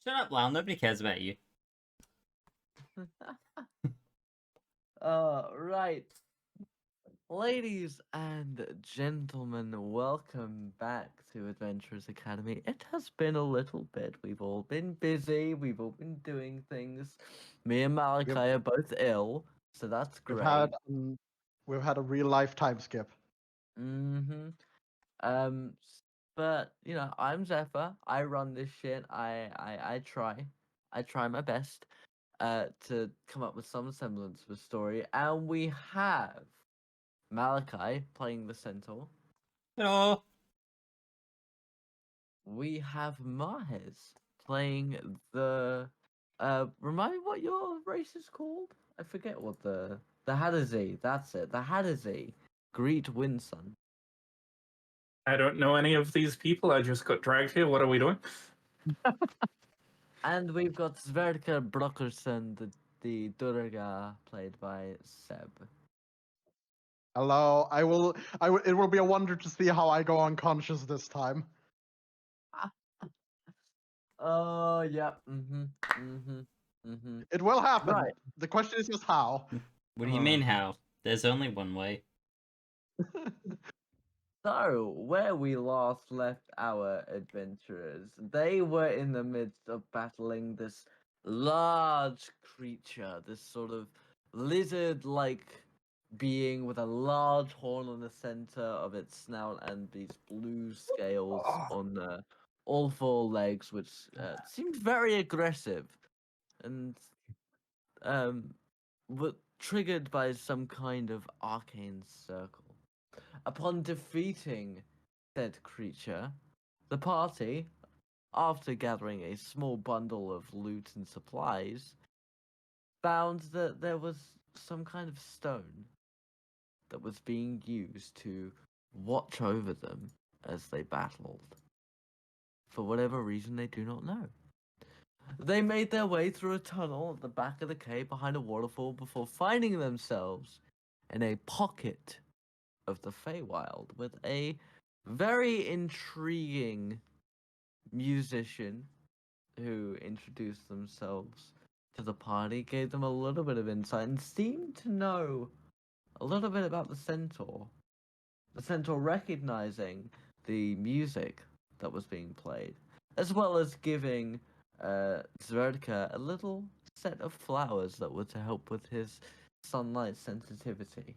Shut up, Lyle. Nobody cares about you. Right. Ladies and gentlemen, welcome back to Adventurers Academy. It has been a little bit. We've all been busy. We've all been doing things. Me and Malachi are both ill, so that's We've great. had a real life time skip. Mm-hmm. But I'm Zephyr. I run this shit. I try my best to come up with some semblance of a story, and we have Malachi playing the centaur. Hello. We have Mahez playing the remind me what your race is called? I forget what the Hadazee, that's it. The Hadazee. Greet Windsun. I don't know any of these people. I just got dragged here. What are we doing? And we've got Sverkr Brockerson, the Durga, played by Seb. Hello. It will be a wonder to see how I go unconscious this time. Oh yeah. It will happen. Right. The question is just how. What do you mean, how? There's only one way. So, where we last left our adventurers, they were in the midst of battling this large creature, this sort of lizard-like being with a large horn on the center of its snout and these blue scales on all four legs, which seemed very aggressive and were triggered by some kind of arcane circle. Upon defeating said creature, the party, after gathering a small bundle of loot and supplies, found that there was some kind of stone that was being used to watch over them as they battled. For whatever reason, they do not know. They made their way through a tunnel at the back of the cave behind a waterfall before finding themselves in a pocket of the Feywild with a very intriguing musician who introduced themselves to the party, gave them a little bit of insight, and seemed to know a little bit about the centaur. The centaur recognizing the music that was being played, as well as giving Zverka a little set of flowers that were to help with his sunlight sensitivity.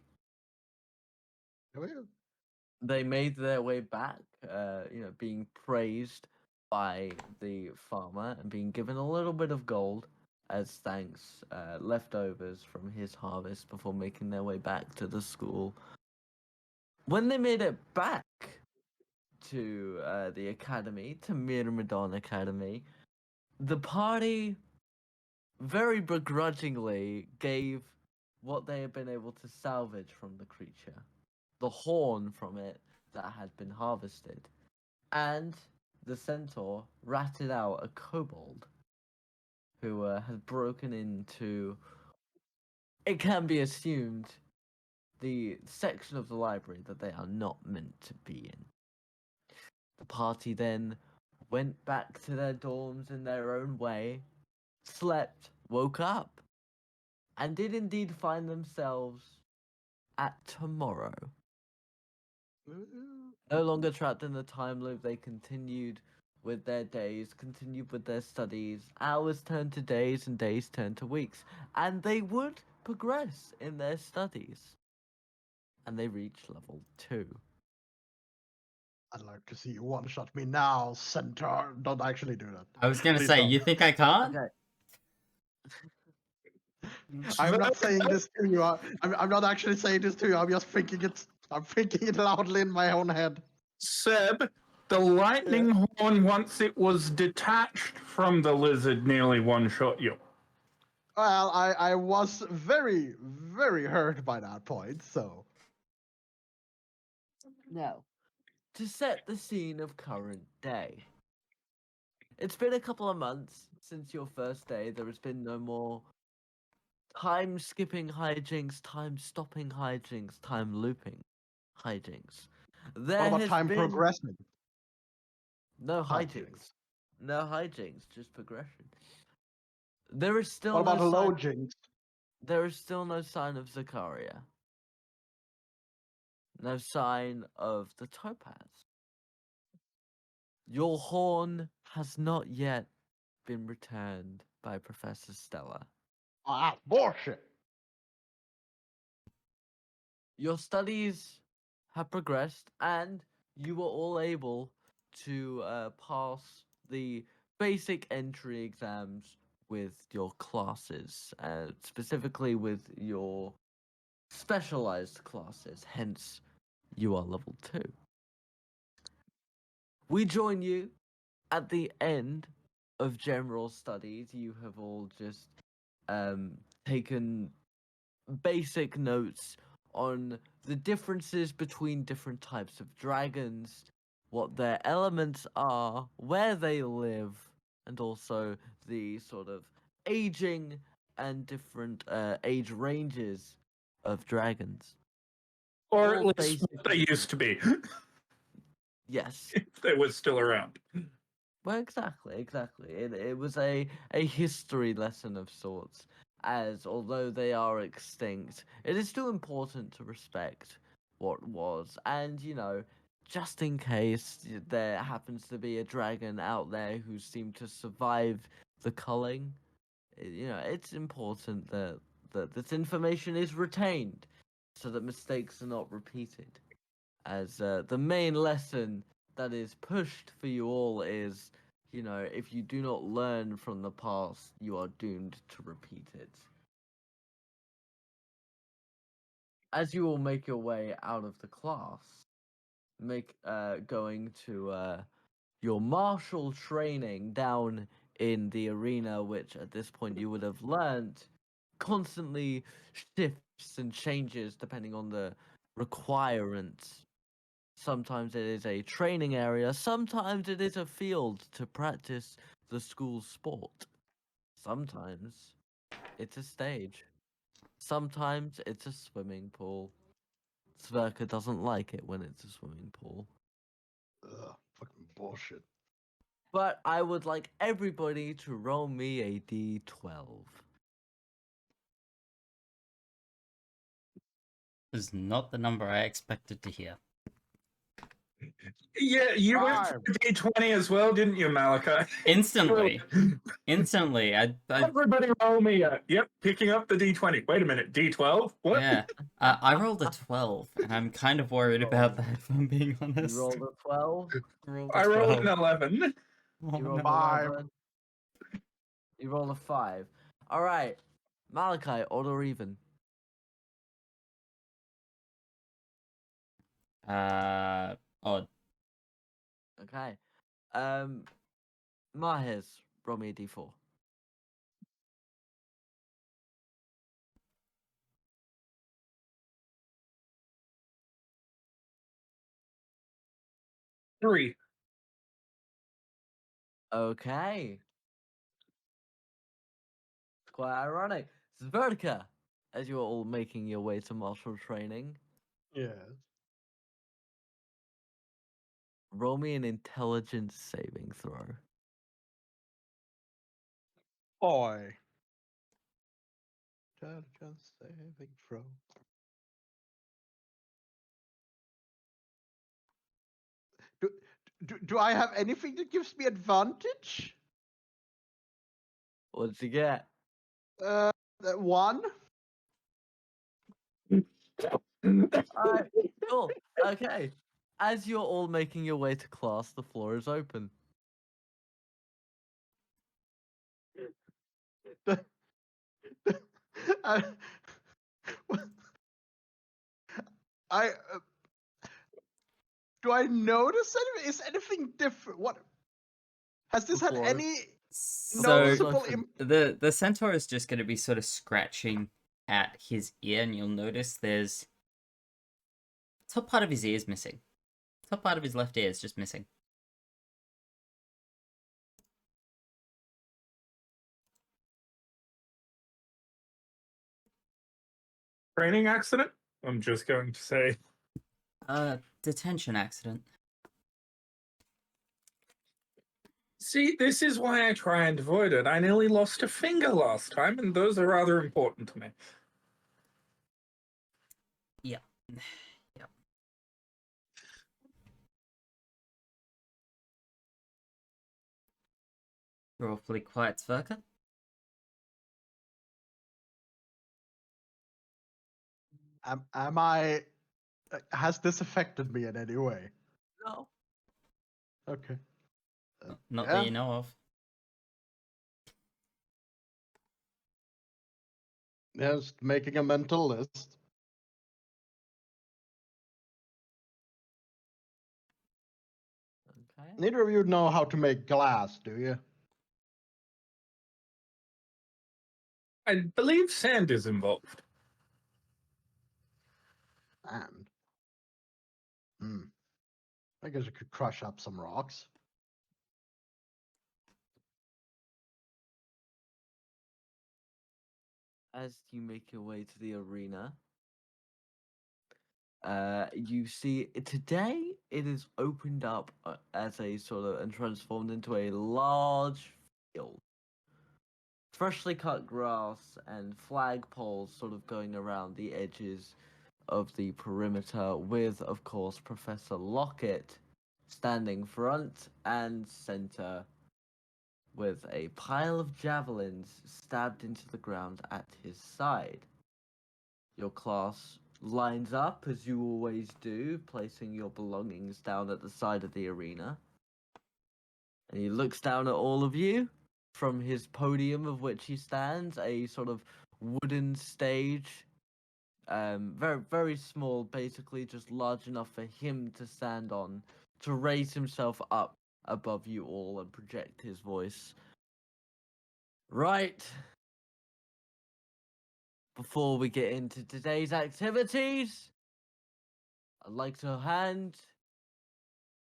They made their way back, being praised by the farmer and being given a little bit of gold as thanks, leftovers from his harvest before making their way back to the school. When they made it back to the academy, to Myrmidon Academy, the party very begrudgingly gave what they had been able to salvage from the creature, the horn from it that had been harvested, and the centaur ratted out a kobold who had broken into, it can be assumed, the section of the library that they are not meant to be in. The party then went back to their dorms in their own way, slept, woke up, and did indeed find themselves at tomorrow. No longer trapped in the time loop, they continued with their days, continued with their studies. Hours turned to days and days turned to weeks. And they would progress in their studies. And they reached level 2. I'd like to see you one-shot me now, centaur. Don't actually do that. I was gonna Please say, don't. you think I can't? Okay. I'm not saying this to you. I'm not actually saying this to you. I'm just thinking it. I'm thinking it loudly in my own head. Seb, the lightning horn, once it was detached from the lizard, nearly one-shot you. Well, I was very, very hurt by that point, so. Now, to set the scene of current day. It's been a couple of months since your first day. There has been no more time-skipping hijinks, time-stopping hijinks, time-looping hijinks. There What about has time been progressing? no hijinks? hijinks. No hijinks, just progression. There is still What about no sign. logins? There is still no sign of Zakaria. No sign of the topaz. Your horn has not yet been returned by Professor Stella. Ah, bullshit. Your studies have progressed, and you were all able to pass the basic entry exams with your classes, specifically with your specialized classes. Hence, you are level 2. We join you at the end of general studies. You have all just taken basic notes on the differences between different types of dragons, what their elements are, where they live, and also the sort of aging and different age ranges of dragons. Or at All least what they basic used to be, Yes. if they were still around. Well, exactly. It was a history lesson of sorts, as although they are extinct, it is still important to respect what was, and just in case there happens to be a dragon out there who seemed to survive the culling, it's important that this information is retained, so that mistakes are not repeated. As the main lesson that is pushed for you all is, if you do not learn from the past, you are doomed to repeat it. As you all make your way out of the class, going to your martial training down in the arena, which at this point you would have learned constantly shifts and changes depending on the requirements. Sometimes it is a training area, sometimes it is a field to practice the school sport. Sometimes it's a stage. Sometimes it's a swimming pool. Sverkr doesn't like it when it's a swimming pool. Ugh, fucking bullshit. But I would like everybody to roll me a d12. Was not the number I expected to hear. Yeah, you went for D20 as well, didn't you, Malachi? Instantly. Instantly. I Everybody roll me a... Yep, picking up the D20. Wait a minute, D12? What? yeah. I rolled a 12, and I'm kind of worried about that, if I'm being You honest. rolled a 12. I rolled an 11. Oh, You rolled no. a 11. You rolled a 5. Alright. Malachi, odd or even? Odd. Okay. Mahez, roll me a d4. Three. Okay. It's quite ironic. Sverkr, as you're all making your way to martial training, Yeah. roll me an intelligence saving throw. Boy. Intelligence saving throw. Do I have anything that gives me advantage? What did you get? 1. Alright, cool. Okay. As you're all making your way to class, the floor is open. I, I do I notice anything? Is anything different? What has this had Before. any So noticeable open. the centaur is just going to be sort of scratching at his ear, and you'll notice there's top part of his ear is missing. Top part of his left ear is just missing. Training accident? I'm just going to say. Detention accident. See, this is why I try and avoid it. I nearly lost a finger last time, and those are rather important to me. Yeah. Yep. You're awfully quiet, Sverkr. Am I? Has this affected me in any way? No. Okay. Not yeah. that you know of. Just making a mental list. Okay. Neither of you know how to make glass, do you? I believe sand is involved. And I guess I could crush up some rocks. As you make your way to the arena, you see today it is opened up as a sort of and transformed into a large field. Freshly cut grass and flagpoles sort of going around the edges of the perimeter, with, of course, Professor Lockett standing front and center with a pile of javelins stabbed into the ground at his side. Your class lines up as you always do, placing your belongings down at the side of the arena. And he looks down at all of you from his podium of which he stands, a sort of wooden stage. Very, very small, basically just large enough for him to stand on, to raise himself up above you all and project his voice. Right. Before we get into today's activities, I'd like to hand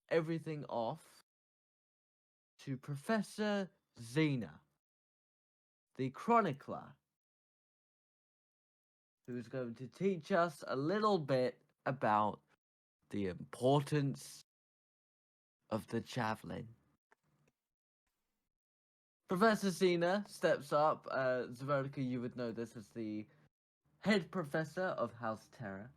everything off to Professor Xena, the chronicler, who's going to teach us a little bit about the importance of the javelin. Professor Xena steps up. Zverkr, you would know this as the head professor of House Terra.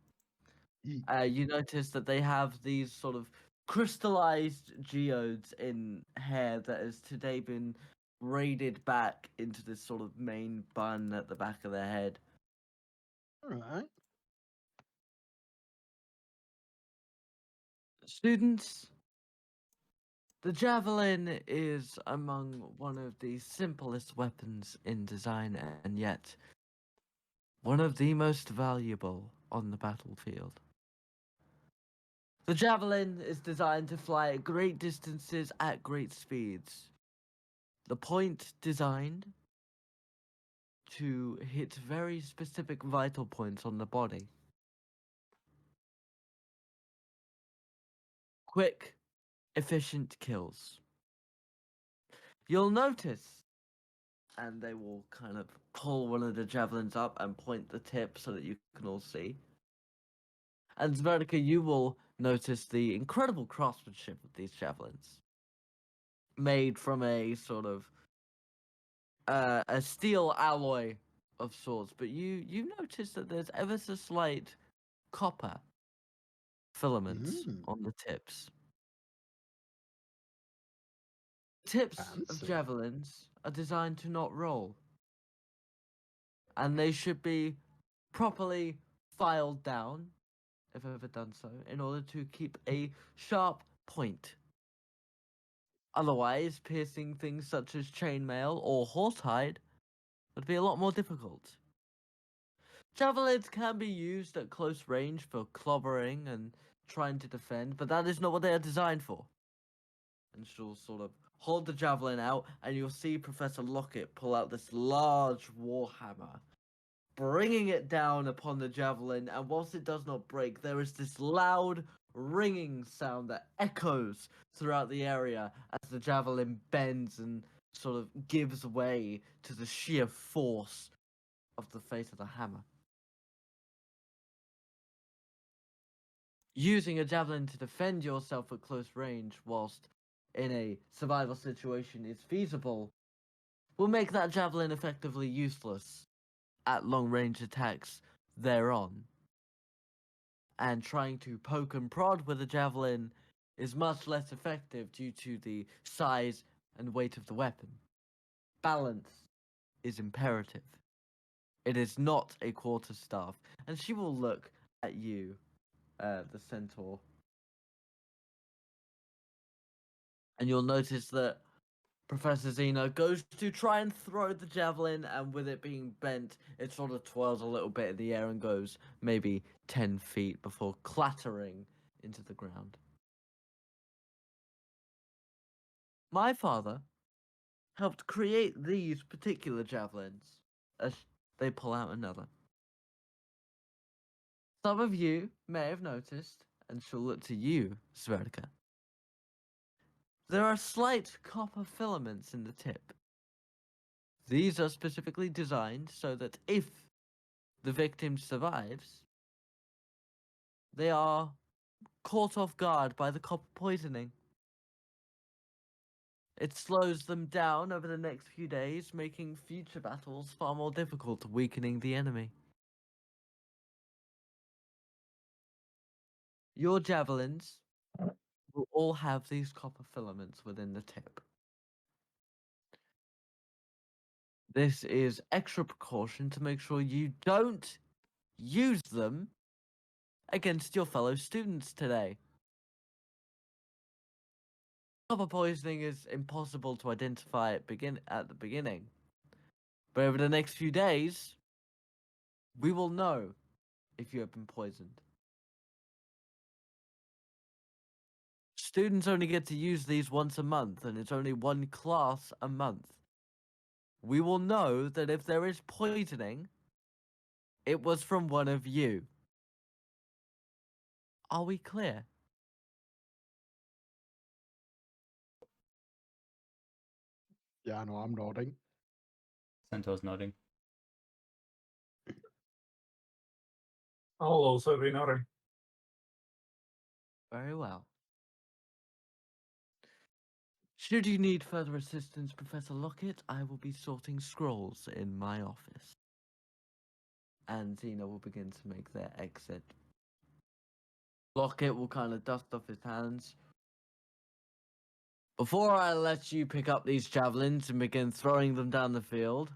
You notice that they have these sort of crystallized geodes in hair that has today been braided back into this sort of main bun at the back of their head. All right. Students, the javelin is among one of the simplest weapons in design, and yet one of the most valuable on the battlefield. The javelin is designed to fly at great distances at great speeds. The point designed to hit very specific vital points on the body. Quick, efficient kills. You'll notice, and they will kind of pull one of the javelins up and point the tip so that you can all see. And Sverkr, you will notice the incredible craftsmanship of these javelins. Made from a sort of a steel alloy of sorts, but you notice that there's ever so slight copper filaments on the tips. Tips of Fancy. javelins are designed to not roll, and they should be properly filed down, if I've ever done so, in order to keep a sharp point. Otherwise, piercing things such as chainmail or horsehide would be a lot more difficult. Javelins can be used at close range for clobbering and trying to defend, but that is not what they are designed for. And she'll sort of hold the javelin out, and you'll see Professor Lockett pull out this large warhammer, bringing it down upon the javelin, and whilst it does not break, there is this loud ringing sound that echoes throughout the area as the javelin bends and sort of gives way to the sheer force of the face of the hammer. Using a javelin to defend yourself at close range whilst in a survival situation is feasible will make that javelin effectively useless at long-range attacks thereon. And trying to poke and prod with a javelin is much less effective due to the size and weight of the weapon. Balance is imperative. It is not a quarterstaff. And she will look at you, the centaur. And you'll notice that Professor Zeno goes to try and throw the javelin, and with it being bent, it sort of twirls a little bit in the air and goes maybe 10 feet before clattering into the ground. My father helped create these particular javelins, as they pull out another. Some of you may have noticed, and she'll look to you, Sverkr. There are slight copper filaments in the tip. These are specifically designed so that if the victim survives, they are caught off guard by the copper poisoning. It slows them down over the next few days, making future battles far more difficult, weakening the enemy. Your javelins will all have these copper filaments within the tip. This is extra precaution to make sure you don't use them against your fellow students today. Copper poisoning is impossible to identify at the beginning. But over the next few days, we will know if you have been poisoned. Students only get to use these once a month, and it's only one class a month. We will know that if there is poisoning, it was from one of you. Are we clear? Yeah, no, I'm nodding. Centaur's nodding. I'll also be nodding. Very well. Should you need further assistance, Professor Lockett, I will be sorting scrolls in my office. And Zeno will begin to make their exit. Lockett will kind of dust off his hands. Before I let you pick up these javelins and begin throwing them down the field,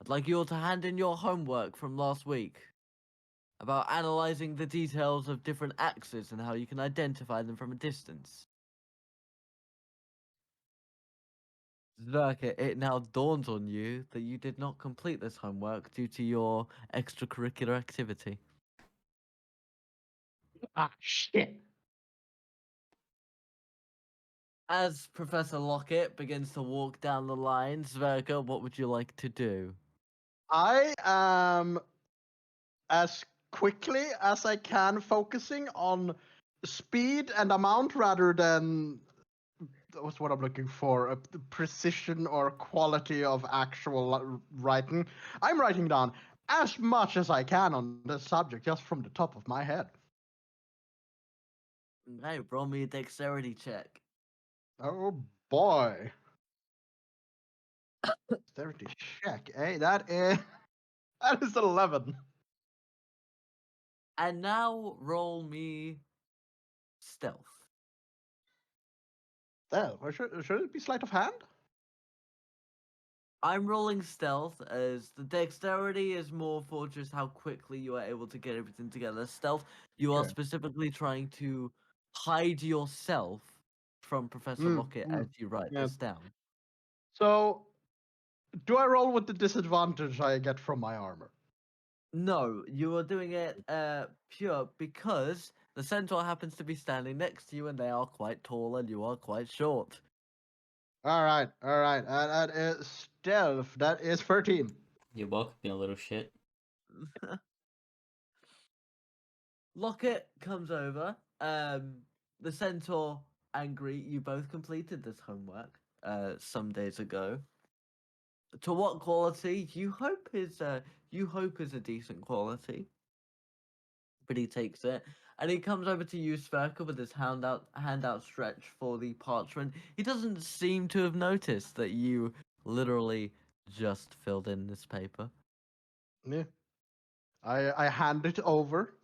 I'd like you all to hand in your homework from last week about analyzing the details of different axes and how you can identify them from a distance. Zakaria, it now dawns on you that you did not complete this homework due to your extracurricular activity. Ah, shit. As Professor Lockett begins to walk down the line, Sverkr, what would you like to do? I am as quickly as I can focusing on speed and amount rather than what's what I'm looking for, the precision or quality of actual writing. I'm writing down as much as I can on this subject just from the top of my head. Hey, roll me a dexterity check. Oh boy. Dexterity check, eh? That is 11. And now roll me stealth. There, should it be sleight of hand? I'm rolling stealth as the dexterity is more for just how quickly you are able to get everything together. Stealth, you are Okay. specifically trying to hide yourself from Professor Lockett as you write yeah. this down. So, do I roll with the disadvantage I get from my armor? No, you are doing it pure because the centaur happens to be standing next to you and they are quite tall and you are quite short. All right. That is stealth. That is 13. You're welcome, you little shit. Lockett comes over. The centaur angry. You both completed this homework some days ago. To what quality? You hope is a decent quality. But he takes it. And he comes over to you, Sverkr, with his hand outstretched for the parchment. He doesn't seem to have noticed that you literally just filled in this paper. Yeah. I hand it over.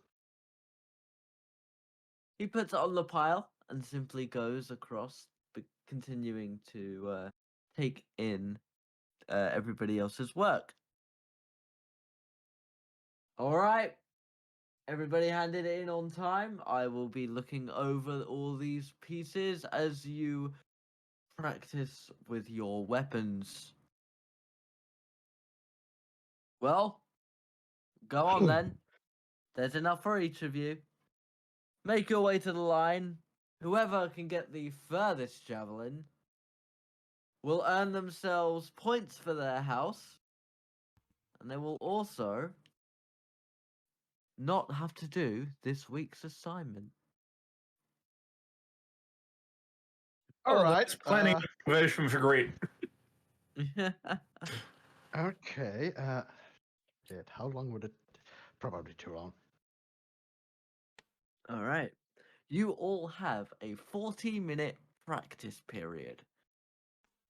He puts it on the pile and simply goes across, but continuing to take in everybody else's work. All right. Everybody handed it in on time. I will be looking over all these pieces as you practice with your weapons. Well, go on then. There's enough for each of you. Make your way to the line. Whoever can get the furthest javelin will earn themselves points for their house. And they will also not have to do this week's assignment. All right. There's plenty of motivation for great. Okay. Shit, how long would it? Probably too long. All right. You all have a 40-minute practice period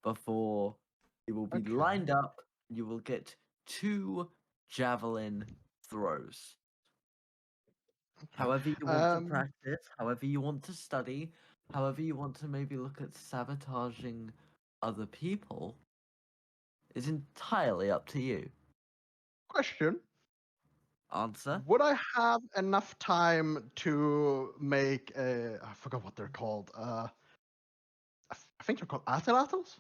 before you will be Okay. lined up. You will get 2 javelin throws. However you want to practice, however you want to study, however you want to maybe look at sabotaging other people is entirely up to you. Question. Answer? Would I have enough time to make a? I forgot what they're called. I think they're called atlatls.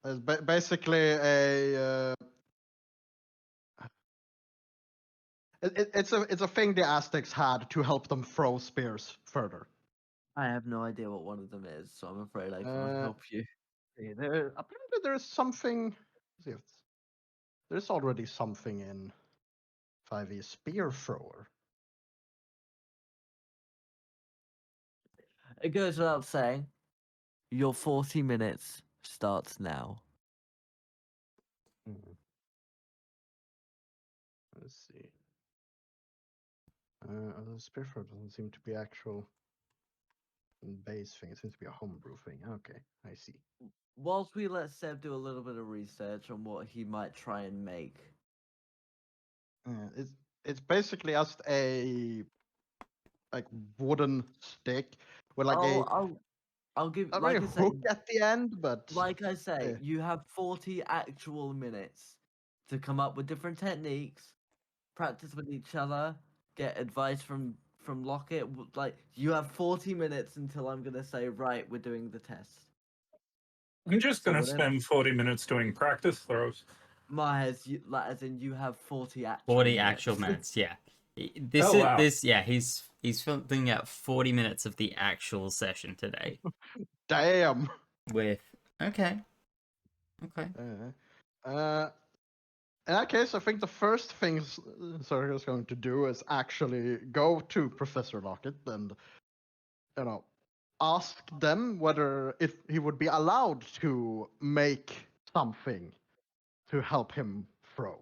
It's basically a. It's a thing the Aztecs had to help them throw spears further. I have no idea what one of them is, so I'm afraid I can't help you. Apparently there is something. Let's see if there's already something in 5e spear thrower. It goes without saying, your 40 minutes starts now. Let's see. The spear thrower doesn't seem to be actual base thing. It seems to be a homebrew thing. Okay, I see. Whilst we let Seb do a little bit of research on what he might try and make. It's basically just a like wooden stick with like I'll give not like really I a say, hook at the end, but like I say, yeah. you have 40 actual minutes to come up with different techniques, practice with each other, get advice from Lockett. Like you have 40 minutes until I'm gonna say, right, we're doing the test. I'm just So going to whatever- spend 40 minutes doing practice throws. Mahez, as in you have 40 actual 40 minutes. actual minutes, yeah. He's filling out 40 minutes of the actual session today. Damn. With okay. In that case, I think the first thing Zakaria is going to do is actually go to Professor Lockett and, ask them whether if he would be allowed to make something to help him throw.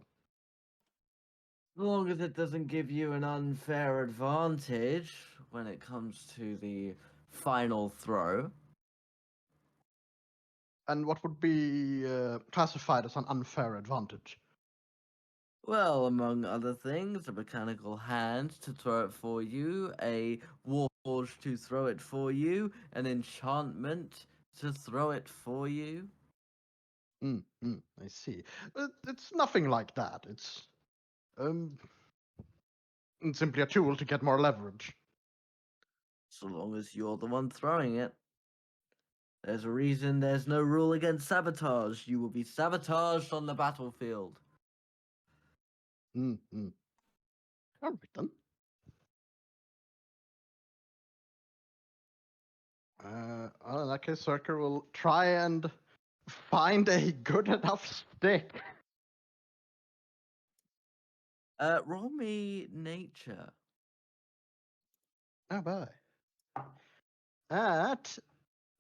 As long as it doesn't give you an unfair advantage when it comes to the final throw. And what would be classified as an unfair advantage? Well, among other things, a mechanical hand to throw it for you, a warforge to throw it for you, an enchantment to throw it for you. I see. It's nothing like that. It's simply a tool to get more leverage. So long as you're the one throwing it. There's a reason there's no rule against sabotage. You will be sabotaged on the battlefield. All right then. In that case, Sverkr will try and find a good enough stick. Roll me nature. Oh boy. That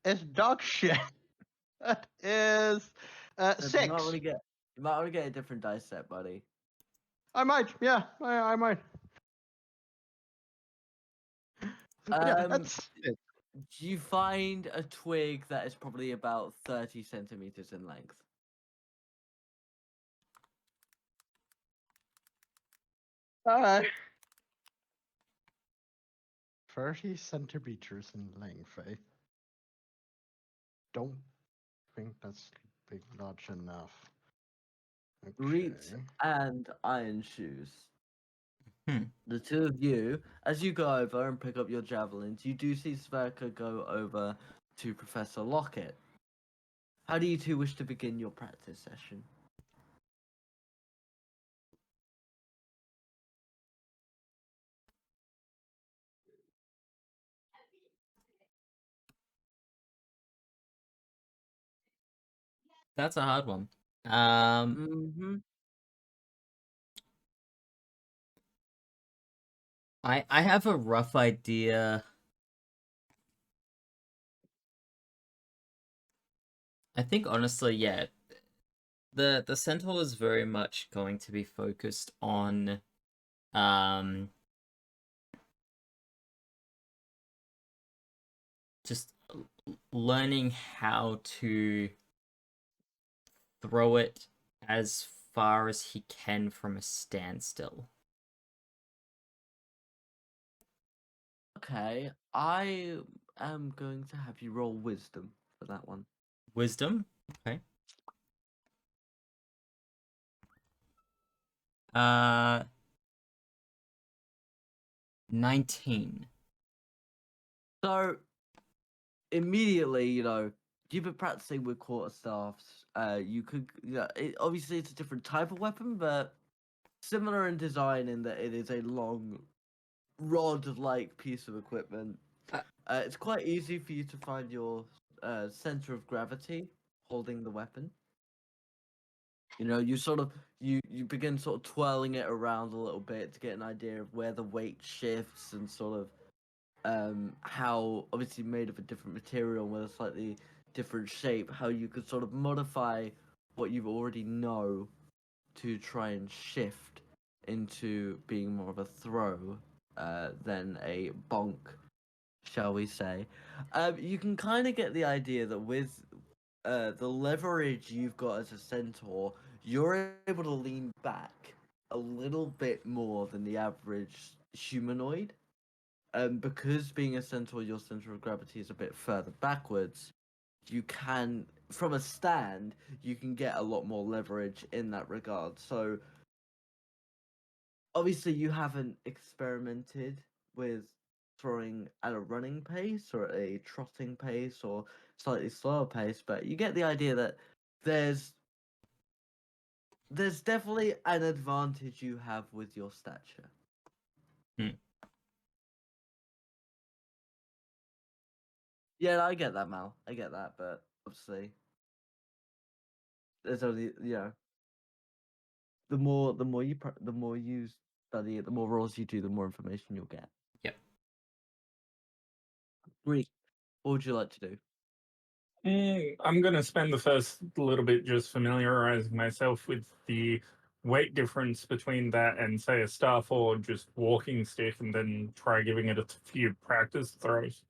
is dog shit. That is You 6. might want to get a different dice set, buddy. I might, yeah, I might. Yeah, Um, that's it. you find a twig that is probably about 30 centimeters in length. Alright. 30 centimeters in length, eh? Don't think that's big large enough. Reet Okay. and Iron Shoes. Hmm. The two of you, as you go over and pick up your javelins, you do see Sverkr go over to Professor Lockett. How do you two wish to begin your practice session? That's a hard one. Mm-hmm. I have a rough idea. I think honestly, yeah, the centaur is very much going to be focused on um just learning how to throw it as far as he can from a standstill. Okay, I am going to have you roll wisdom for that one. Wisdom? Okay. Uh 19. So, immediately, you've been practicing with quarterstaffs. You could, obviously it's a different type of weapon, but similar in design in that it is a long rod-like piece of equipment. Uh- It's quite easy for you to find your center of gravity holding the weapon. You sort of you begin sort of twirling it around a little bit to get an idea of where the weight shifts and sort of how obviously made of a different material with a slightly different shape, how you could sort of modify what you already know to try and shift into being more of a throw than a bonk, shall we say. You can kind of get the idea that with the leverage you've got as a centaur, you're able to lean back a little bit more than the average humanoid. Because being a centaur, your center of gravity is a bit further backwards. You can, from a stand, you can get a lot more leverage in that regard. So, obviously, you haven't experimented with throwing at a running pace or at a trotting pace or slightly slower pace, but you get the idea that there's there's definitely an advantage you have with your stature. Hmm. Yeah, I get that, Mal. I get that, but obviously, there's only the more you study it, the more roles you do, the more information you'll get. Yep. Greek, what would you like to do? I'm going to spend the first little bit just familiarizing myself with the weight difference between that and, say, a staff or just walking stick, and then try giving it a few practice throws.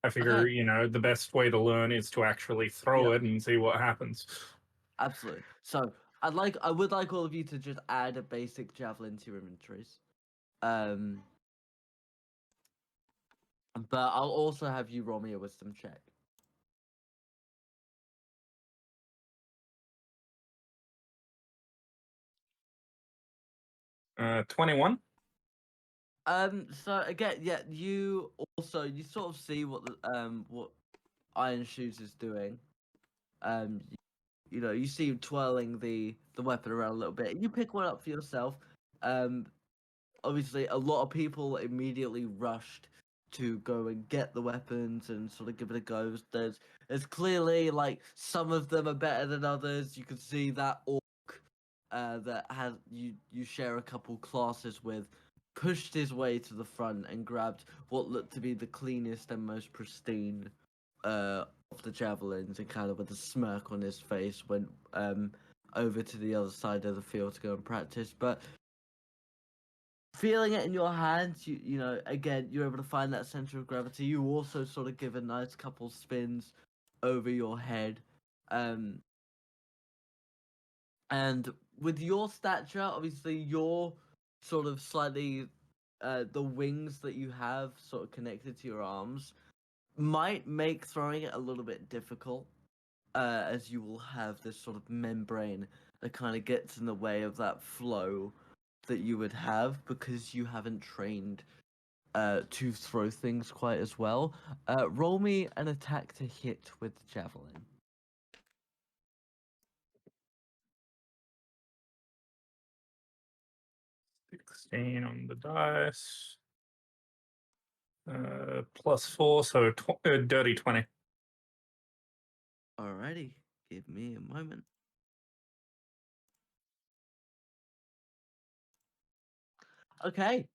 I figure, Okay. the best way to learn is to actually throw Yeah. it and see what happens. Absolutely. So I would like all of you to just add a basic javelin to your inventories. Um, but I'll also have you roll me a wisdom check. 21? So again, yeah, you sort of see what Iron Shoes is doing. You see him twirling the weapon around a little bit. You pick one up for yourself. Um, Obviously, a lot of people immediately rushed to go and get the weapons and sort of give it a go. There's clearly like some of them are better than others. You can see that orc that has you share a couple classes with pushed his way to the front and grabbed what looked to be the cleanest and most pristine of the javelins, and kind of with a smirk on his face went over to the other side of the field to go and practice. But feeling it in your hands, you know, again, you're able to find that center of gravity. You also sort of give a nice couple spins over your head. And with your stature, obviously, you're sort of slightly, the wings that you have sort of connected to your arms might make throwing it a little bit difficult, as you will have this sort of membrane that kind of gets in the way of that flow that you would have because you haven't trained to throw things quite as well. Roll me an attack to hit with the javelin. 16 on the dice. +4, so dirty 20. Alrighty, give me a moment. Okay,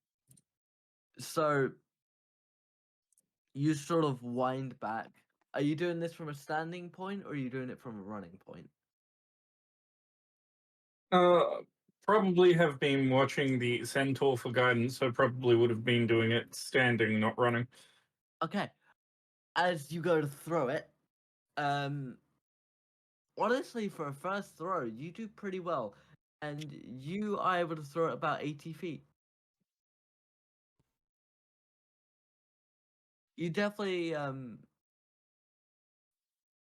so you sort of wind back. Are you doing this from a standing point or are you doing it from a running point? Probably have been watching the Centaur for guidance, so probably would have been doing it standing, not running. Okay, as you go to throw it, honestly, for a first throw, you do pretty well, and you are able to throw it about 80 feet. You definitely,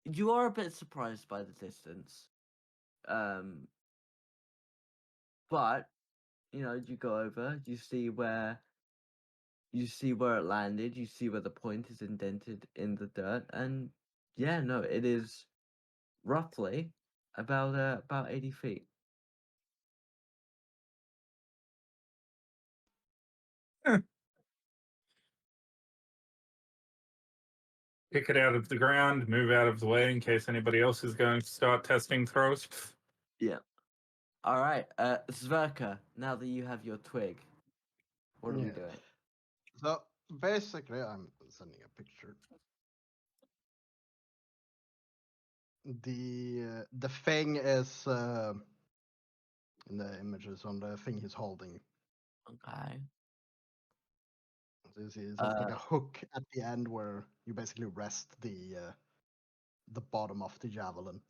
you are a bit surprised by the distance, but you know, you go over, you see where it landed, you see where the point is indented in the dirt, and yeah, no, it is roughly about 80 feet. Pick it out of the ground, move out of the way in case anybody else is going to start testing throws. Yeah. All right, Sverkr. Now that you have your twig, what are we Yeah. doing? So basically, I'm sending a picture. The thing is in the images on the thing he's holding. Okay. So you see, it's like a hook at the end where you basically rest the bottom of the javelin.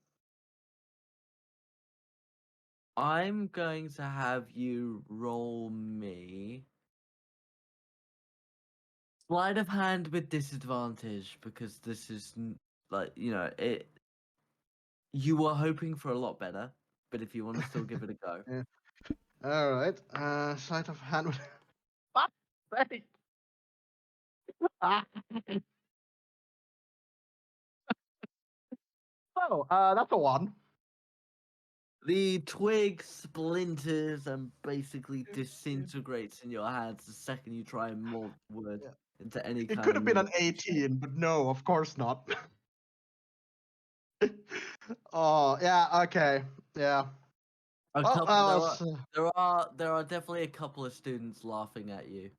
I'm going to have you roll me sleight of hand with disadvantage because this is like, you know, it. You were hoping for a lot better, but if you want to still give it a go. Yeah. All right. Sleight of hand. Oh, that's a 1. The twig splinters and basically disintegrates in your hands the second you try and mold wood Yeah. into any It kind could of have been an meaningful shape. 18, but no, of course not. Oh, yeah, okay. Yeah. A Well, couple, there are definitely a couple of students laughing at you.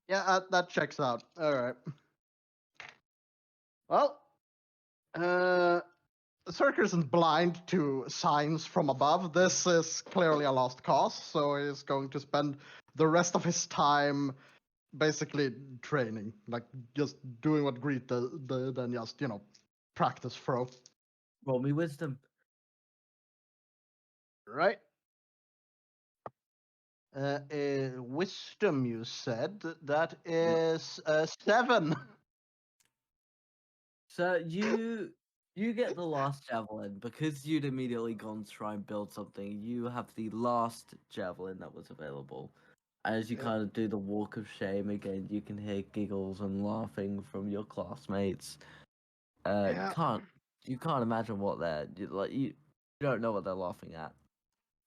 yeah, that checks out. All right. Well, Sverkr isn't blind to signs from above. This is clearly a lost cause, so he's going to spend the rest of his time basically training, like just doing what Greet did and just, practice throw. Roll me wisdom. Right? Wisdom, you said. That is 7. So you get the last javelin because you'd immediately gone to try and build something. You have the last javelin that was available. As you Yep. kind of do the walk of shame again, you can hear giggles and laughing from your classmates. Yeah. You can't imagine what you don't know what they're laughing at.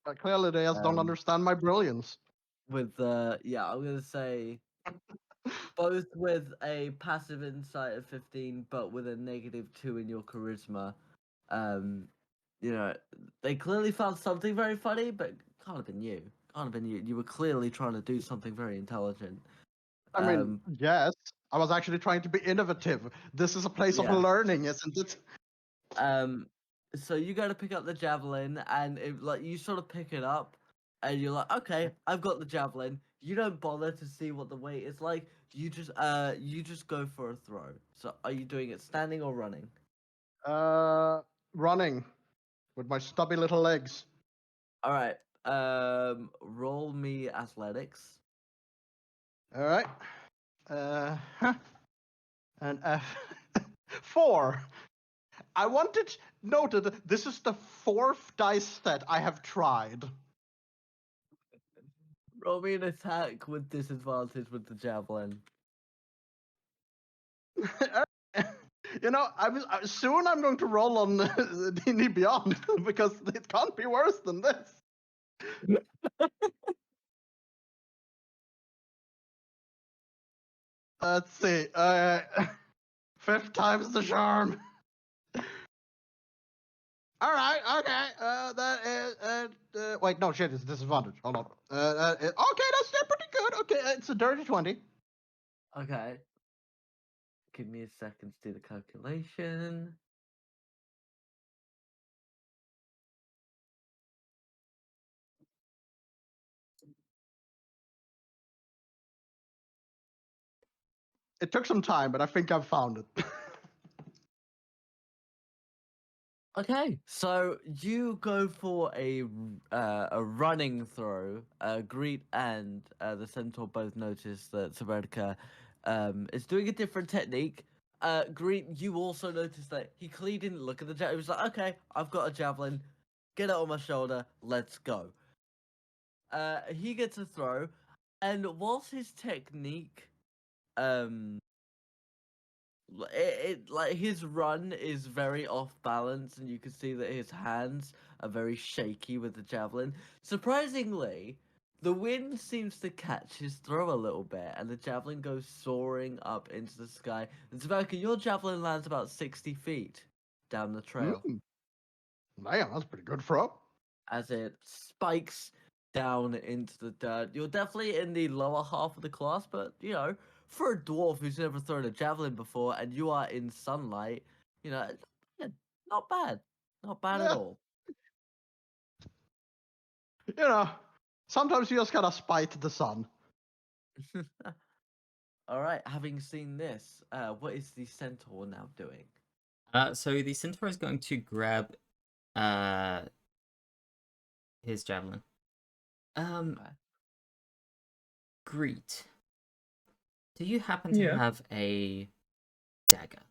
But clearly, they just don't Um, understand my brilliance. With yeah, I'm gonna say both with a passive insight of 15, but with a -2 in your charisma. You know, they clearly found something very funny, but can't have been you. Can't have been you. You were clearly trying to do something very intelligent. I mean, yes, I was actually trying to be innovative. This is a place of Yeah. learning, isn't it? So you go to pick up the javelin, and you sort of pick it up, and you're like, okay, I've got the javelin. You don't bother to see what the weight is like. You just go for a throw. So are you doing it standing or running? Running with my stubby little legs. All right. Roll me athletics. All right. And 4. I wanted noted this is the 4th dice set I have tried. Roll me an attack with disadvantage with the javelin. Soon I'm going to roll on D&D Beyond because it can't be worse than this. Let's see. 5th time's the charm. All right. Okay. That is. Wait. No. Shit. It's disadvantage. Hold on. Okay. That's still pretty good. Okay. It's a dirty 20. Okay. Give me a second to do the calculation. It took some time, but I think I've found it. Okay, so you go for a running throw. Greet and the centaur both notice that Sverkr is doing a different technique. Greet, you also notice that he clearly didn't look at the javelin. He was like, "Okay, I've got a javelin. Get it on my shoulder. Let's go." He gets a throw, and whilst his technique, like his run is very off balance, and you can see that his hands are very shaky with the javelin. Surprisingly, the wind seems to catch his throw a little bit, and the javelin goes soaring up into the sky. And Sverkr, your javelin lands about 60 feet down the trail Damn, that's pretty good throw. as it spikes down into the dirt. You're definitely in the lower half of the class, but for a dwarf who's never thrown a javelin before and you are in sunlight, eh, not bad. Not bad at Yeah. all. Sometimes you just gotta spite the sun. All right, having seen this, what is the centaur now doing? So the centaur is going to grab his javelin. Okay. Greet. Do you happen to Yeah. have a dagger?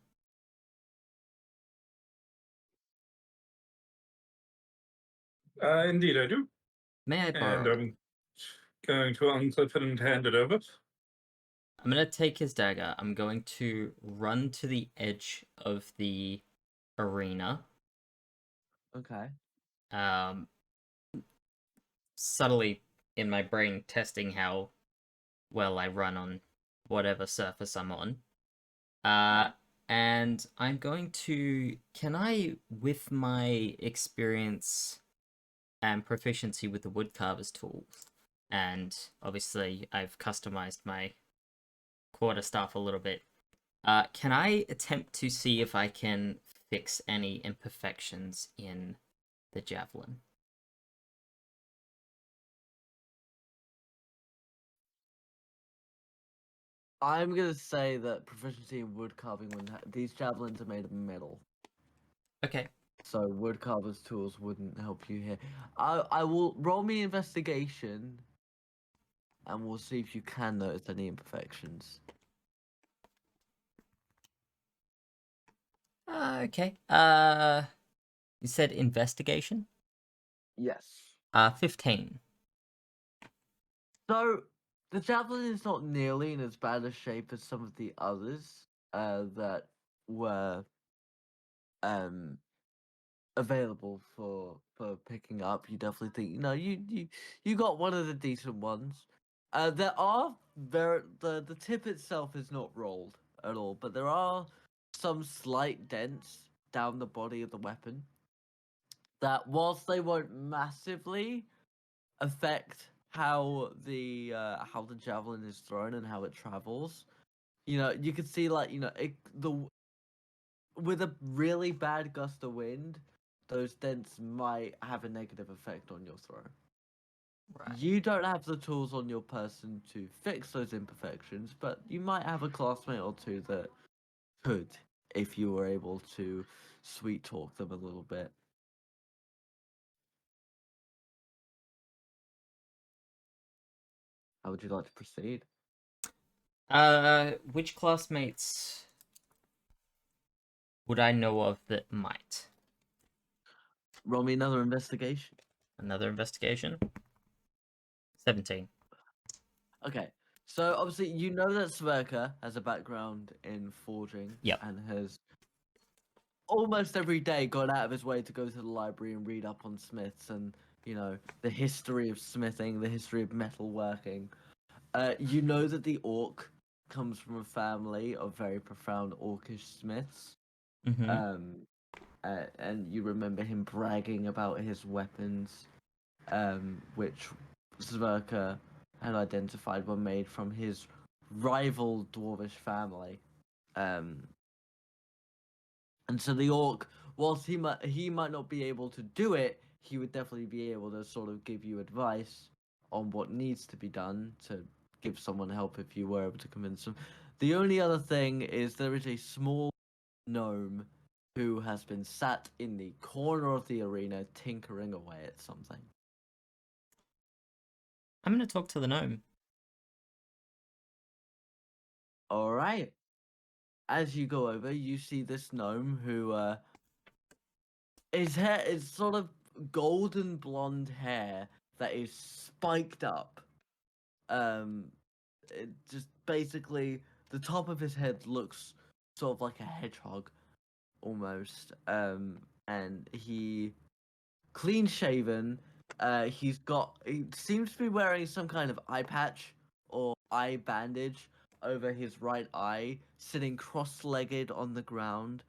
Indeed, I do. May I borrow And it? I'm going to unclip it and hand it over. I'm gonna take his dagger. I'm going to run to the edge of the arena. Okay. Subtly in my brain testing how well I run on whatever surface I'm on. And I'm going to... Can I, with my experience and proficiency with the woodcarver's tool, and obviously I've customized my quarterstaff a little bit, can I attempt to see if I can fix any imperfections in the javelin? I'm gonna say that proficiency in wood carving these javelins are made of metal. Okay. So wood carver's tools wouldn't help you here. I will roll me investigation, and we'll see if you can notice any imperfections. Okay. You said investigation? Yes. 15. So the javelin is not nearly in as bad a shape as some of the others that were available for picking up. You definitely think you got one of the decent ones. There are the tip itself is not rolled at all, but there are some slight dents down the body of the weapon that, whilst they won't massively affect how the javelin is thrown and how it travels, you can see with a really bad gust of wind, those dents might have a negative effect on your throw. Right. You don't have the tools on your person to fix those imperfections, but you might have a classmate or two that could, if you were able to sweet talk them a little bit. How would you like to proceed? Which classmates would I know of that might? Roll me another investigation. Another investigation? 17. Okay, so obviously you know that Sverkr has a background in forging Yep. and has almost every day gone out of his way to go to the library and read up on smiths and, you know, the history of smithing, the history of metalworking. You know that the orc comes from a family of very profound orcish smiths. Mm-hmm. And you remember him bragging about his weapons, which Sverker had identified were made from his rival dwarvish family. And so the orc, whilst he might not be able to do it, he would definitely be able to sort of give you advice on what needs to be done to give someone help if you were able to convince them. The only other thing is there is a small gnome who has been sat in the corner of the arena tinkering away at something. I'm gonna talk to the gnome. All right. As you go over, you see this gnome who his hair is sort of golden blonde hair that is spiked up. It just basically the top of his head looks sort of like a hedgehog almost. And he clean shaven. He seems to be wearing some kind of eye patch or eye bandage over his right eye, sitting cross-legged on the ground,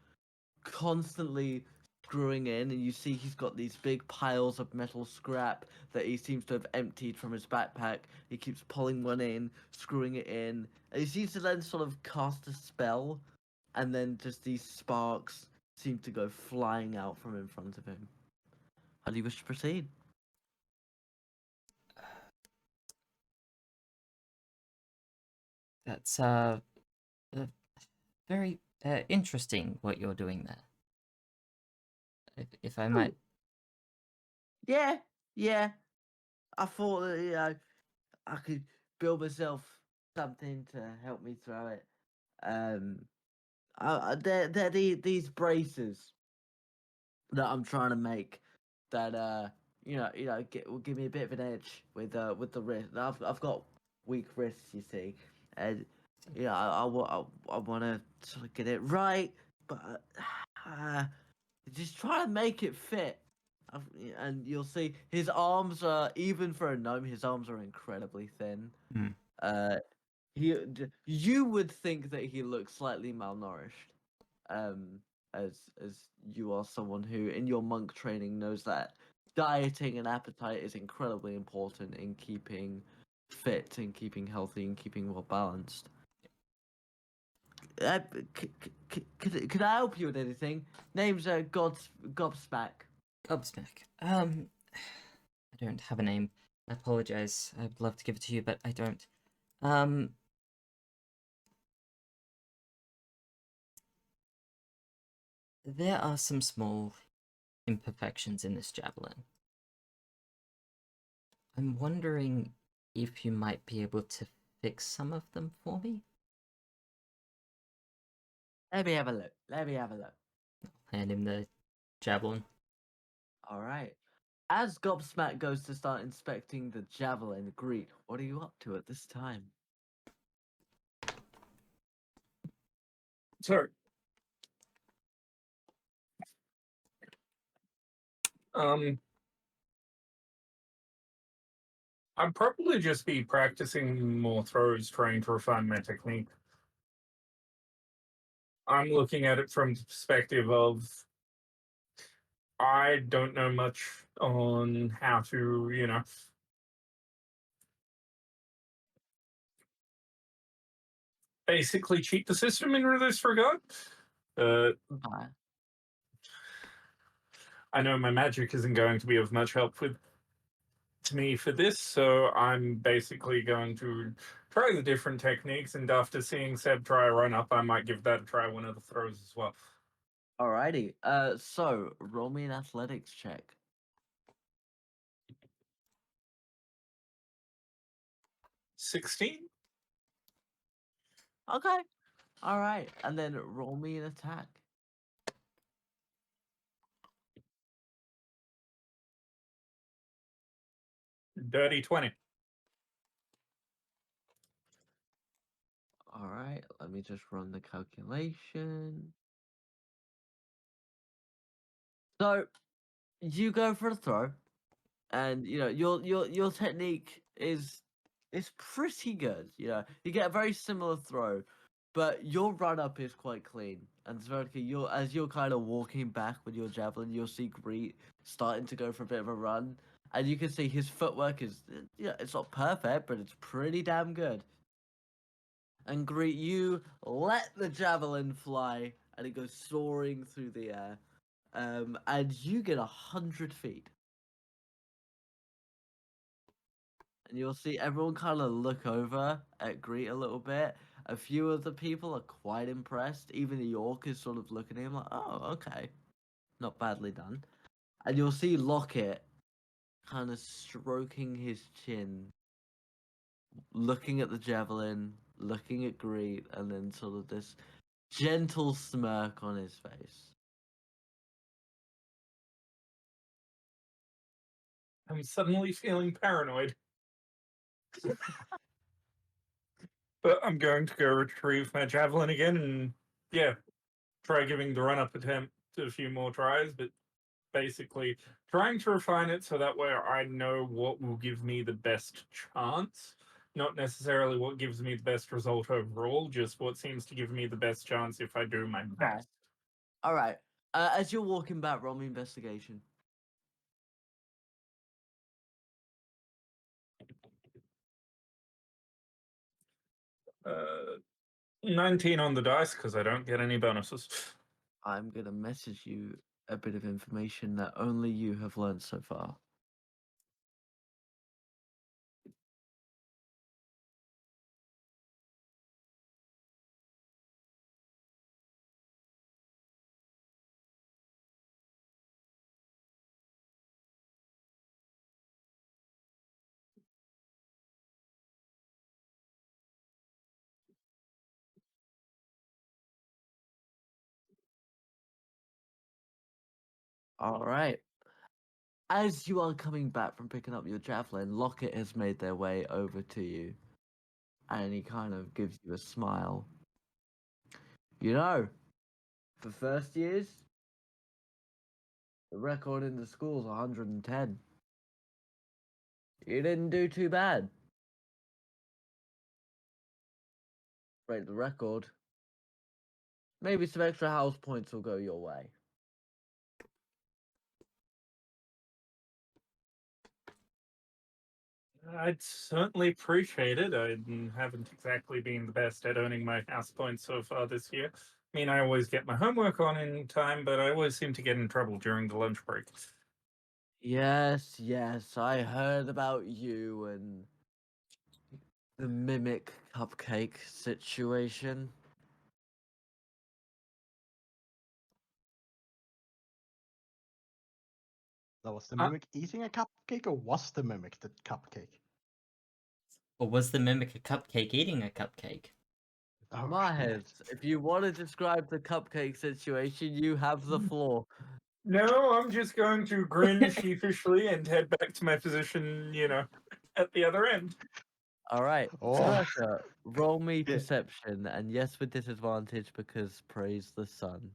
constantly screwing in, and you see he's got these big piles of metal scrap that he seems to have emptied from his backpack. He keeps pulling one in, screwing it in, and he seems to then sort of cast a spell, and then just these sparks seem to go flying out from in front of him. How do you wish to proceed? That's very interesting what you're doing there. If I might. Yeah. I thought that, you know, I could build myself something to help me through it. They're these braces that I'm trying to make that will give me a bit of an edge with the wrist. I've got weak wrists, you see, and I want to sort of get it right, but just try to make it fit. And you'll see his arms are, even for a gnome, his arms are incredibly thin. Hmm. You would think that he looks slightly malnourished, as you are someone who, in your monk training, knows that dieting and appetite is incredibly important in keeping fit and keeping healthy and keeping well balanced. Could I help you with anything? Name's Gobsmack. Gobsmack. I don't have a name. I apologize. I'd love to give it to you, but I don't. There are some small imperfections in this javelin. I'm wondering if you might be able to fix some of them for me? Let me have a look. Hand him the javelin. All right. As Gobsmack goes to start inspecting the Javelin, Greet, what are you up to at this time? So, I'd probably just be practicing more throws, trying to refine my technique. I'm looking at it from the perspective of I don't know much on how to, basically cheat the system in this regard. I know my magic isn't going to be of much help with to me for this, so I'm basically going to try the different techniques, and after seeing Seb try a run up, I might give that a try one of the throws as well. Alrighty. So roll me an athletics check. 16? Okay. All right, and then roll me an attack. Dirty 20. All right, let me just run the calculation. So you go for a throw, and you know your technique is pretty good. You know, you get a very similar throw, but your run up is quite clean. And Sverkr, as you're kind of walking back with your javelin, you'll see Greet starting to go for a bit of a run, and you can see his footwork is it's not perfect, but it's pretty damn good. And Greet, you let the javelin fly, and it goes soaring through the air, and you get 100 feet. And you'll see everyone kind of look over at Greet a little bit. A few of the people are quite impressed. Even the York is sort of looking at him like, oh, okay. Not badly done. And you'll see Lockett kind of stroking his chin, looking at the javelin, looking at Greet, and then sort of this gentle smirk on his face. I'm suddenly feeling paranoid. But I'm going to go retrieve my javelin again and, yeah, try giving the run up attempt a few more tries, but basically trying to refine it so that way I know what will give me the best chance. Not necessarily what gives me the best result overall, just what seems to give me the best chance if I do my best. All right. As you're walking back, roll me investigation. 19 on the dice because I don't get any bonuses. I'm gonna message you a bit of information that only you have learned so far. All right. As you are coming back from picking up your javelin, Lockett has made their way over to you, and he kind of gives you a smile. You know, for first years, the record in the school's 110. You didn't do too bad. Break the record. Maybe some extra house points will go your way. I'd certainly appreciate it. I haven't exactly been the best at earning my house points so far this year. I mean, I always get my homework on in time, but I always seem to get in trouble during the lunch break. Yes, I heard about you and the mimic cupcake situation. That was the Uh, mimic eating a cupcake, or was the mimic the cupcake? Or was the mimic a cupcake eating a cupcake? Oh, My shit. head. If you want to describe the cupcake situation, you have the floor. No, I'm just going to grin sheepishly and head back to my position, at the other end. All right, Oh. Sverkr, roll me Yeah. perception, and yes, with disadvantage because praise the sun.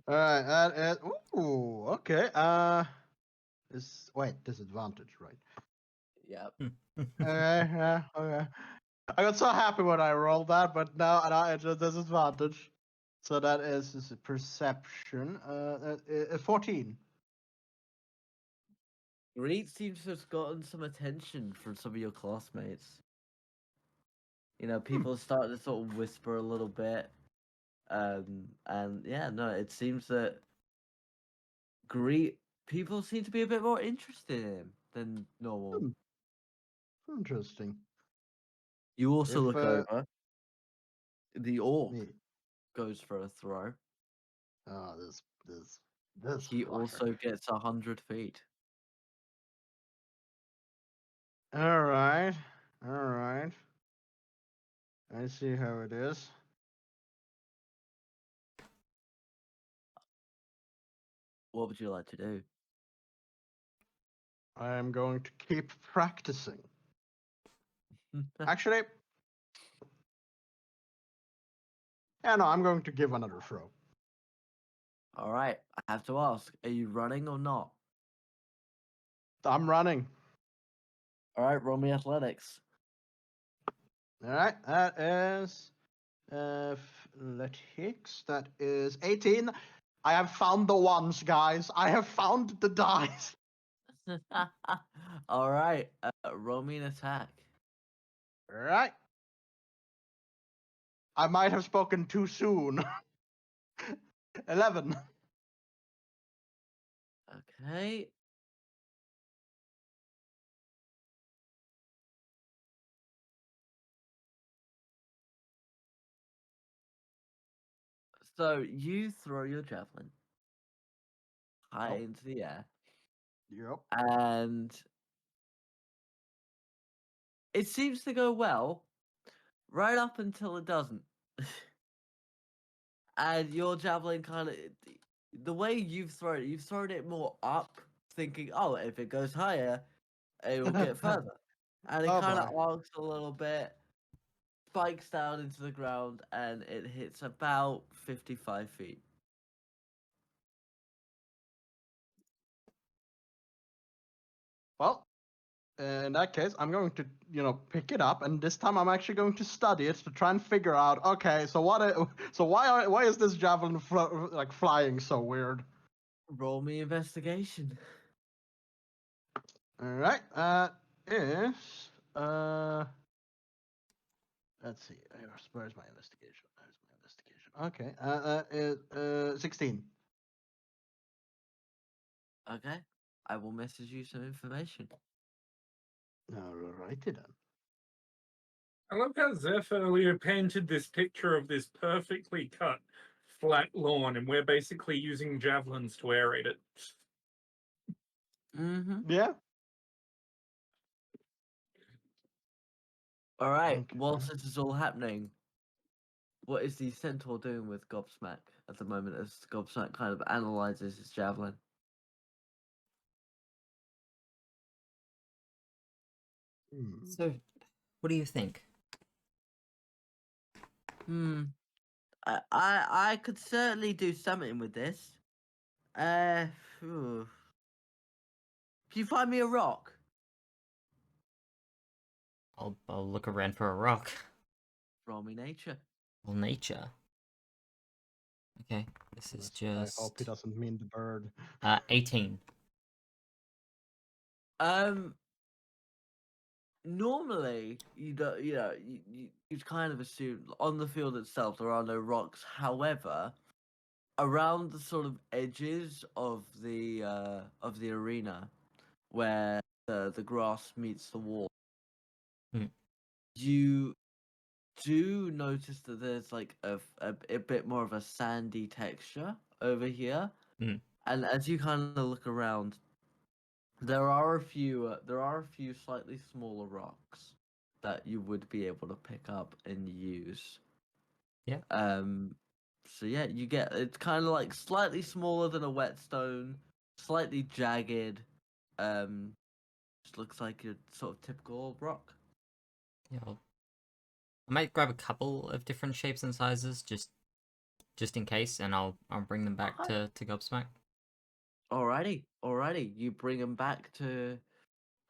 All right. Ooh. Okay. Wait, disadvantage, right? Yep. Okay. Okay. I got so happy when I rolled that, but now it's a disadvantage. So that is a perception. 14. Greet seems to have gotten some attention from some of your classmates. You know, people start to sort of whisper a little bit. And yeah, no, it seems that Greet people seem to be a bit more interested in him than normal. Hmm. Interesting. You also If, look over. The orc Me. goes for a throw. Oh, this He fucker. also gets 100 feet. All right. All right. I see how it is. What would you like to do? I am going to keep practicing. Actually, yeah, no, I'm going to give another throw. All right, I have to ask: are you running or not? I'm running. All right, roll me athletics. All right, that is athletics. That is 18. I have found the ones, guys. I have found the dice. All right, roll me an attack. All right. I might have spoken too soon. 11. Okay. So you throw your javelin high Oh. into the air, Yep. and it seems to go well, right up until it doesn't. And your javelin kind of, the way you've thrown it more up, thinking, oh, if it goes higher, it will get further. And it Oh kind of boy. arcs a little bit, spikes down into the ground, and it hits about 55 feet. Well, in that case, I'm going to, pick it up, and this time I'm actually going to study it to try and figure out. Okay, so why is this javelin flying so weird? Roll me investigation. All right, is let's see. Where's my investigation? Where's my investigation? Okay, 16. Okay. I will message you some information. All righty then. I love how Zeph earlier painted this picture of this perfectly cut flat lawn, and we're basically using javelins to aerate it. Mm-hmm. Yeah. All right. Okay. Whilst this is all happening, what is the centaur doing with Gobsmack at the moment as Gobsmack kind of analyzes his javelin? Hmm. So, what do you think? I could certainly do something with this. Can you find me a rock? I'll look around for a rock. Roll me nature. Well, nature. Okay, this is I hope he just doesn't mean the bird. 18. Normally you don't, you kind of assume on the field itself there are no rocks. However, around the sort of edges of the arena where the grass meets the wall, Hmm. you do notice that there's like a bit more of a sandy texture over here. Hmm. And as you kind of look around, there are a few slightly smaller rocks that you would be able to pick up and use. Yeah. So yeah, you get, it's kind of like slightly smaller than a whetstone, slightly jagged. Just looks like a sort of typical rock. Yeah. I might grab a couple of different shapes and sizes just in case, and I'll bring them back Alright. to Gobsmack. Alrighty. You bring him back to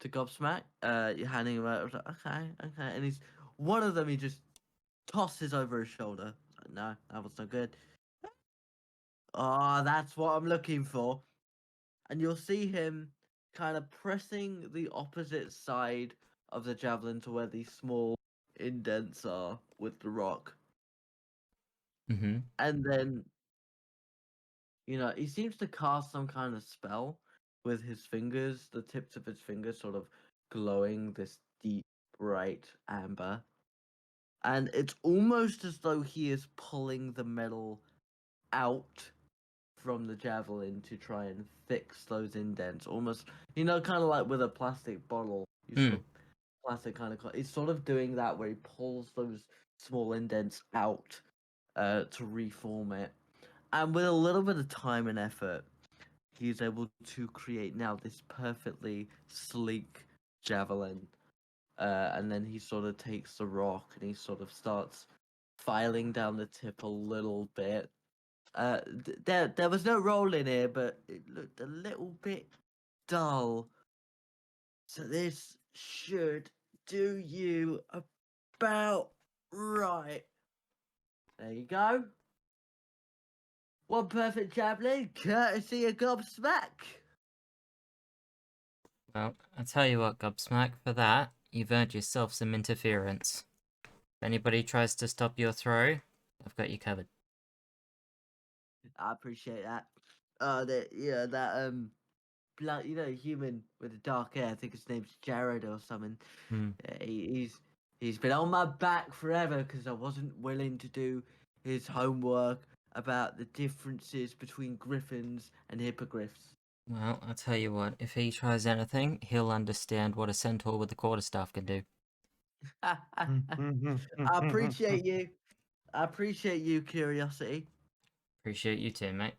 Gobsmack. You're handing him out. Okay, and he's one of them. He just tosses over his shoulder. No, that was no good. Oh, that's what I'm looking for. And you'll see him kind of pressing the opposite side of the javelin to where these small indents are with the rock. Mm-hmm. And then, he seems to cast some kind of spell. with his fingers, the tips of his fingers sort of glowing this deep, bright amber. And it's almost as though he is pulling the metal out from the javelin to try and fix those indents. Almost, kind of like with a plastic bottle. You sort of plastic kind of. He's sort of doing that where he pulls those small indents out to reform it. And with a little bit of time and effort, he's able to create now this perfectly sleek javelin. And then he sort of takes the rock and he sort of starts filing down the tip a little bit. There was no roll in here, but it looked a little bit dull. So this should do you about right. There you go. One perfect javelin, courtesy of Gobsmack. Well, I tell you what, Gobsmack, for that, you've earned yourself some interference. If anybody tries to stop your throw, I've got you covered. I appreciate that. Blood, human with the dark hair. I think his name's Jared or something. He's been on my back forever because I wasn't willing to do his homework about the differences between griffins and hippogriffs. Well, I tell you what, if he tries anything, he'll understand what a centaur with the quarterstaff can do. I appreciate you. I appreciate you, Curiosity. Appreciate you too, mate.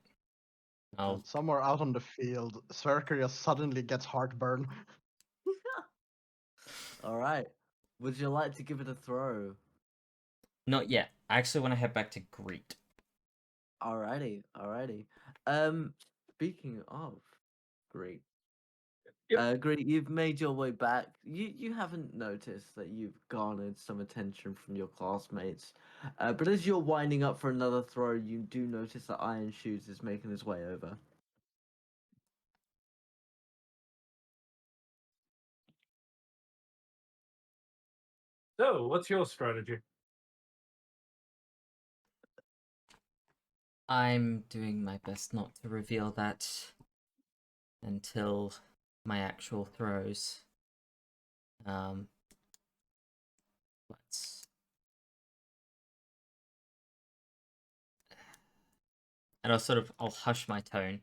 And somewhere out on the field, Sverkr just suddenly gets heartburn. All right. Would you like to give it a throw? Not yet. I actually want to head back to Greet. Alrighty. Speaking of Greet. Yep. Greet, you've made your way back. You haven't noticed that you've garnered some attention from your classmates. But as you're winding up for another throw, you do notice that Iron Shoes is making his way over. So, what's your strategy? I'm doing my best not to reveal that until my actual throws. Let's... And I'll hush my tone.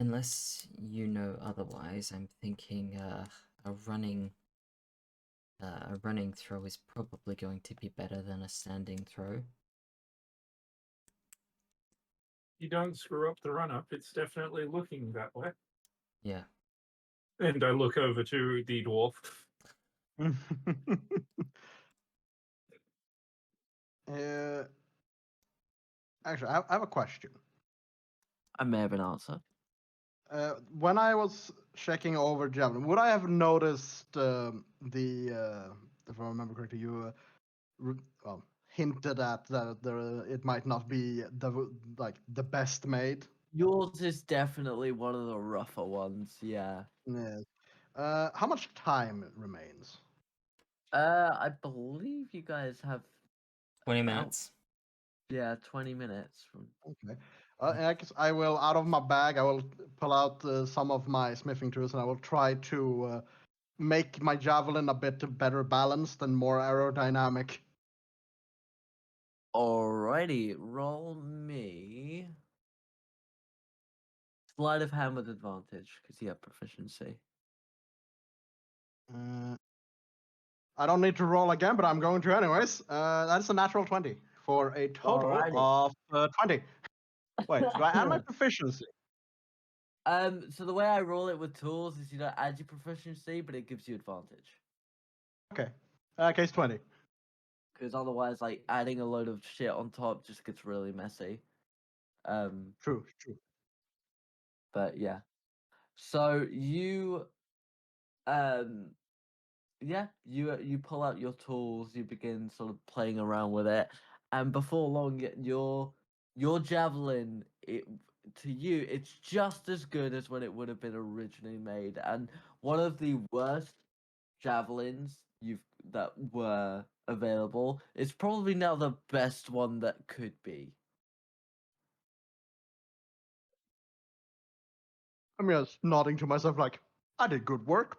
Unless you know otherwise, I'm thinking a running throw is probably going to be better than a standing throw. You don't screw up the run up. It's definitely looking that way. Yeah. And I look over to the dwarf. Actually, I have a question. I may have an answer. When I was checking over Javelin, would I have noticed if I remember correctly, you hinted at that it might not be the best made. Yours is definitely one of the rougher ones, yeah. Yes. How much time remains? I believe you guys have 20 about- minutes. Yeah, 20 minutes from. Okay. I guess I will, out of my bag, I will pull out some of my smithing tools and I will try to make my javelin a bit better balanced and more aerodynamic. Alrighty, roll me. Sleight of hand with advantage, because you have proficiency. I don't need to roll again, but I'm going to anyways. That's a natural 20 for a total Alrighty. of 20. Wait, do I add my proficiency? So the way I roll it with tools is you don't add your proficiency, but it gives you advantage. Okay. Case 20. Because otherwise, like, adding a load of shit on top just gets really messy. True. But yeah. So you you pull out your tools, you begin sort of playing around with it, and before long your javelin, to you it's just as good as when it would have been originally made, and one of the worst javelins that were available is probably now the best one that could be. I'm just nodding to myself like, I did good work.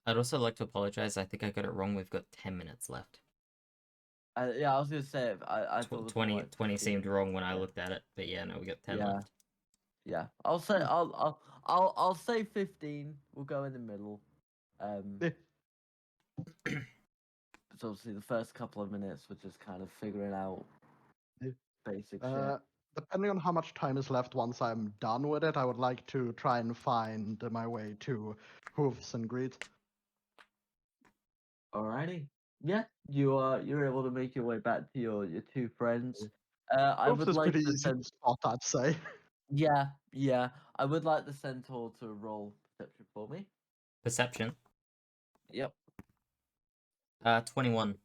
I'd also like to apologize. I think I got it wrong. We've got 10 minutes left. Yeah, I was gonna say I thought it was more 20, like 20 seemed 15. wrong when I Yeah. looked at it, but yeah, no, we got 10 Yeah. left. Yeah, I'll say Hmm. I'll say 15. We'll go in the middle. Eh, So obviously the first couple of minutes we're just kind of figuring out Yeah. basic shit. Depending on how much time is left once I'm done with it, I would like to try and find my way to Hooves and Greet. Alrighty. Yeah, you're able to make your way back to your two friends. I Hooves would is like pretty the easy to spot, I'd say. yeah. I would like the centaur to roll perception for me. Perception. Yep. 21.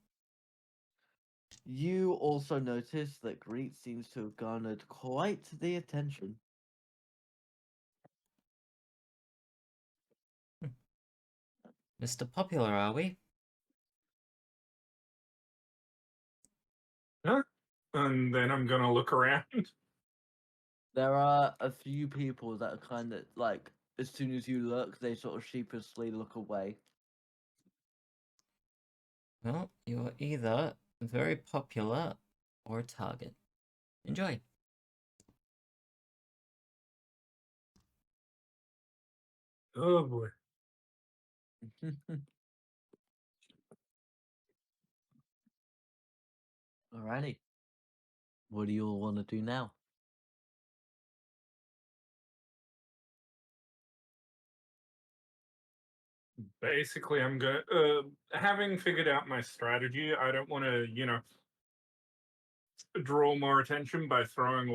You also notice that Greet seems to have garnered quite the attention. Mr. Popular, are we? Huh? And then I'm gonna look around. There are a few people that are kind of like, as soon as you look, they sort of sheepishly look away. Well, you're either very popular or a target. Enjoy. Oh boy. Alrighty. What do you all want to do now? Basically, I'm going. Having figured out my strategy, I don't want to, draw more attention by throwing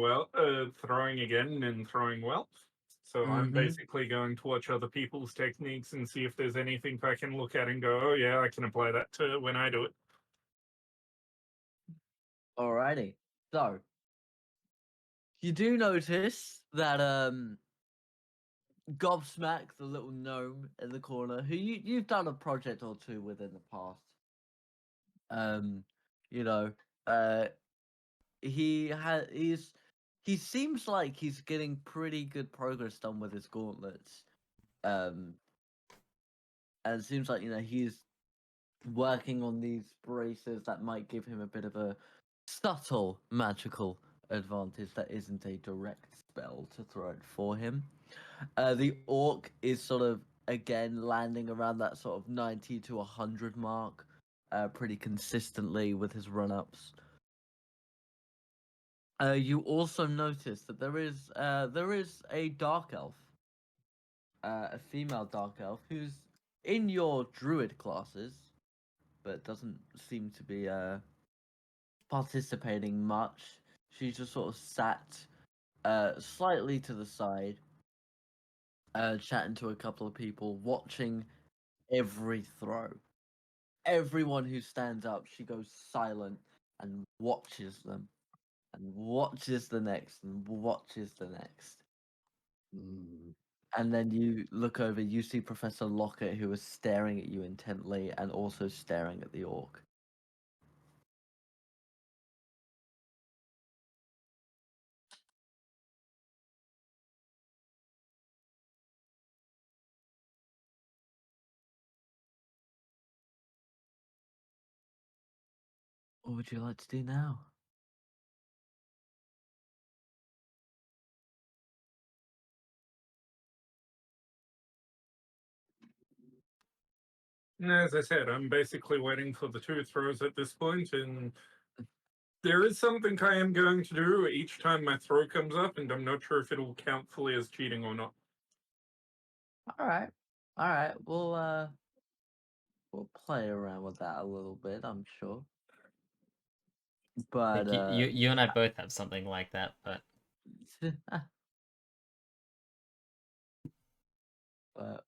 again and throwing well. So I'm Mm-hmm. basically going to watch other people's techniques and see if there's anything I can look at and go, oh yeah, I can apply that to when I do it. Alrighty. So you do notice that Gobsmack, the little gnome in the corner, who you've done a project or two with in the past. Um, you know, uh, he seems like he's getting pretty good progress done with his gauntlets. And it seems like he's working on these braces that might give him a bit of a subtle magical advantage that isn't a direct spell to throw it for him. The orc is sort of again landing around that sort of 90 to 100 mark pretty consistently with his run-ups. You also notice that there is a dark elf, a female dark elf who's in your druid classes, but doesn't seem to be participating much. She's just sort of sat slightly to the side, chatting to a couple of people, watching every throw. Everyone who stands up, she goes silent and watches them, and watches the next, and watches the next. Mm. And then you look over, you see Professor Lockett, who is staring at you intently and also staring at the orc. What would you like to do now? As I said, I'm basically waiting for the two throws at this point, and there is something I am going to do each time my throw comes up, and I'm not sure if it'll count fully as cheating or not. All right, we'll play around with that a little bit, I'm sure. I But think you and I both have something like that, but but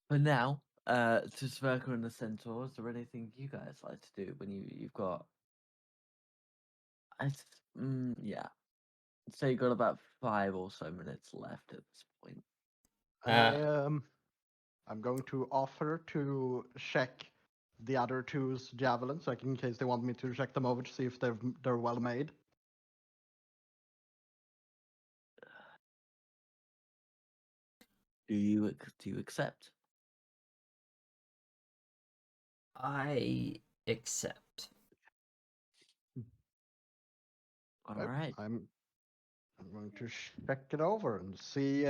for now, to Sverkr and the Centaur, is there anything you guys like to do when you've got? Yeah. So you got about 5 or so minutes left at this point. I'm going to offer to check the other two's javelins, like in case they want me to check them over to see if they're well made. Do you accept? I accept. All Right, right. I'm going to check it over and see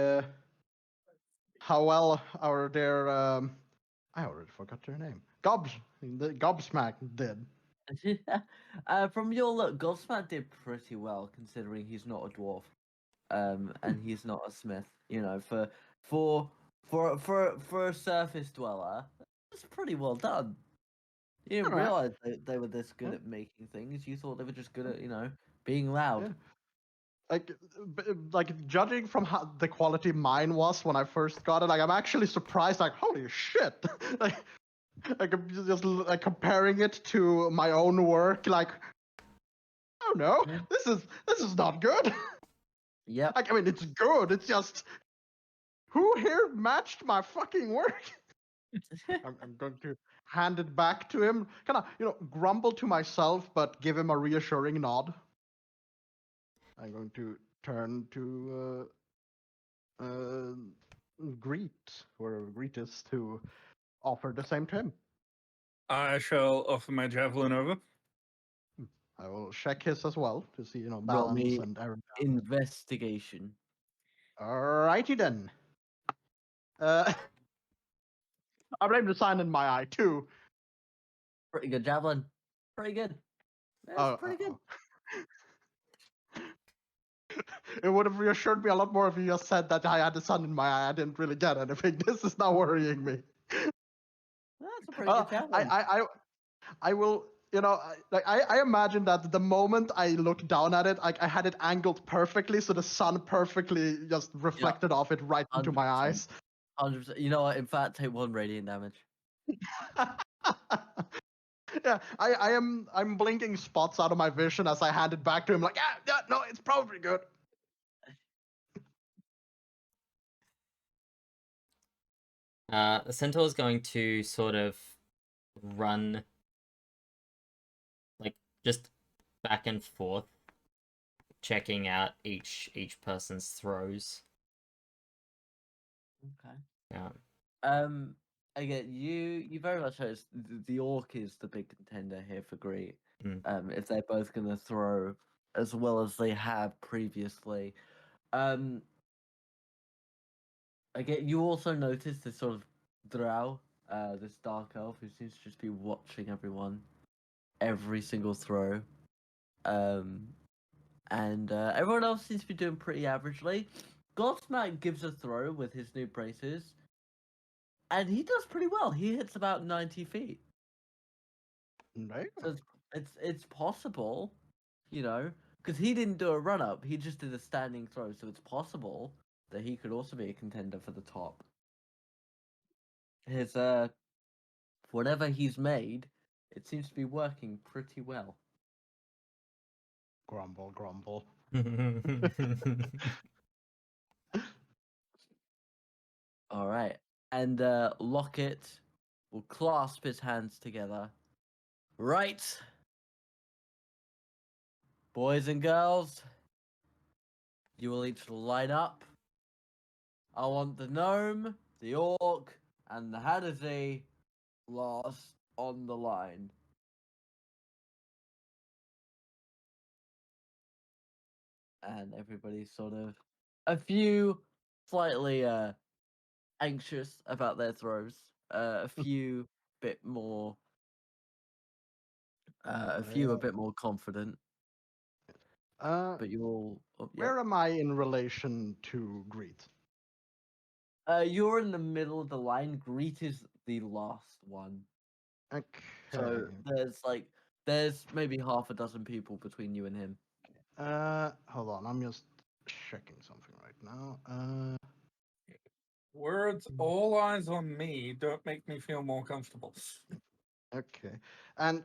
how well our their I already forgot their name. The Gobsmack did. From your look, Gobsmack did pretty well considering he's not a dwarf, and he's not a smith. You know, for a surface dweller, that's pretty well done. You didn't Alright. realize they were this good Yeah. at making things. You thought they were just good at being loud. Yeah. Like judging from how the quality mine was when I first got it, like I'm actually surprised. Like holy shit! like I'm just like comparing it to my own work. Like oh no, Yeah. this is not good. Yep. Like I mean, it's good. It's just who here matched my fucking work? I'm going to hand it back to him, kind of grumble to myself, but give him a reassuring nod. I'm going to turn to Greet, where Greet is, to offer the same to him. I shall offer my javelin over. I will check his as well to see, Roll balance me and everything. investigation. Alrighty then. I blame the sign in my eye too. Pretty good, Javelin. Pretty good. That's pretty good. It would have reassured me a lot more if you just said that I had the sun in my eye. I didn't really get anything. This is not worrying me. That's a pretty good Javelin. I will, I imagine that the moment I looked down at it, I had it angled perfectly, so the sun perfectly just reflected off it right into my 100%. eyes. 100%. You know what? In fact, take 1 radiant damage. Yeah, I'm blinking spots out of my vision as I hand it back to him, like, yeah, no, it's probably good. The centaur is going to sort of run, like, just back and forth, checking out each person's throws. Okay. Yeah. Again, you very much notice the orc is the big contender here for Great. If they're both gonna throw as well as they have previously. Again, you also notice this sort of drow, this dark elf who seems to just be watching everyone, every single throw. And everyone else seems to be doing pretty averagely. Gobsmack gives a throw with his new braces, and he does pretty well. He hits about 90 feet. Right? So it's possible, because he didn't do a run up. He just did a standing throw. So it's possible that he could also be a contender for the top. His whatever he's made, it seems to be working pretty well. Grumble, grumble. All right, and Locket will clasp his hands together. Right, boys and girls, you will each line up. I want the gnome, the orc, and the Hadazi last on the line. And everybody's sort of a few slightly anxious about their throws. A few bit more a few a bit more confident. But you all Where am I in relation to Greet? you're in the middle of the line. Greet is the last one. Okay. So there's maybe half a dozen people between you and him. Hold on, I'm just checking something right now. Words, all eyes on me, don't make me feel more comfortable. Okay. And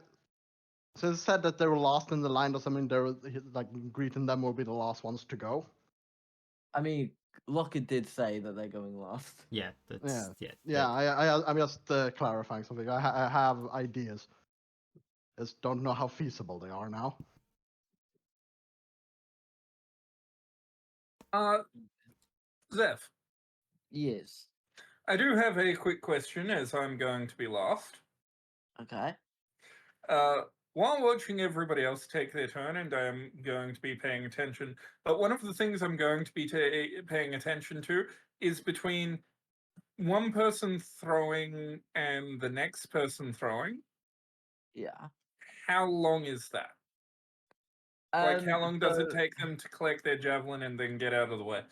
so it said that they were last in the line, does that mean they were like Greet and them will be the last ones to go? I mean, Lockett did say that they're going last. Yeah, that's Yeah. I'm just clarifying something. I have ideas. Just don't know how feasible they are now. Zeph, Yes. I do have a quick question, as I'm going to be last. Okay. While watching everybody else take their turn, and I am going to be paying attention, but one of the things I'm going to be paying attention to is between one person throwing and the next person throwing. Yeah. How long is that? Like, how long does it So take them to collect their javelin and then get out of the way?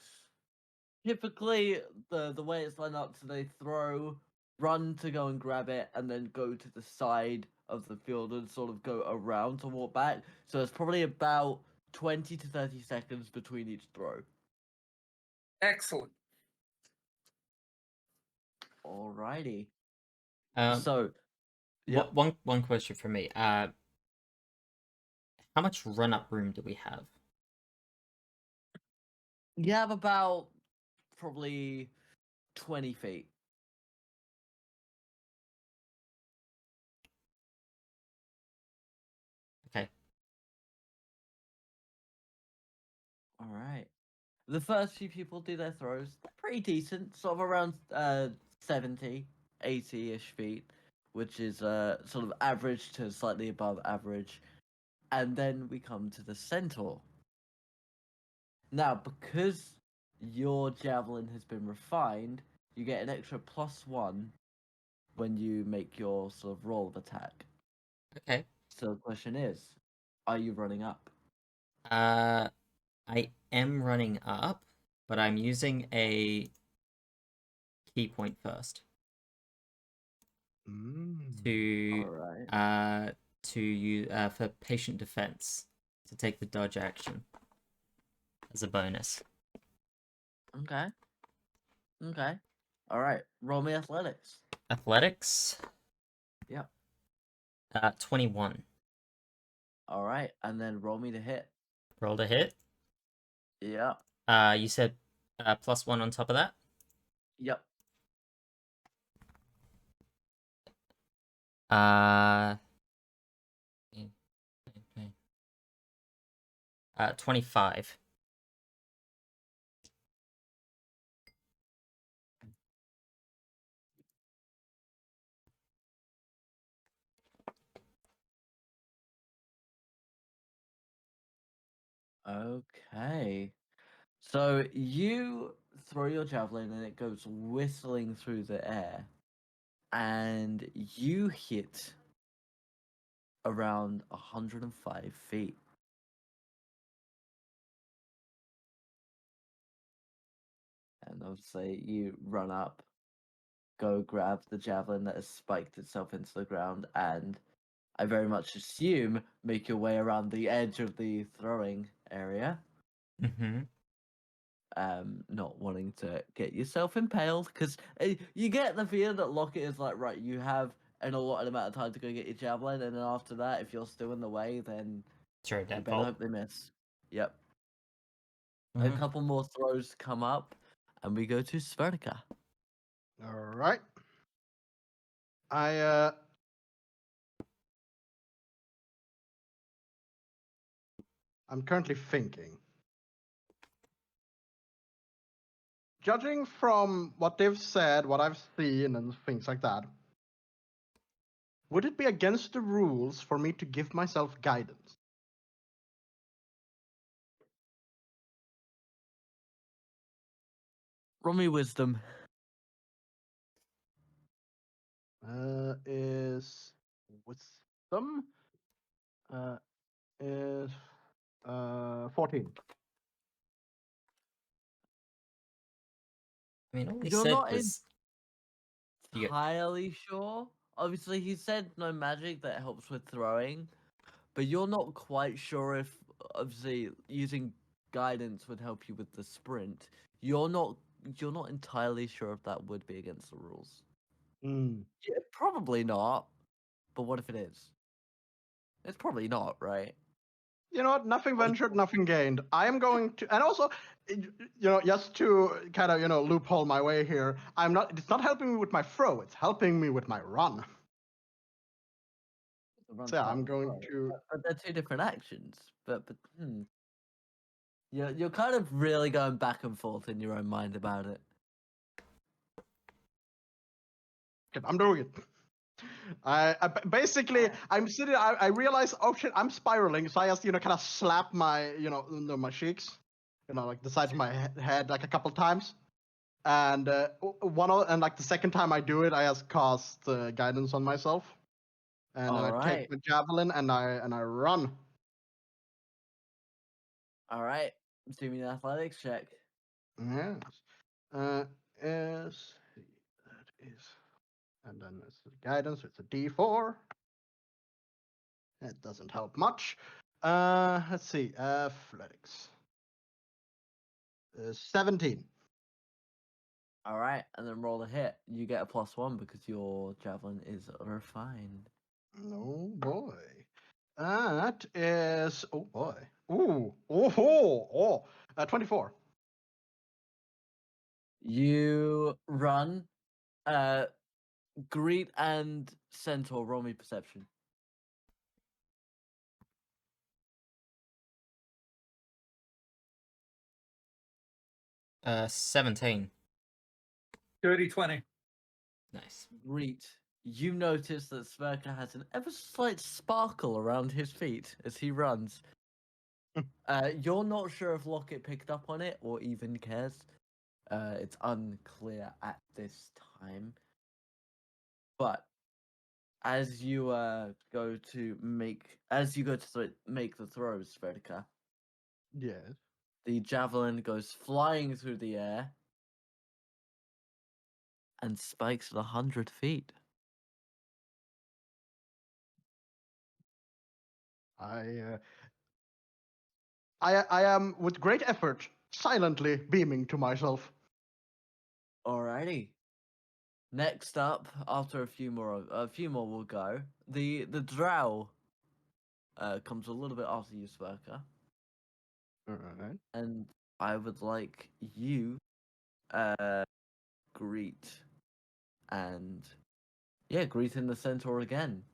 typically, the way it's lined up, so they throw, run to go and grab it, and then go to the side of the field and sort of go around to walk back. So it's probably about 20 to 30 seconds between each throw. Excellent. Alrighty. Um, So, yep. one question for me. How much run up room do we have? You have about probably 20 feet. Okay. Alright. The first few people do their throws. They're pretty decent, sort of around 70, 80-ish feet, which is sort of average to slightly above average. And then we come to the centaur. Now, because your javelin has been refined, you get an extra +1 when you make your sort of roll of attack. Okay. So the question is, are you running up? I am running up, but I'm using a key point first to Alright. for patient defense to take the dodge action as a bonus. Okay. Okay. Alright. Roll me athletics. Athletics. Yep. 21. Alright. And then roll me to hit. Rolled a hit. Yeah. You said +1 on top of that. Yep. 25. Okay. So you throw your javelin and it goes whistling through the air. And you hit around 105 feet. And obviously you run up, go grab the javelin that has spiked itself into the ground, and I very much assume make your way around the edge of the throwing area. Mm-hmm. Not wanting to get yourself impaled, because you get the feeling that Lockett is like, right, you have an allotted amount of time to go get your javelin, and then after that, if you're still in the way, then Sure, you better deadbolt. hope they miss. Yep. A Mhm. couple more throws come up, and we go to Sverkr. All right. I'm currently thinking. Judging from what they've said, what I've seen, and things like that, would it be against the rules for me to give myself guidance? Roll me wisdom. Is wisdom is 14. I mean, all he You're said not was you get entirely sure. Obviously, he said no magic that helps with throwing, but you're not quite sure if, obviously, using guidance would help you with the sprint. You're not entirely sure if that would be against the rules. Mm. Yeah, probably not. But what if it is? It's probably not, right? You know what? Nothing ventured, nothing gained. I am going to, and also, just to kind of, loophole my way here. It's not helping me with my throw. It's helping me with my run. So yeah, I'm going to. But they're two different actions. But You're kind of really going back and forth in your own mind about it. Okay, I'm doing it. Basically I'm sitting. I realize, oh shit, I'm spiraling. So I just kind of slap my my cheeks, like the sides of my head like a couple times. And like the second time I do it, I just cast guidance on myself, and then I take Alright. the javelin and I run. All right. Do me an athletics check. Yes. Is that is, and then it's the guidance. It's a D4. It doesn't help much. Let's see. Athletics. 17. All right, and then roll a hit. You get a +1 because your javelin is refined. No boy. That is. Oh boy. Ooh. Oh. 24. You run. Greet and Centaur, roll me perception. 17. Dirty 20. Nice. Greet, you notice that Sverkr has an ever slight sparkle around his feet as he runs. You're not sure if Locket picked up on it or even cares. It's unclear at this time. But as you go to make the throws, Sverkr, Yes. the javelin goes flying through the air and spikes at 100 feet. I am with great effort silently beaming to myself. Alrighty. Next up, after a few more will go. The drow comes a little bit after you, Sverkr, Alright. and I would like you greet and greet in the centaur again.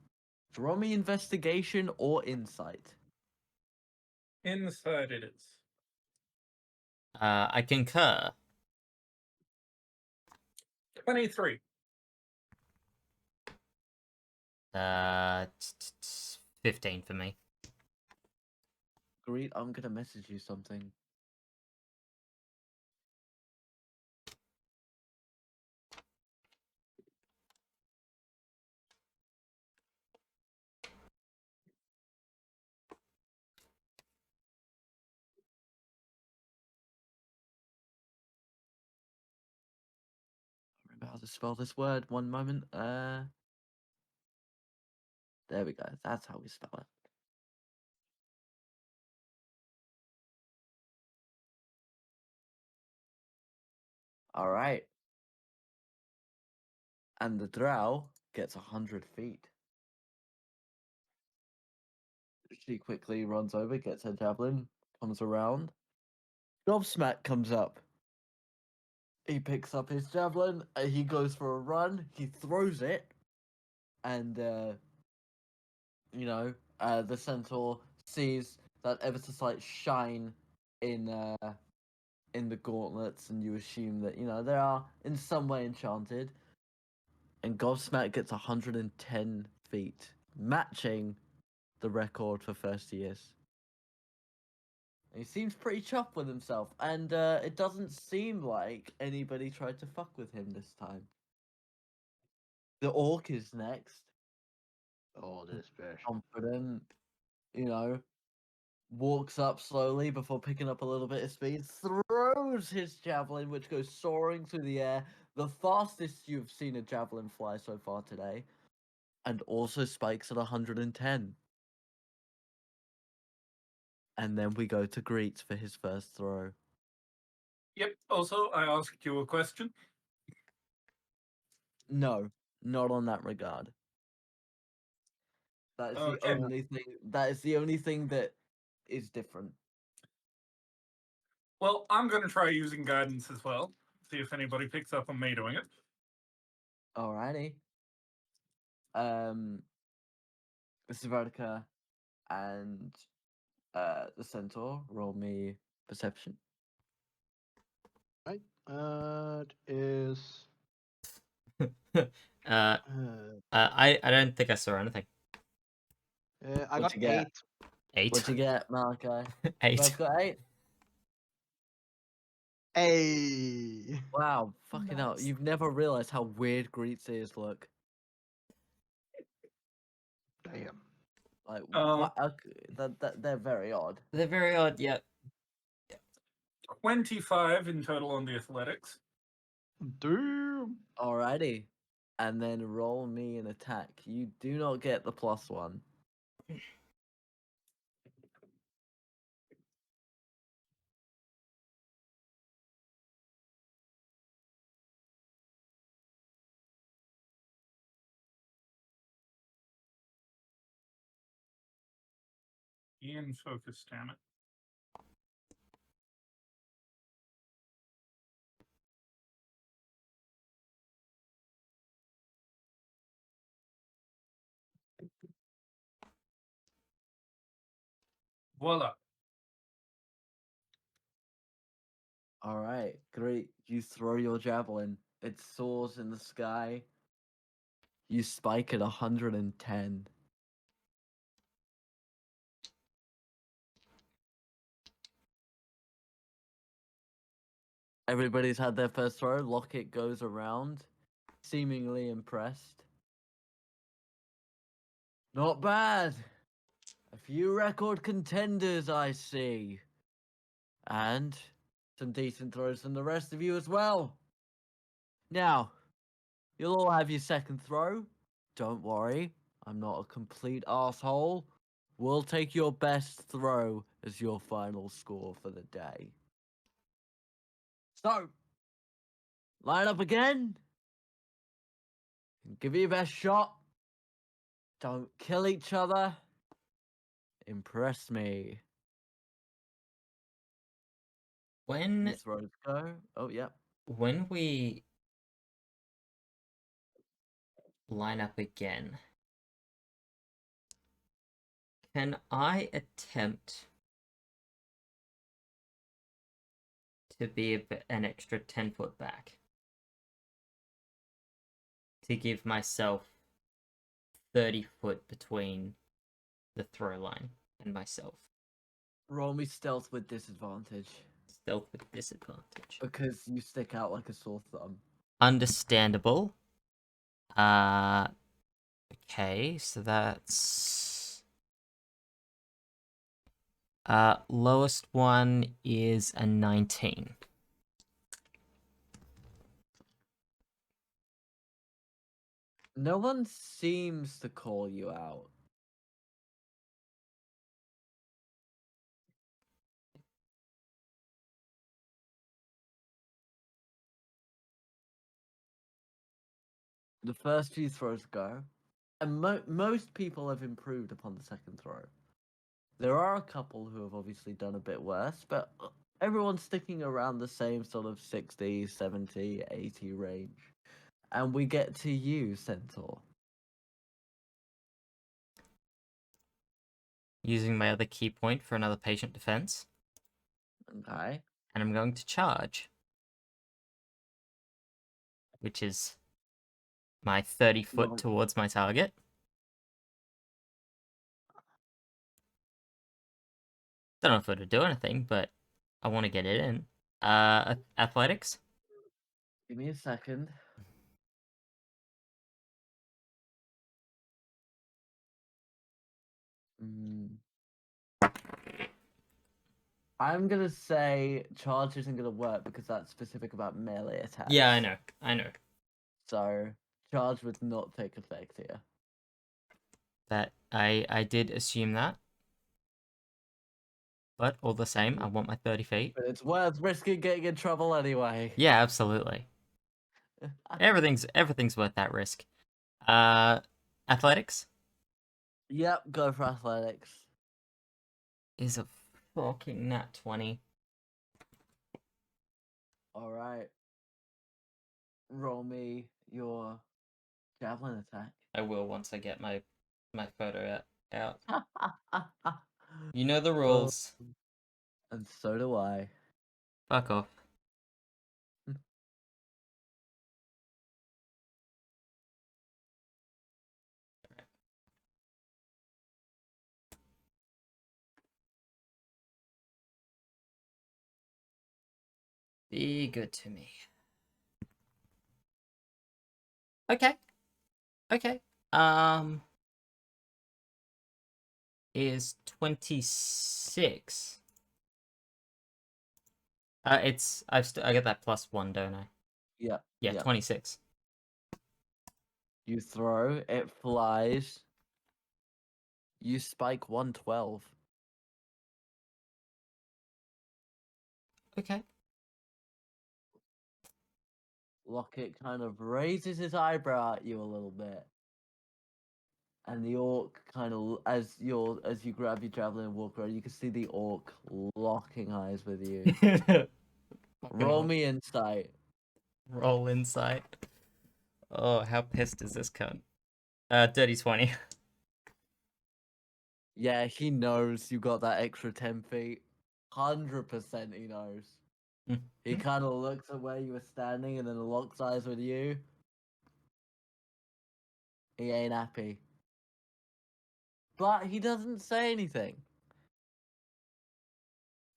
Draw me investigation or insight. Inside it is. I concur. 23. 15 for me. Greet, I'm gonna message you something. Remember how to spell this word. One moment. There we go. That's how we spell it. All right. And the drow gets 100 feet. She quickly runs over, gets her javelin, comes around. Gobsmack comes up. He picks up his javelin. He goes for a run. He throws it, and the centaur sees that ever so slight shine in the gauntlets, and you assume that they are in some way enchanted. And Gobsmack gets 110 feet, matching the record for first years. He seems pretty chuffed with himself, and it doesn't seem like anybody tried to fuck with him this time. The orc is next. Oh, this fish. Confident, walks up slowly before picking up a little bit of speed, throws his javelin, which goes soaring through the air, the fastest you've seen a javelin fly so far today, and also spikes at 110. And then we go to Greets for his first throw. Yep. Also, I asked you a question. No, not on that regard. That is the Okay. only thing. That is the only thing that is different. Well, I'm going to try using guidance as well. See if anybody picks up on me doing it. Alrighty. Sverkr and the centaur roll me perception. Right. It is Uh, I don't think I saw anything. I What'd got you get? 8. 8. What'd you get, Malachi? 8. Both got 8? Hey. Wow, fucking hell. Nice. You've never realized how weird Greet's ears look. Damn. Like, Uh, they're very odd. They're very odd. Yep. 25 in total on the athletics. Damn. Alrighty. And then roll me an attack. You do not get the +1. Ian focus, damn it. Voila. Alright, great. You throw your javelin. It soars in the sky. You spike at 110. Everybody's had their first throw. Lockett goes around, seemingly impressed. Not bad. A few record contenders, I see. And some decent throws from the rest of you as well. Now, you'll all have your second throw. Don't worry, I'm not a complete asshole. We'll take your best throw as your final score for the day. So, line up again. Give it your best shot. Don't kill each other. Impress me. When These throws go. Oh, yeah. when we line up again, can I attempt to be an extra 10 foot back to give myself 30 foot between the throw line and myself? Roll me stealth with disadvantage. Stealth with disadvantage. Because you stick out like a sore thumb. Understandable. Okay, so that's lowest one is a 19. No one seems to call you out. The first few throws go, and most people have improved upon the second throw. There are a couple who have obviously done a bit worse, but everyone's sticking around the same sort of 60, 70, 80 range. And we get to you, Centaur. Using my other key point for another patient defense. Okay. And I'm going to charge, which is my 30 foot Well- towards my target. Don't know if it'll do anything, but I want to get it in. Athletics. Give me a second. I'm gonna say charge isn't gonna work because that's specific about melee attacks. Yeah, I know. So charge would not take effect here. That I did assume that. But all the same, I want my 30 feet. But it's worth risking getting in trouble anyway. Yeah, absolutely. Everything's worth that risk. Athletics Yep, go for athletics. is a fucking nat 20. Alright. Roll me your javelin attack. I will once I get my photo out. You know the rules. And so do I. Fuck off. Be good to me. Okay. Okay. Is 26. I get that +1, don't I? Yeah. Yeah, yeah. 26. You throw, it flies. You spike 112. Okay. Locket kind of raises his eyebrow at you a little bit. And the orc kind of, as you grab your javelin and walk around, you can see the orc locking eyes with you. Roll me insight. Roll insight. Oh, how pissed is this cunt? Dirty 20. Yeah, he knows you got that extra 10 feet. 100% he knows. He kind of looks at where you were standing and then locks eyes with you. He ain't happy. But he doesn't say anything.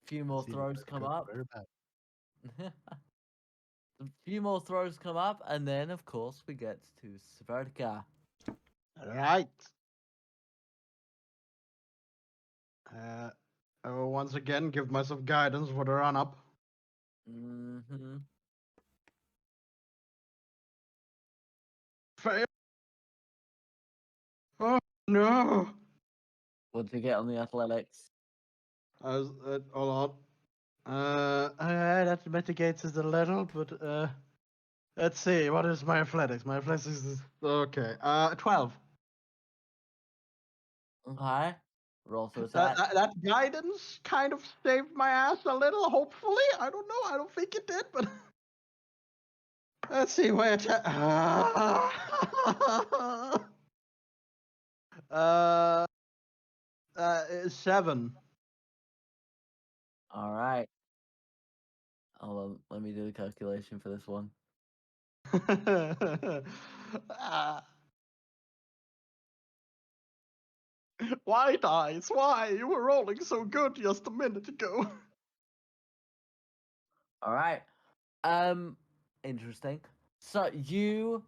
A few more See, throws that come goes up. very bad. A few more throws come up, and then, of course, we get to Sverkr. Right. I will once again give myself guidance for the run up. Mm-hmm. Fail. Oh no! What'd you get on the athletics? Hold on. That mitigates it a little, but let's see. What is my athletics? My athletics is okay. 12. Okay. Roll to That, attack. that guidance kind of saved my ass a little. Hopefully, I don't know. I don't think it did, but let's see where attack. uh, 7. All right. Hold on. Let me do the calculation for this one. Why, dice? Why? You were rolling so good just a minute ago. All right. Interesting. So you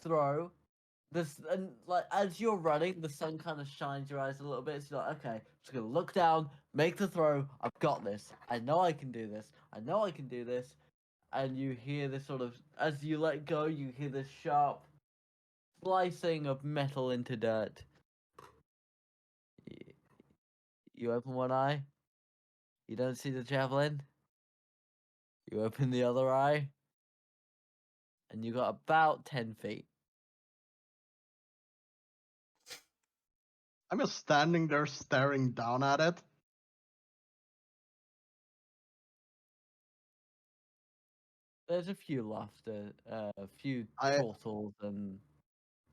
throw this, and like as you're running, the sun kind of shines your eyes a little bit. So you're like, okay, just gonna look down, make the throw. I've got this. I know I can do this. I know I can do this. And you hear this sort of, as you let go, you hear this sharp slicing of metal into dirt. You open one eye. You don't see the javelin. You open the other eye. And you got about 10 feet. I'm just standing there staring down at it. There's a few laughter, a few I- chortles, and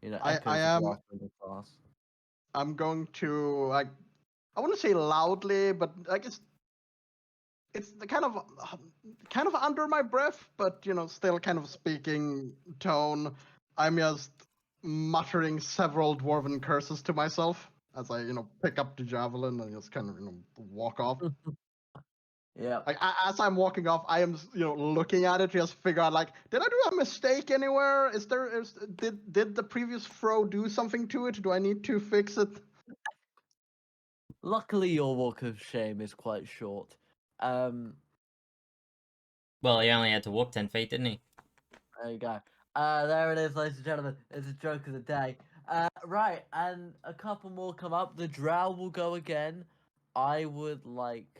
I echoes of am. laughter in the class. I'm going to like. I want to say loudly, but like it's the kind of under my breath, but still kind of speaking tone. I'm just muttering several dwarven curses to myself as I pick up the javelin and just kind of walk off. Yeah. Like as I'm walking off, I am looking at it, just figure out like, did I do a mistake anywhere? Did the previous throw do something to it? Do I need to fix it? Luckily, your walk of shame is quite short. Well, he only had to walk 10 feet, didn't he? There you go. There it is, ladies and gentlemen. It's a joke of the day. Right, and a couple more come up. The drow will go again. I would like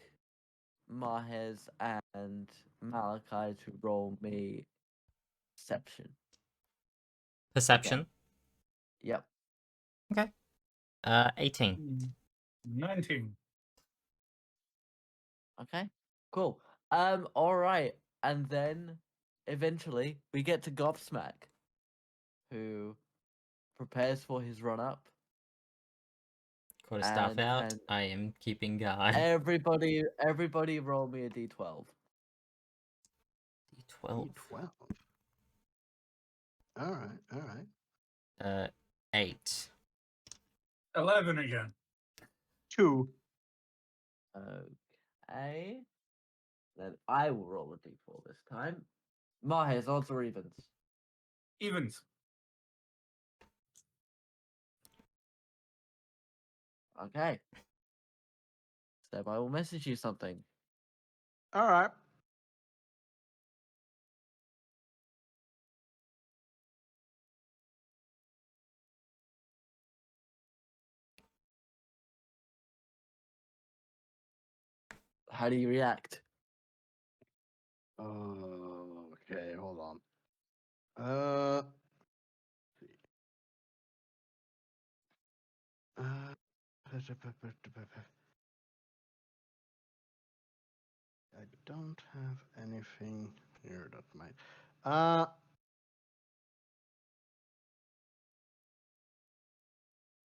Mahez and Malachi to roll me perception. Perception. Yep. Okay. 18. 19. Okay. Cool. All right, and then eventually we get to Gobsmack, who prepares for his run up. Got his staff And out. I am keeping guard. Everybody, roll me a d12. D12. 12. All right. 8. 11 again. 2. Okay. Then I will roll a d4 this time. Mahis, odds or evens? Evens. Okay. Seb, I will message you something. All right. How do you react? Okay, hold on. Uh, I don't have anything here that might.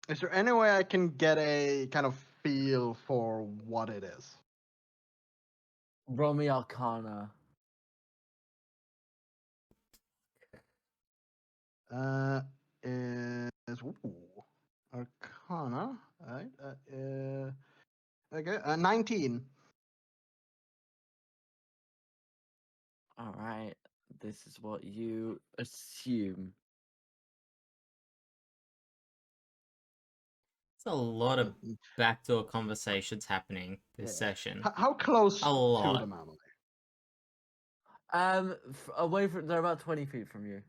Is there any way I can get a kind of feel for what it is? Roll me Arcana. Is Arcana, right? Okay, 19. All right. This is what you assume. There's a lot of backdoor conversations happening this Yeah. session. How close A to lot. them am Away from they're about 20 feet from you.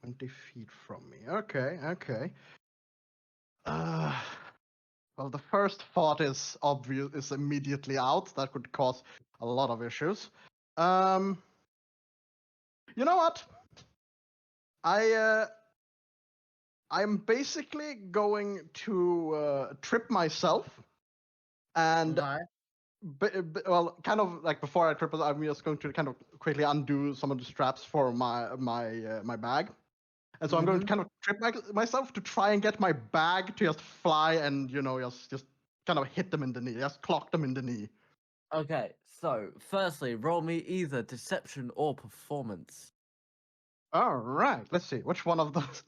20 feet from me. Okay, okay. Well, the first thought is obvious, is immediately out. That could cause a lot of issues. You know what? I'm basically going to trip myself, and well, kind of like before I trip, I'm just going to kind of quickly undo some of the straps for my bag. And so I'm going to kind of trip myself to try and get my bag to just fly and, just kind of hit them in the knee, just clock them in the knee. Okay, so firstly, roll me either deception or performance. All right, let's see. Which one of those?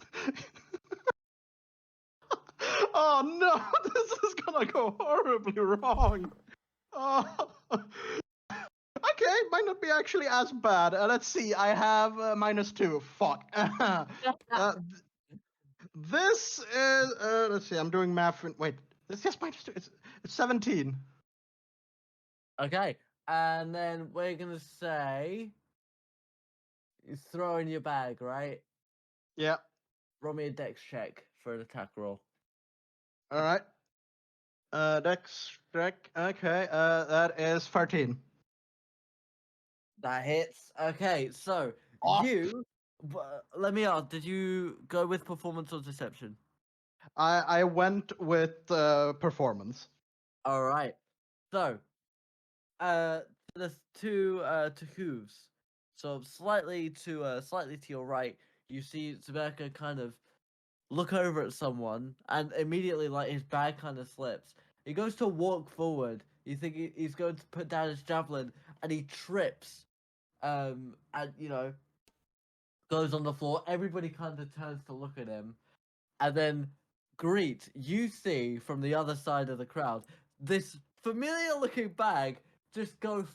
Oh no, this is gonna go horribly wrong. Oh. Okay, might not be actually as bad. Let's see, I have -2. Fuck. This is, let's see, I'm doing math. Wait, it's just -2. It's 17. Okay, and then we're gonna say you throw in your bag, right? Yeah. Roll me a dex check for an attack roll. All right. Dex check. Okay. That is 13. That hits. Okay, so Off. let me ask, did you go with performance or deception? I went with performance. All right. So, there's two to hooves. So slightly to your right, you see Sverkr kind of look over at someone, and immediately, like, his bag kind of slips. He goes to walk forward. You think he's going to put down his javelin, and he trips. And goes on the floor. Everybody kind of turns to look at him, and then Greet, you see from the other side of the crowd this familiar-looking bag just goes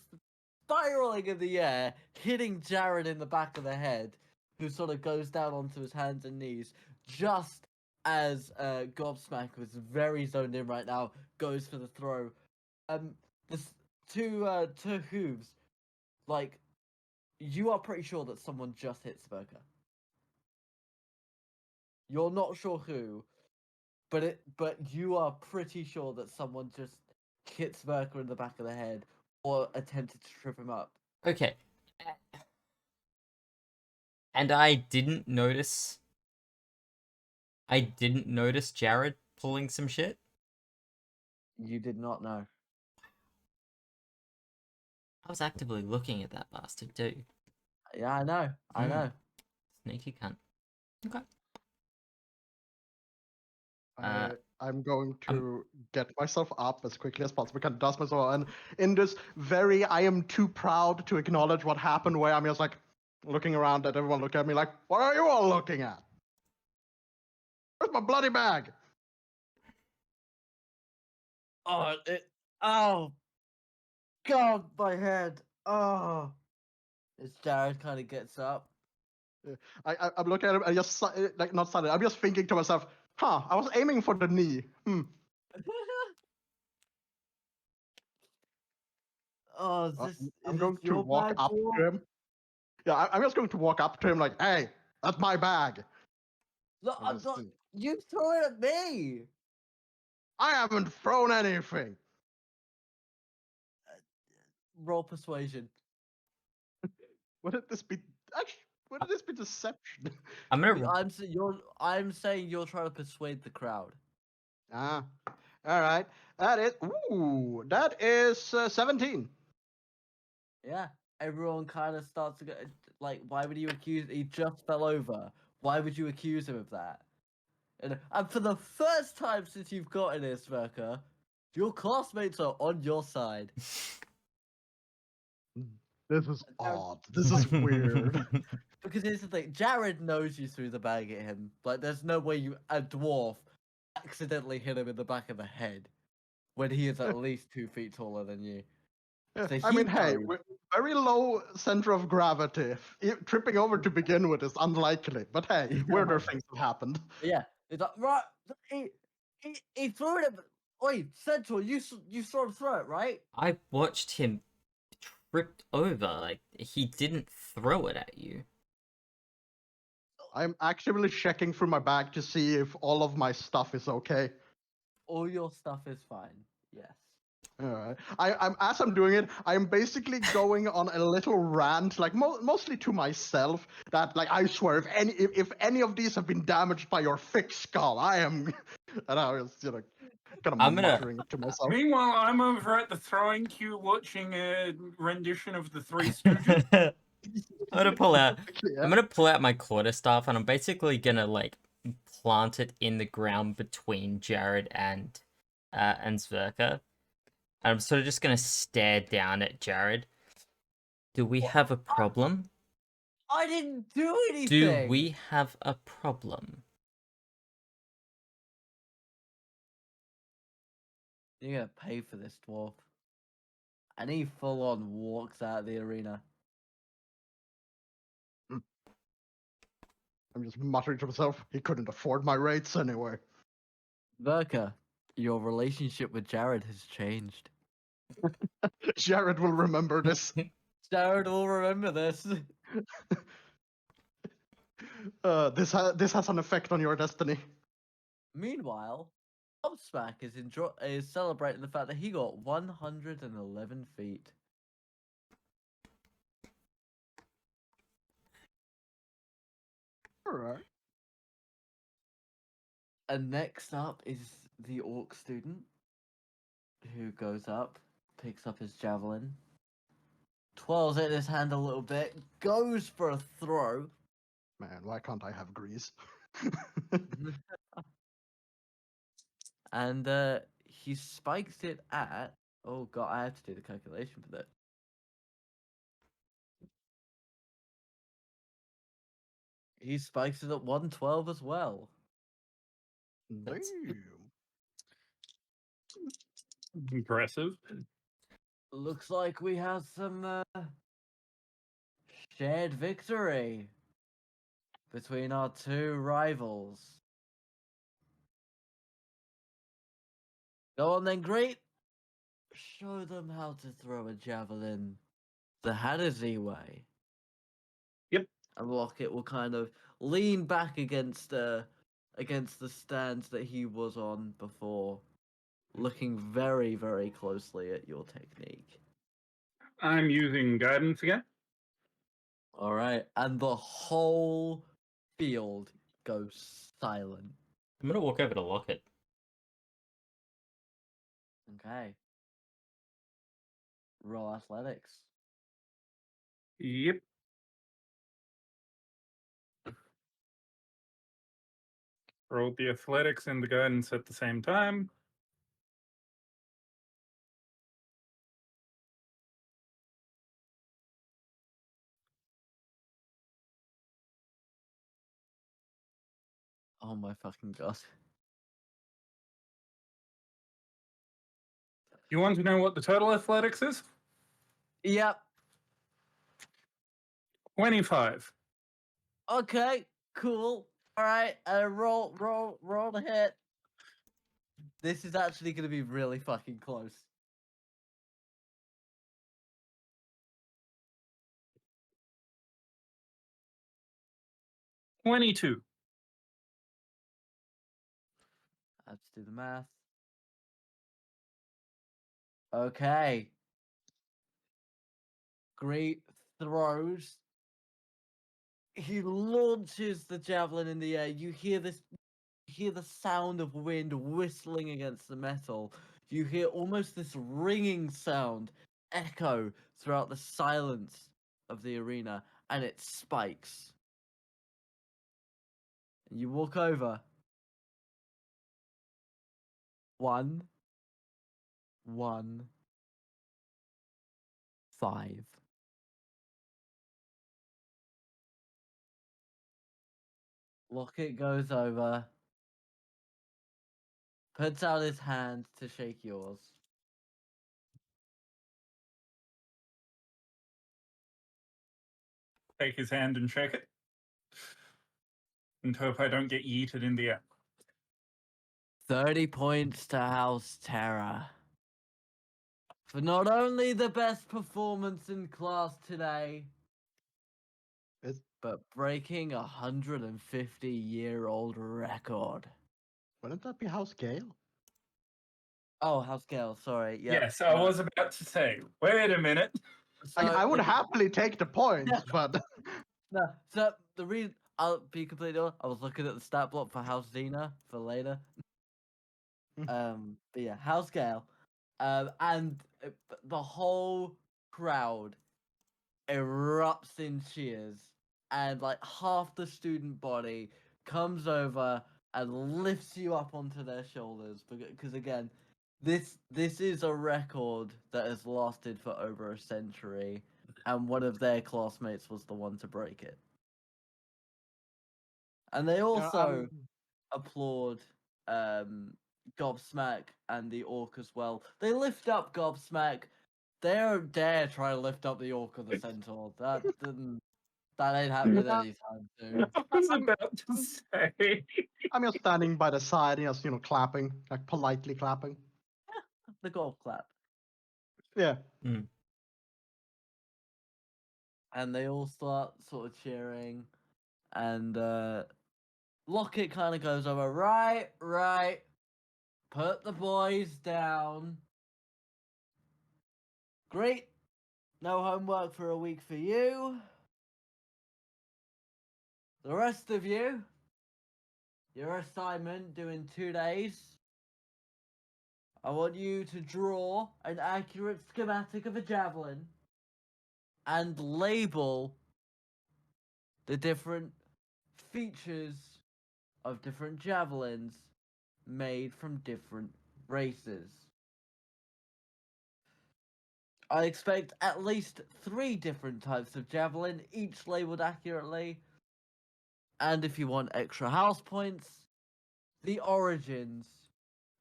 spiraling in the air, hitting Jared in the back of the head, who sort of goes down onto his hands and knees, just as Gobsmack, who's very zoned in right now, goes for the throw. This two hooves, like, you are pretty sure that someone just hit Sverkr. You're not sure who, but you are pretty sure that someone just hit Sverkr in the back of the head or attempted to trip him up. Okay. And I didn't notice Jared pulling some shit. You did not know. I was actively looking at that bastard too. Yeah, I know. I know. Sneaky cunt. Okay. I'm going to get myself up as quickly as possible, kind of dust myself, and in this very, I am too proud to acknowledge what happened, where I'm just like looking around at everyone, look at me like, what are you all looking at? Where's my bloody bag? Oh, God, my head. Oh. As Jared kind of gets up. I'm looking at him and just like not suddenly. I'm just thinking to myself, huh? I was aiming for the knee. Oh, is this I'm is going this to your walk bag, up Dwarf? to him. Yeah, I'm just going to walk up to him like, hey, that's my bag. No, I'm I'm just- not. You threw it at me. I haven't thrown anything. Roll persuasion. Wouldn't this be actually? Wouldn't this be deception? I'm gonna. I'm saying you're trying to persuade the crowd. Ah, all right. That is 17. Yeah. Everyone kind of starts to go like, why would you accuse? He just fell over. Why would you accuse him of that? And for the first time since you've gotten here, Sverkr, your classmates are on your side. This is Jared- odd. This is weird. Because here's the thing, Jared knows you threw the bag at him. Like, there's no way you, a dwarf, accidentally hit him in the back of the head when he is at least 2 feet taller than you. Yeah, So I he mean, hey, knows. very low center of gravity. Tripping over to begin with is unlikely, but hey, Yeah. weirder things have happened. Yeah, it's like, right, he threw it at, oi, Central, you saw him throw it, right? I watched him tripped over. Like he didn't throw it at you. I'm actively checking through my bag to see if all of my stuff is okay. All your stuff is fine, yes. Alright. I'm as I'm doing it, I'm basically going on a little rant, like mostly to myself. That like I swear, if any of these have been damaged by your thick skull, I am. And I was kind of I'm gonna- muttering it to myself. Meanwhile, I'm over at the throwing queue watching a rendition of the Three Stooges. I'm gonna pull out. Yeah. I'm gonna pull out my quarterstaff, and I'm basically gonna like plant it in the ground between Jared and Sverkr. I'm sort of just gonna stare down at Jared. Do we have a problem? I didn't do anything! Do we have a problem? You're gonna pay for this, dwarf. And he full on walks out of the arena. I'm just muttering to myself. He couldn't afford my rates anyway. Verka, your relationship with Jared has changed. Jared will remember this. Jared will remember this. This has an effect on your destiny. Meanwhile, Smack is celebrating the fact that he got 111 feet. All right. And next up is the orc student, who goes up, picks up his javelin, twirls it in his hand a little bit, goes for a throw. Man, why can't I have grease? And he spikes it at. Oh god, I have to do the calculation for that. He spikes it at 112 as well. That's- Damn. Impressive. Looks like we have some shared victory between our two rivals. Go on then, great. Show them how to throw a javelin the Hanazi way. Yep. And Rocket will kind of lean back against the stands that he was on before, looking very, very closely at your technique. I'm using guidance again. All right, and the whole field goes silent. I'm gonna walk over to Locket. Okay. Roll athletics. Yep. Rolled the athletics and the guidance at the same time. Oh my fucking god. You want to know what the total athletics is? Yep. 25. Okay. Cool. All right. Roll the hit. This is actually going to be really fucking close. $22. Let's do the math. Okay. Great throws. He launches the javelin in the air. You hear the sound of wind whistling against the metal. You hear almost this ringing sound echo throughout the silence of the arena, and it spikes. And you walk over. 1, 1, 5. Locket goes over, puts out his hand to shake yours. Take his hand and shake it. And hope I don't get yeeted in the air. 30 points to House Terror. For not only the best performance in class today, but breaking a 150-year-old record. Wouldn't that be House Gale? Oh, House Gale, sorry. Yep. Yes, I was about to say, wait a minute. I would happily take the points, but No, so the reason, I'll be completely honest, I was looking at the stat block for House Xena for later. But yeah, House Gale. And the whole crowd erupts in cheers, and like half the student body comes over and lifts you up onto their shoulders because again, this is a record that has lasted for over a century, and one of their classmates was the one to break it. And they also applaud Gobsmack and the Orc as well. They lift up Gobsmack. They don't dare try to lift up the Orc or the Centaur. That ain't happening anytime soon. I was about to say. I'm just standing by the side, just clapping, like politely clapping. The golf clap. Yeah. And they all start sort of cheering. And Locket kind of goes over, right. Put the boys down. Great. No homework for a week for you. The rest of you, your assignment due in 2 days. I want you to draw an accurate schematic of a javelin and label the different features of different javelins made from different races. I expect at least 3 different types of javelin, each labeled accurately. And if you want extra house points, the origins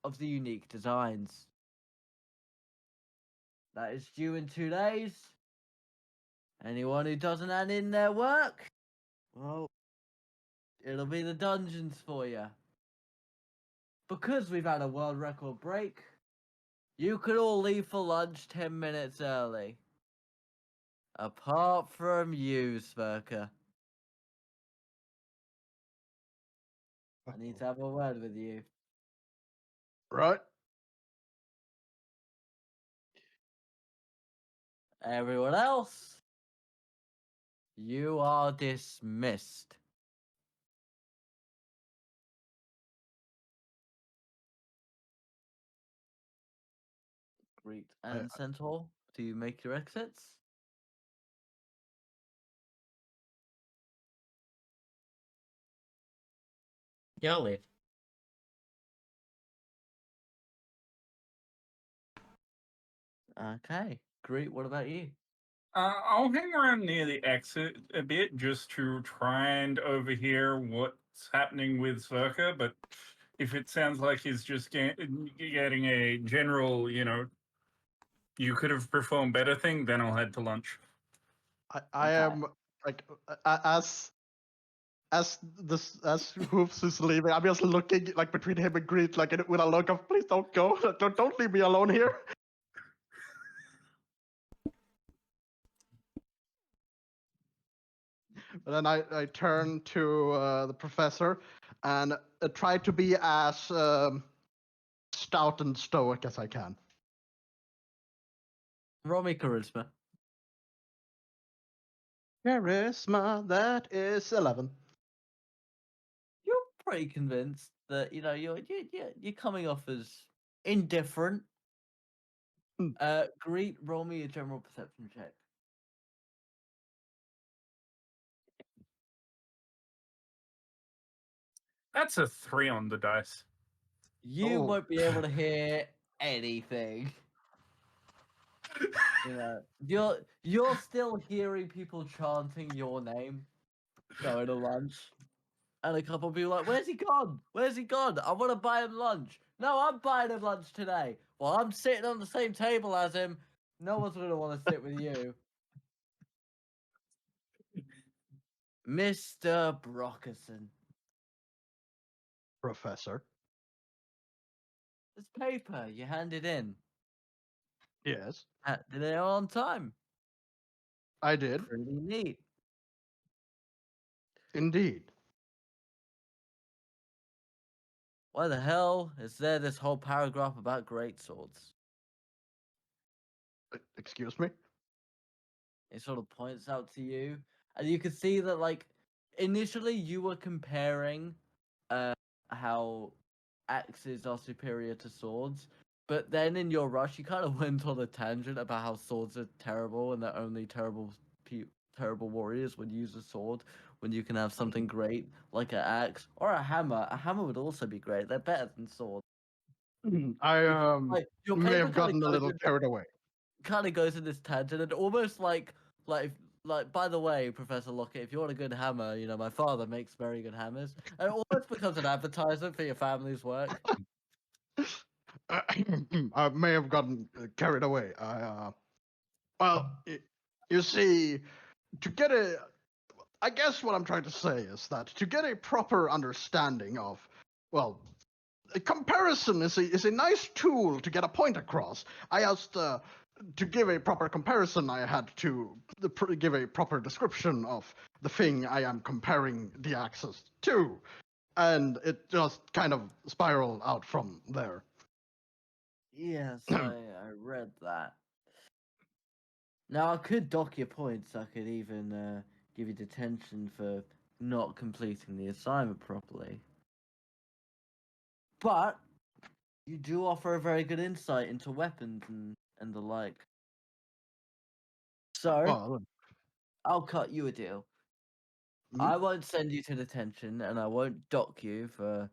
of the unique designs. That is due in 2 days. Anyone who doesn't hand in their work, well, it'll be the dungeons for you. Because we've had a world record break, you could all leave for lunch 10 minutes early. Apart from you, Sverkr. I need to have a word with you. Right. Everyone else, you are dismissed. Greet and Centaur, do you make your exits? Yeah, I'll leave. Okay. Greet, what about you? I'll hang around near the exit a bit just to try and overhear what's happening with Sverkr, but if it sounds like he's just getting a general, You could have performed better thing, then I'll head to lunch. I Okay. am like as Hoops is leaving, I'm just looking like between him and Greet, like with a look of please don't go, don't leave me alone here. But then I turn to the professor and try to be as stout and stoic as I can. Roll me charisma. Charisma, that is 11. You're pretty convinced that you're coming off as indifferent. Hmm. Greet, roll me a general perception check. That's a 3 on the dice. You Oh. won't be able to hear anything. You're still hearing people chanting your name going to lunch. And a couple of people like, where's he gone? Where's he gone? I want to buy him lunch. No, I'm buying him lunch today. Well, I'm sitting on the same table as him. No one's going to want to sit with you. Mr. Brockerson. Professor. This paper you handed in. Yes, Did it on time? I did. Pretty neat. Indeed. Why the hell is there this whole paragraph about great swords? Excuse me? It sort of points out to you, and you can see that, like, initially you were comparing how axes are superior to swords, but then in your rush you kind of went on a tangent about how swords are terrible and that only terrible warriors would use a sword when you can have something great like an axe or a hammer. A hammer would also be great. They're better than swords. I Like your may paper have gotten a little carried away. kind of goes in this tangent and almost like by the way, Professor Lockett, if you want a good hammer, my father makes very good hammers. And it almost becomes an advertisement for your family's work. I may have gotten carried away. Well, you see, I guess what I'm trying to say is that to get a proper understanding of, well, a comparison is a nice tool to get a point across. I asked to give a proper comparison. I had to give a proper description of the thing I am comparing the axes to, and it just kind of spiraled out from there. Yes, I read that. Now I could dock your points. I could even give you detention for not completing the assignment properly. But you do offer a very good insight into weapons and the like. So Well, I'll cut you a deal. Mhm. I won't send you to detention, and I won't dock you for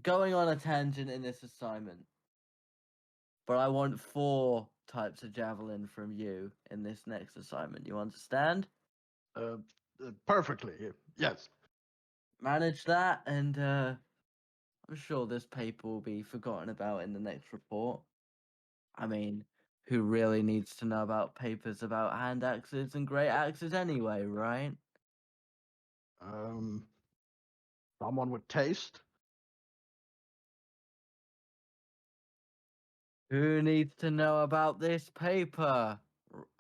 going on a tangent in this assignment. But I want 4 types of javelin from you in this next assignment. You understand? Perfectly, yes. Manage that, and I'm sure this paper will be forgotten about in the next report. I mean, who really needs to know about papers about hand axes and great axes anyway, right? Someone with taste. Who needs to know about this paper?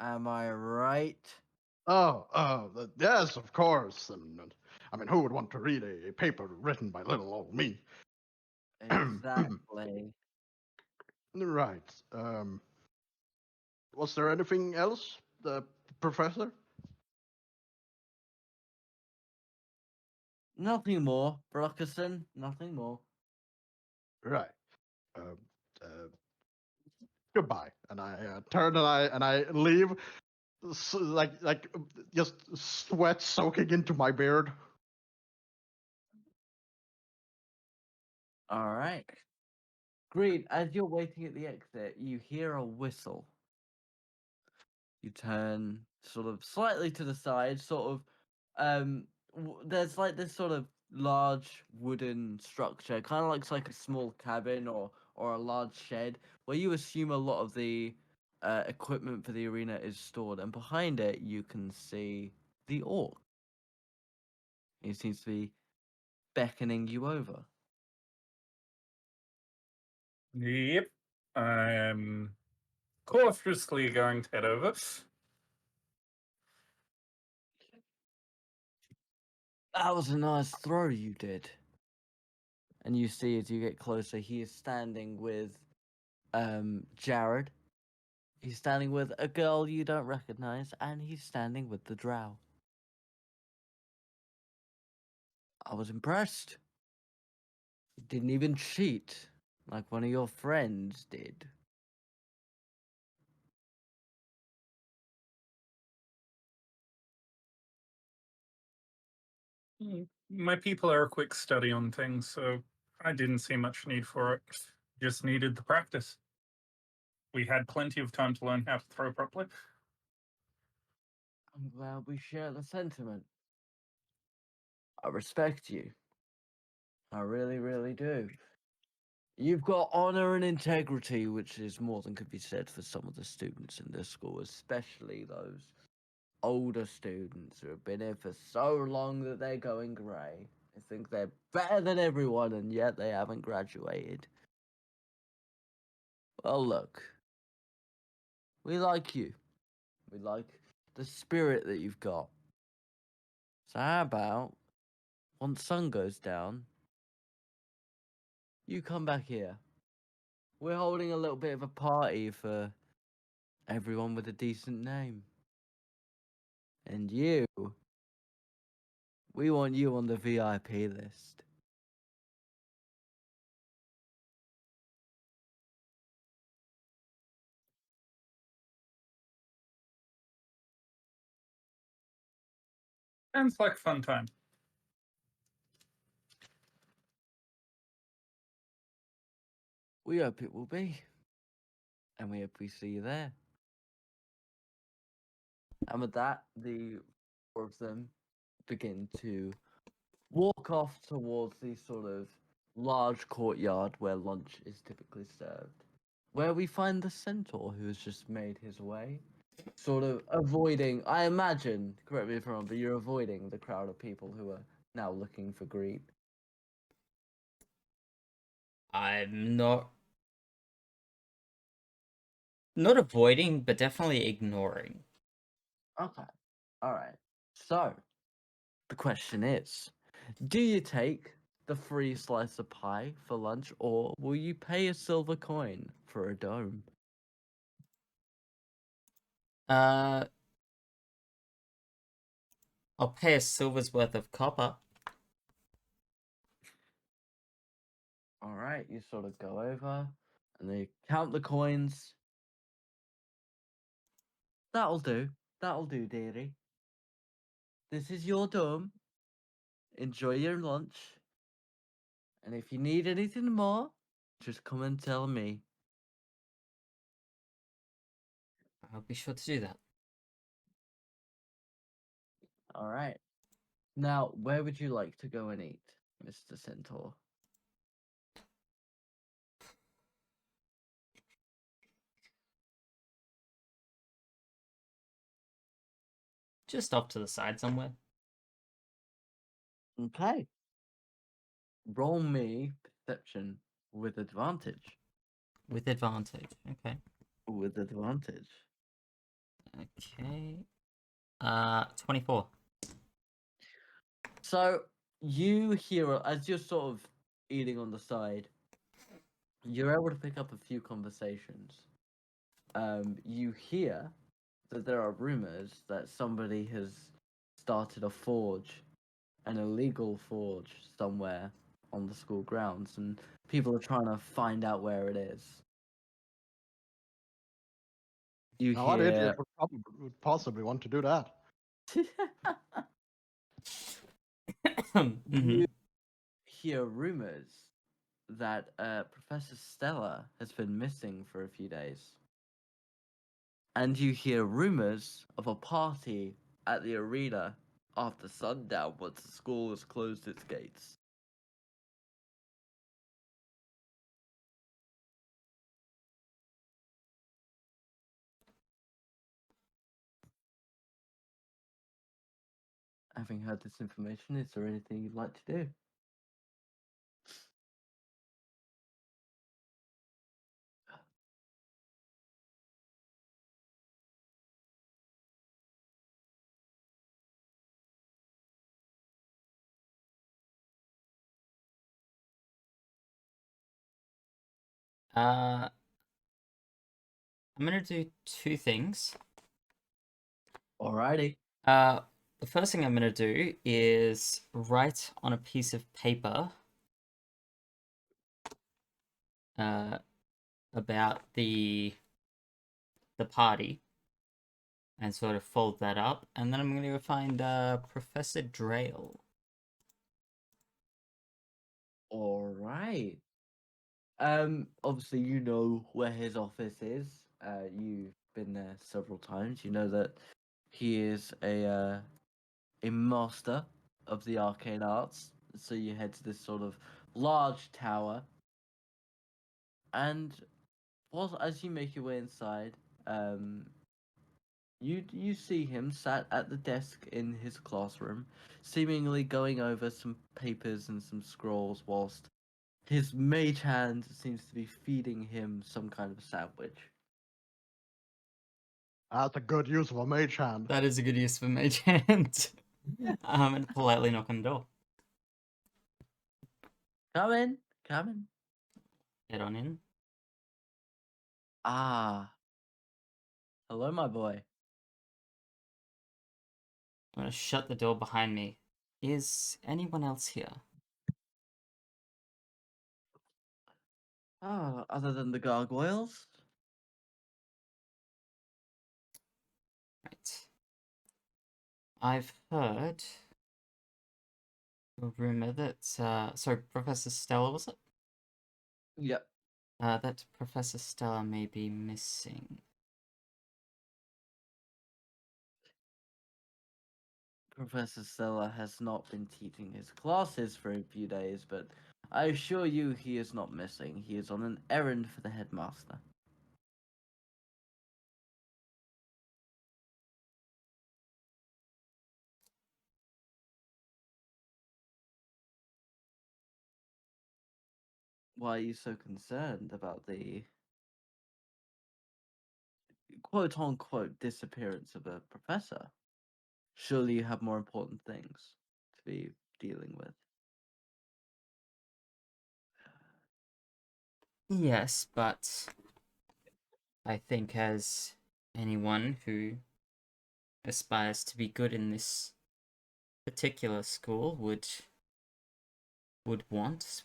Am I right? Yes, of course. I mean, who would want to read a paper written by little old me? Exactly. Right. Was there anything else, the professor? Nothing more, Brockerson. Nothing more. Right. Uh, uh, Goodbye. And I turn and I leave, like just sweat soaking into my beard. All right. Green, as you're waiting at the exit, you hear a whistle. You turn sort of slightly to the side, sort of. There's like this sort of large wooden structure, kind of looks like a small cabin or a large shed, where you assume a lot of the equipment for the arena is stored, and behind it you can see the orc. He seems to be beckoning you over. Yep. I'm cautiously going to head over. That was a nice throw you did. And you see as you get closer, he is standing with Jared. He's standing with a girl you don't recognize, and he's standing with the drow. I was impressed. You didn't even cheat like one of your friends did. My people are a quick study on things, so I didn't see much need for it. Just needed the practice. We had plenty of time to learn how to throw properly. I'm glad we share the sentiment. I respect you. I really, really do. You've got honor and integrity, which is more than could be said for some of the students in this school, especially those older students who have been here for so long that they're going grey. They think they're better than everyone, and yet they haven't graduated. Well, look, we like you. We like the spirit that you've got. So how about, once sun goes down, you come back here. We're holding a little bit of a party for everyone with a decent name. And you, we want you on the VIP list. Sounds like a fun time. We hope it will be. And we hope we see you there. And with that, the four of them begin to walk off towards the sort of large courtyard where lunch is typically served. Where we find the centaur who has just made his way, sort of avoiding, I imagine, correct me if I'm wrong, but you're avoiding the crowd of people who are now looking for Greed. I'm not avoiding, but definitely ignoring. Okay. Alright. So, the question is, do you take the free slice of pie for lunch, or will you pay a silver coin for a dome? I'll pay a silver's worth of copper. Alright, you sort of go over and they count the coins. That'll do. That'll do, dearie. This is your dome. Enjoy your lunch. And if you need anything more, just come and tell me. I'll be sure to do that. Alright. Now, where would you like to go and eat, Mr. Centaur? Just off to the side somewhere. Okay. Roll me perception with advantage. With advantage. Okay. With advantage. Okay. 24. So you hear as you're sort of eating on the side, you're able to pick up a few conversations. You hear that there are rumors that somebody has started a forge, an illegal forge somewhere on the school grounds, and people are trying to find out where it is. You Now, what idiot hear would possibly want to do that? you hear rumors that Professor Stella has been missing for a few days. And you hear rumors of a party at the arena after sundown once the school has closed its gates. Having heard this information, is there anything you'd like to do? I'm gonna do two things. Alrighty. The first thing I'm gonna do is write on a piece of paper about the party and sort of fold that up, and then I'm gonna go find Professor Drayle. Alright. Obviously you know where his office is. You've been there several times. You know that he is a master of the arcane arts. So you head to this sort of large tower, and as you make your way inside, you see him sat at the desk in his classroom, seemingly going over some papers and some scrolls, whilst his mage hand seems to be feeding him some kind of sandwich. That's a good use of a mage hand. That is a good use for mage hand. And politely knock on the door. Come in, come in. Head on in. Ah, hello, my boy. I'm gonna shut the door behind me. Is anyone else here? Ah, other than the gargoyles? Right. I've heard a rumor that, sorry, Professor Stella, was it? Yep. That Professor Stella may be missing. Professor Stella has not been teaching his classes for a few days, but I assure you he is not missing. He is on an errand for the headmaster. Why are you so concerned about the quote unquote disappearance of a professor? Surely you have more important things to be dealing with. Yes, but I think as anyone who aspires to be good in this particular school would want,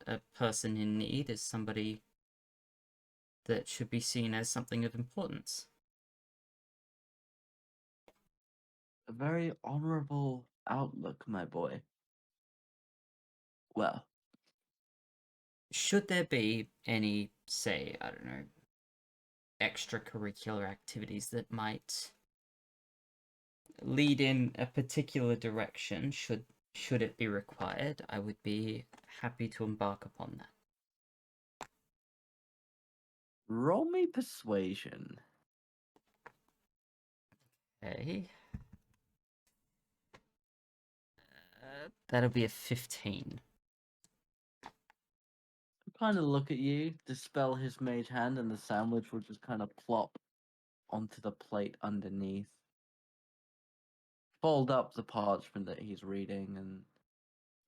a person in need is somebody that should be seen as something of importance. A very honorable outlook, my boy. Well, Should there be any, say, I don't know, extracurricular activities that might lead in a particular direction, should it be required, I would be happy to embark upon that. roll me persuasion. Okay. That'll be a 15. Kind of look at you, dispel his mage hand, and the sandwich will just kind of plop onto the plate underneath. Fold up the parchment that he's reading and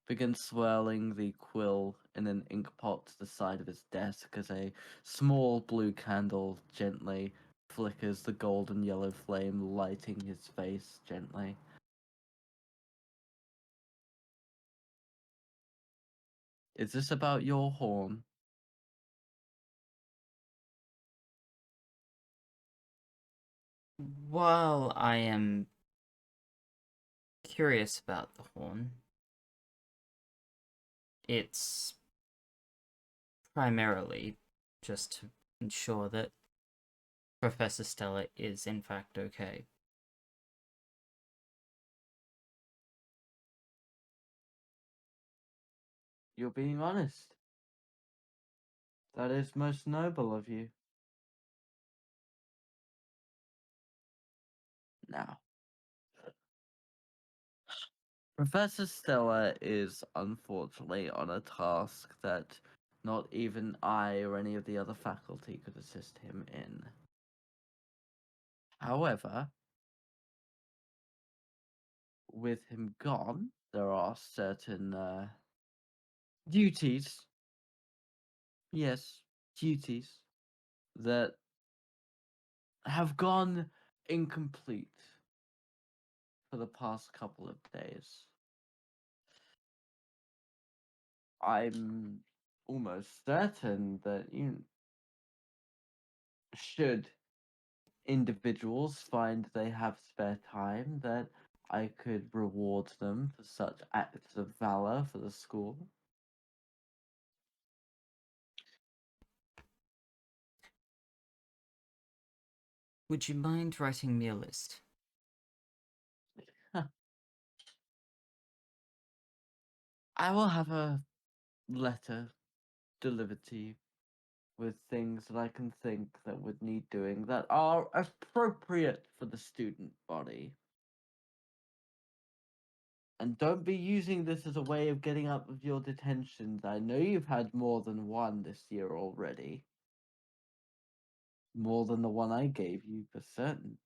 begin swirling the quill in an ink pot to the side of his desk as a small blue candle gently flickers the golden yellow flame, lighting his face gently. Is this about your horn? While I am curious about the horn, it's primarily just to ensure that Professor Stella is in fact okay. You're being honest. That is most noble of you. Now, Professor Stella is unfortunately on a task that not even I or any of the other faculty could assist him in. However, with him gone, there are certain duties. Yes, duties that have gone incomplete for the past couple of days. I'm almost certain that should individuals find they have spare time, that I could reward them for such acts of valor for the school. Would you mind writing me a list? I will have a letter delivered to you with things that I can think that would need doing that are appropriate for the student body. And don't be using this as a way of getting out of your detentions. I know you've had more than one this year already. More than the one I gave you, for certain.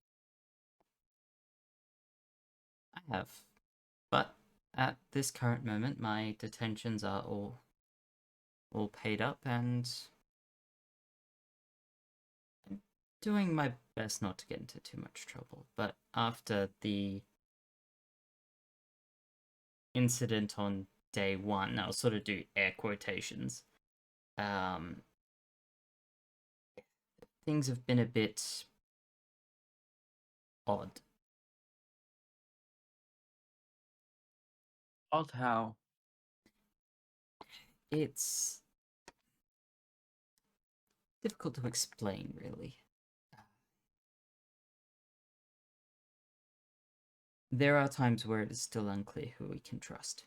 I have. But at this current moment, my detentions are all paid up, and I'm doing my best not to get into too much trouble. But after the incident on day one, I'll sort of do air quotations. Things have been a bit odd. Odd how? It's difficult to explain, really. There are times where it is still unclear who we can trust.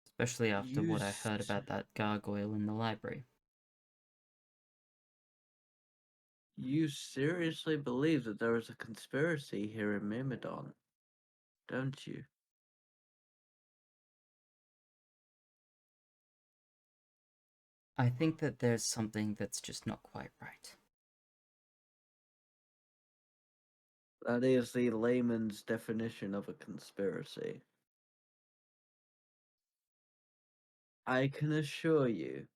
Especially after what I heard about that gargoyle in the library. You seriously believe that there is a conspiracy here in Myrmidon, don't you? I think that there's something that's just not quite right. That is the layman's definition of a conspiracy. I can assure you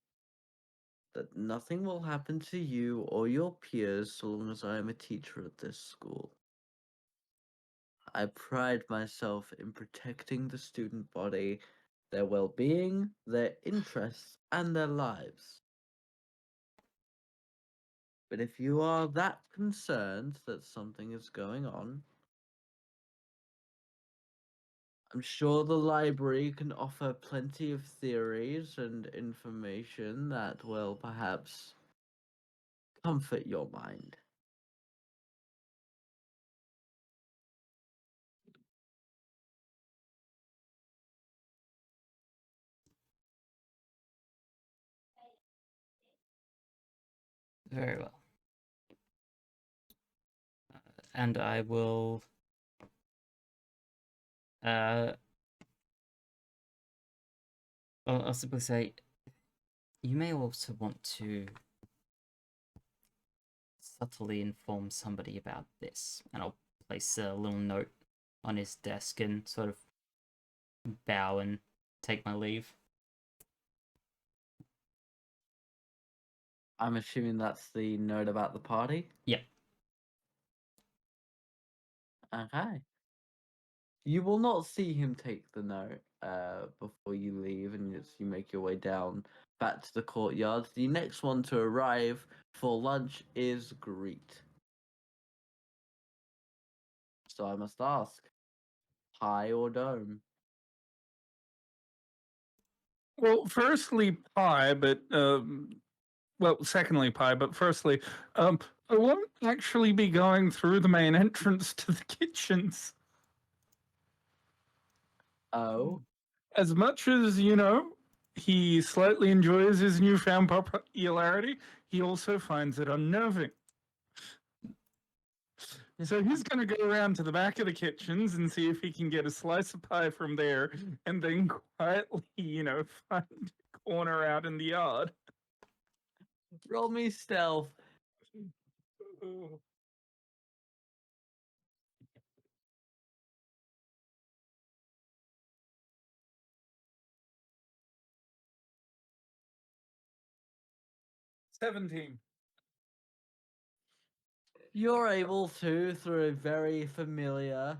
that nothing will happen to you or your peers so long as I am a teacher at this school. I pride myself in protecting the student body, their well-being, their interests, and their lives. But if you are that concerned that something is going on, I'm sure the library can offer plenty of theories and information that will perhaps comfort your mind. Very well. And I will... I'll simply say, you may also want to subtly inform somebody about this. And I'll place a little note on his desk and sort of bow and take my leave. I'm assuming that's the note about the party? Yep. Okay. You will not see him take the note before you leave and as you make your way down back to the courtyard. The next one to arrive for lunch is Greet. So I must ask, pie or dome? Well, firstly, pie, but well, secondly, pie, but firstly, I won't actually be going through the main entrance to the kitchens. Oh, As much as, he slightly enjoys his newfound popularity, he also finds it unnerving. So he's going to go around to the back of the kitchens and see if he can get a slice of pie from there, and then quietly, find a corner out in the yard. Roll me stealth. Oh. $17. You're able to, through a very familiar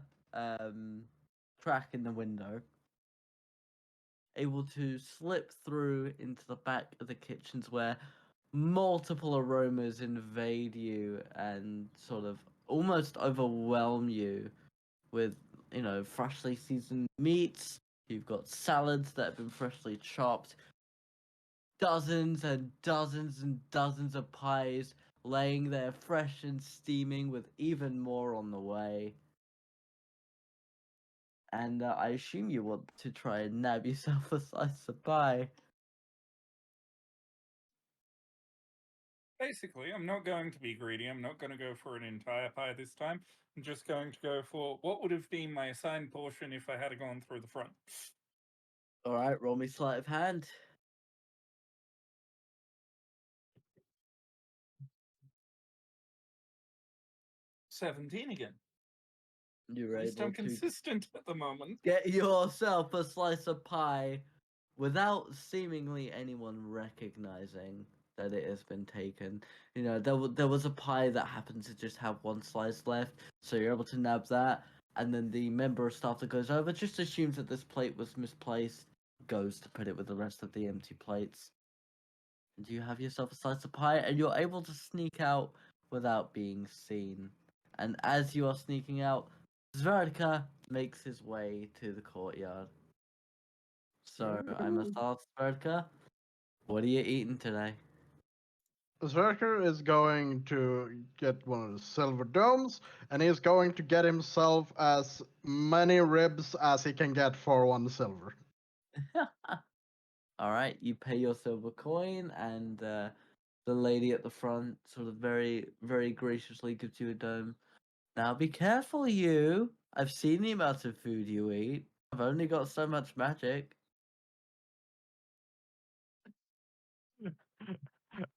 crack in the window, able to slip through into the back of the kitchens where multiple aromas invade you and sort of almost overwhelm you with, freshly seasoned meats. You've got salads that have been freshly chopped, dozens and dozens and dozens of pies laying there fresh and steaming with even more on the way. And I assume you want to try and nab yourself a slice of pie. Basically, I'm not going to be greedy. I'm not going to go for an entire pie this time. I'm just going to go for what would have been my assigned portion if I had gone through the front. Alright, roll me sleight of hand. 17 again. You're At least able I'm to consistent at the moment. get yourself a slice of pie without seemingly anyone recognizing that it has been taken. There was a pie that happened to just have one slice left, so you're able to nab that, and then the member of staff that goes over just assumes that this plate was misplaced, goes to put it with the rest of the empty plates. And you have yourself a slice of pie, and you're able to sneak out without being seen. And as you are sneaking out, Sverkr makes his way to the courtyard. So I must ask Sverkr, what are you eating today? Zerker is going to get one of the silver domes, and he's going to get himself as many ribs as he can get for 1 silver. All right, you pay your silver coin, and the lady at the front sort of very, very graciously gives you a dome. Now be careful, you. I've seen the amount of food you eat. I've only got so much magic.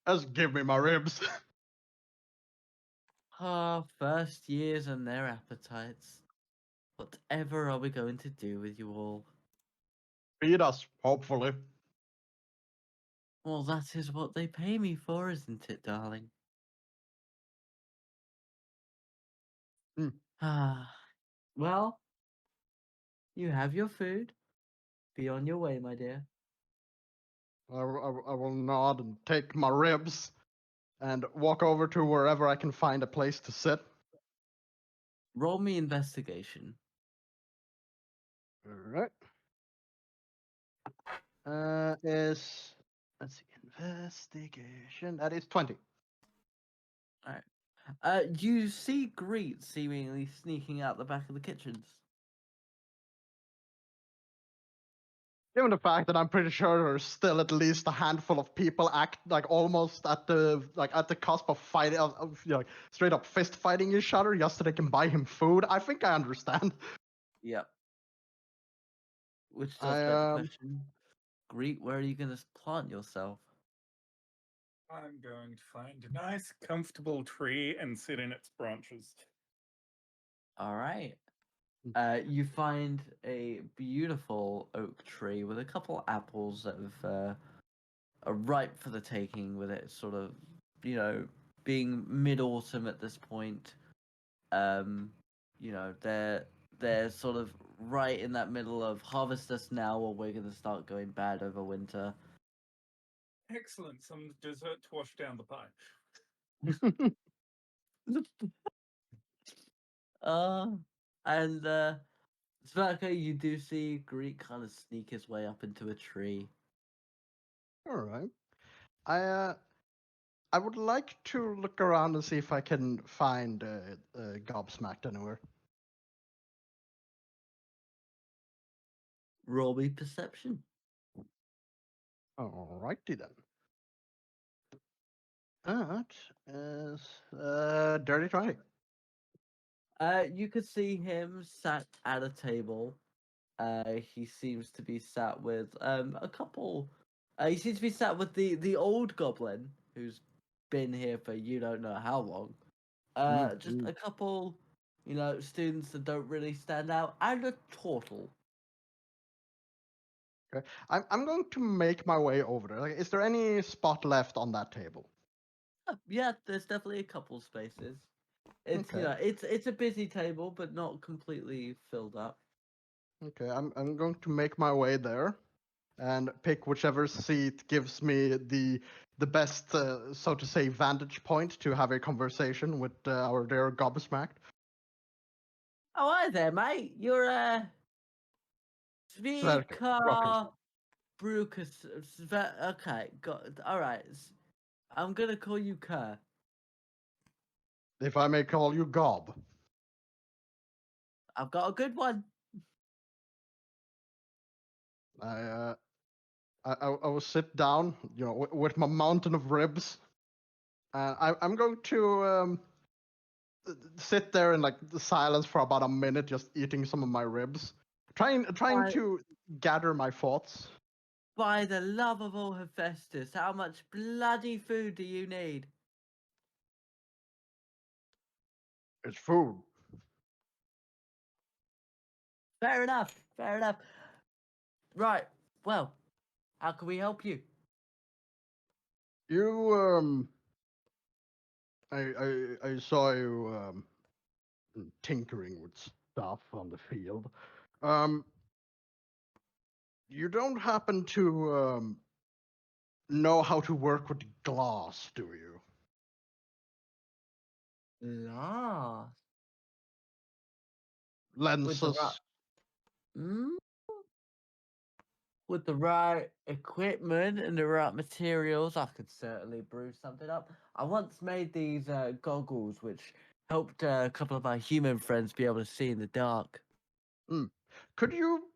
Just give me my ribs. First years and their appetites. Whatever are we going to do with you all? Feed us, hopefully. Well, that is what they pay me for, isn't it, darling? Hmm. Well, you have your food. Be on your way, my dear. I will nod and take my ribs and walk over to wherever I can find a place to sit. Roll me investigation. Alright. Let's see, investigation. That is 20. You see Greet seemingly sneaking out the back of the kitchens. Given the fact that I'm pretty sure there's still at least a handful of people act like almost at the cusp of fighting, straight up fist fighting each other just so they can buy him food, I think I understand. Yep. Which I does beg the question. Greet, where are you going to plant yourself? I'm going to find a nice, comfortable tree and sit in its branches. All right. You find a beautiful oak tree with a couple apples that are ripe for the taking. With it sort of, being mid-autumn at this point. They're sort of right in that middle of harvest us now, or we're gonna start going bad over winter. Excellent. Some dessert to wash down the pie. uh, and Sverkr, you do see Greek kind of sneak his way up into a tree. Alright. I would like to look around and see if I can find Gobsmacked anywhere. Roll me perception. Alrighty then. That is dirty 20. You could see him sat at a table. He seems to be sat with a couple. He seems to be sat with the old goblin who's been here for you don't know how long. Just a couple, students that don't really stand out, and a turtle. Okay. I'm going to make my way over there. Like, is there any spot left on that table? Yeah, there's definitely a couple spaces. It's Okay. it's a busy table, but not completely filled up. Okay, I'm going to make my way there and pick whichever seat gives me the best, so to say, vantage point to have a conversation with our dear gobsmacked. Oh, hi there, mate. You're Sverkr, Rocker. Sverkr Brucus. Okay, got all right. I'm gonna call you Kerr. If I may call you Gob. I've got a good one. I will sit down, with my mountain of ribs. I'm going to sit there in like the silence for about a minute, just eating some of my ribs, trying Why- to gather my thoughts. By the love of all Hephaestus, how much bloody food do you need? It's food. Fair enough. Fair enough. Right. Well, how can we help you? You I saw you tinkering with stuff on the field. Um, you don't happen to know how to work with glass, do you? Glass. With the right, Lenses. mm? With the right equipment and the right materials, I could certainly brew something up. I once made these goggles, which helped a couple of my human friends be able to see in the dark. Could you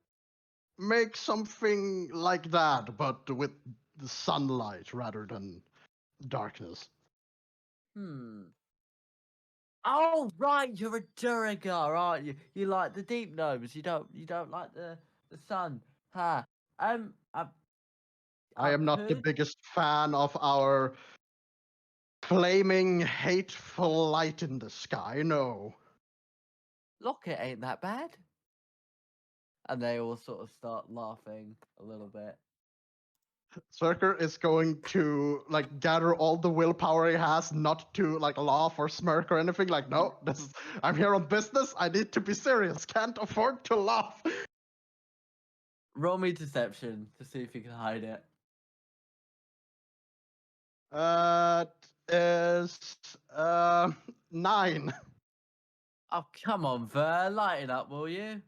make something like that, but with the sunlight rather than darkness? Hmm. Oh right, you're a Duragar, aren't you? You like the deep gnomes. You don't like the sun. Ha. I I am not the could biggest fan of our flaming, hateful light in the sky, no. Locket ain't that bad. And they all sort of start laughing a little bit. Sverkr is going to like gather all the willpower he has not to like laugh or smirk or anything. Like, no, I'm here on business. I need to be serious. Can't afford to laugh. Roll me deception to see if you can hide it. It is 9. Oh, come on, Ver. Lighten up, will you?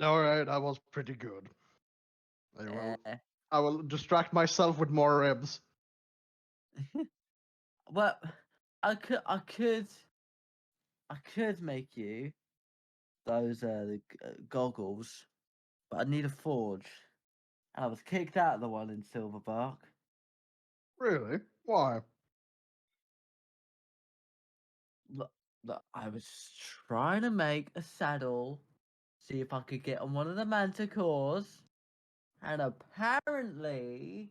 All right, I was pretty good. Eh. I will distract myself with more ribs. Well, I could make you those goggles, but I need a forge. And I was kicked out of the one in Silverbark. Really? Why? Look, I was trying to make a saddle, see if I could get on one of the manticores, and apparently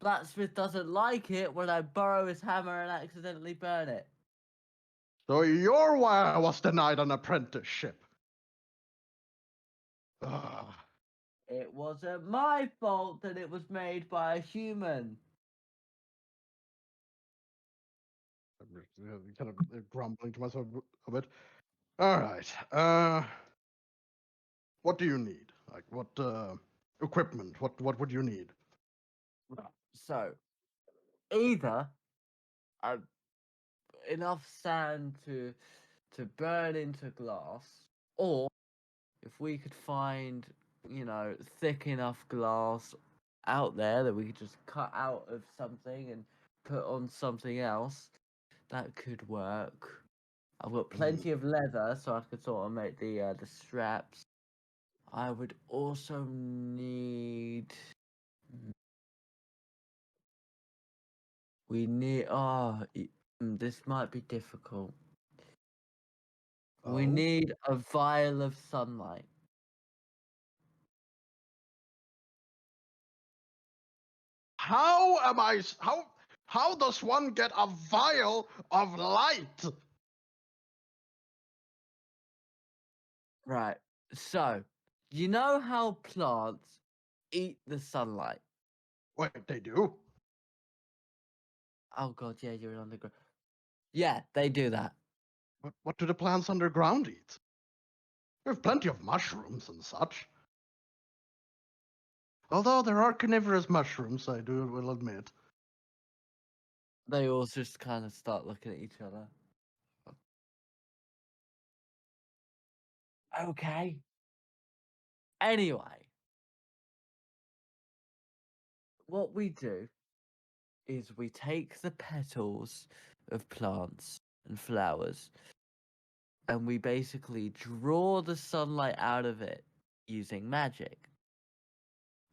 Blacksmith doesn't like it when I borrow his hammer and accidentally burn it. So you're why I was denied an apprenticeship. Ugh. It wasn't my fault that it was made by a human. I'm kind of grumbling to myself a bit. All right. What do you need? Like what equipment? What would you need? So, either uh, enough sand to burn into glass, or if we could find, thick enough glass out there that we could just cut out of something and put on something else, that could work. I've got plenty of leather, so I could sort of make the straps. I would also need. We need. This might be difficult. We Oh. need a vial of sunlight. How am I? How does one get a vial of light? Right. So, you know how plants eat the sunlight? Wait, they do? Oh god, yeah, you're an underground. Yeah, they do that. What do the plants underground eat? We have plenty of mushrooms and such. Although there are carnivorous mushrooms, I will admit. They all just kind of start looking at each other. Okay. Anyway, what we do is we take the petals of plants and flowers and we basically draw the sunlight out of it using magic.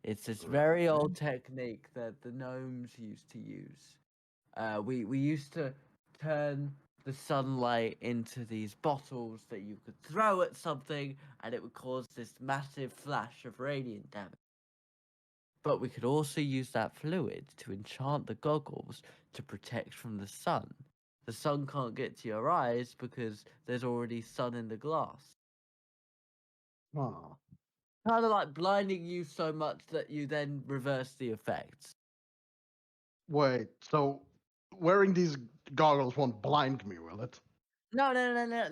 It's this very old technique that the gnomes used to use. We used to turn the sunlight into these bottles that you could throw at something and it would cause this massive flash of radiant damage. But we could also use that fluid to enchant the goggles to protect from the sun. The sun can't get to your eyes because there's already sun in the glass. Oh. Kind of like blinding you so much that you then reverse the effects. Wait, so wearing these goggles won't blind me, will it? No.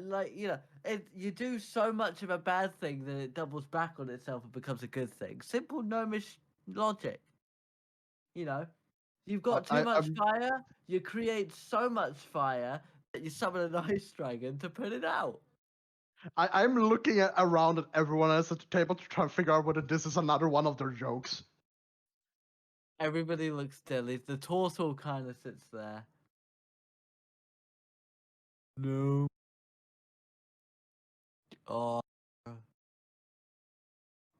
Like, you do so much of a bad thing that it doubles back on itself and becomes a good thing. Simple gnomish logic. You've got too much fire, you create so much fire that you summon an ice dragon to put it out. I'm looking around at everyone else at the table to try and figure out whether this is another one of their jokes. Everybody looks silly. The torso kind of sits there. No. Oh,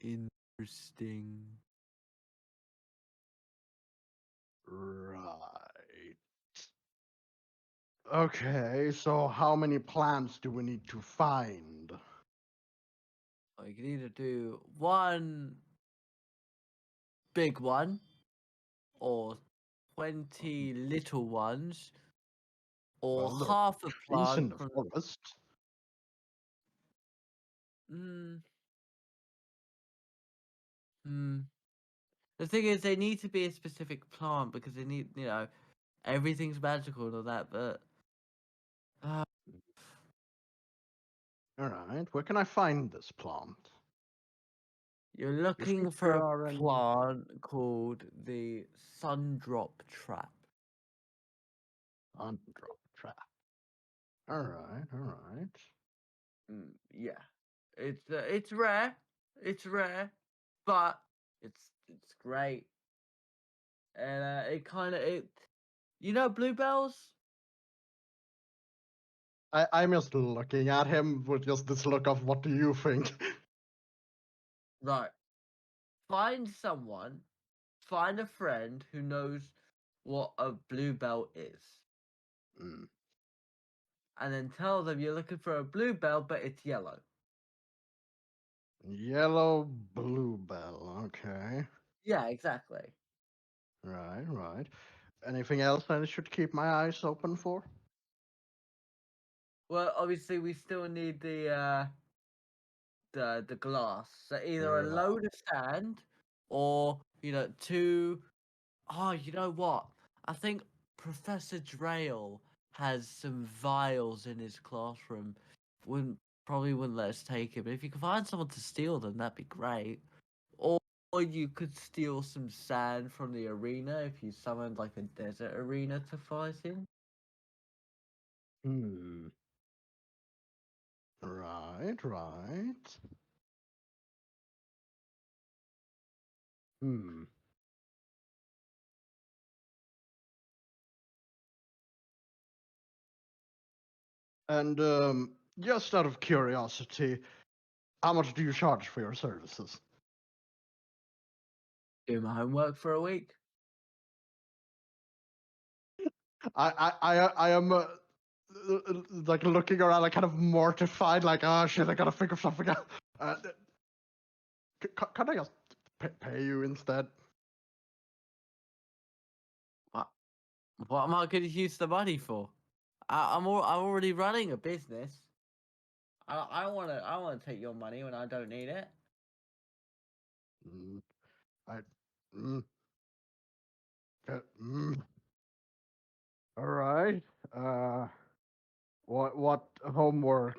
interesting. Right. Okay, so how many plants do we need to find? You can either do one big one or 20 little ones or Well, there are half a trees in plant the from. forest. Hmm. The thing is, they need to be a specific plant because they need, everything's magical and all that, but. Alright, where can I find this plant? You're You looking think for there a are any- plant called the Sundrop Trap. Undrop trap. Alright. Yeah, it's rare. It's rare, but it's great, and it kind of it. Bluebells. I'm just looking at him with just this look of what do you think? Right. Find someone. Find a friend who knows what a bluebell is. Mm. And then tell them you're looking for a bluebell, but it's yellow. Yellow bluebell, okay. Yeah, exactly. Right. Anything else I should keep my eyes open for? Well, obviously we still need the glass. So either a Yeah. load of sand or two. Oh, you know what? I think Professor Drayle has some vials in his classroom. Probably wouldn't let us take it, but if you could find someone to steal them, that'd be great. Or you could steal some sand from the arena if you summoned like a desert arena to fight in. Right. And just out of curiosity, how much do you charge for your services? Do my homework for a week. I am like looking around, like kind of mortified, like, oh shit, I gotta think of something else. Can I just pay you instead? What am I going to use the money for? I'm already running a business. I wanna take your money when I don't need it. Mm, I. Mm, mm. All right. What homework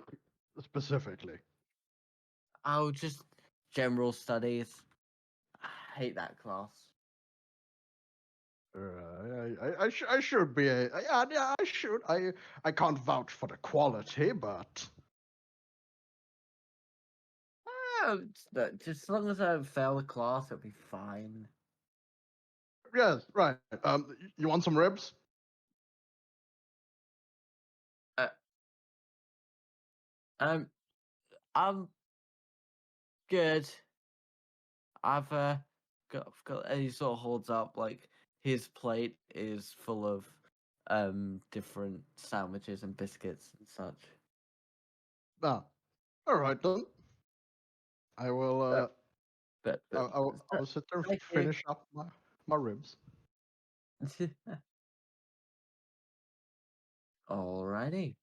specifically? Oh, just general studies. I hate that class. I should be yeah, I should. I can't vouch for the quality, but Just as long as I don't fail the class, it'll be fine. yes, right. You want some ribs? Uh, um, I'm good. I've got, and he sort of holds up like his plate is full of different sandwiches and biscuits and such. Ah, all right then. I will. But I will sit there and thank you. finish up my ribs. Alrighty.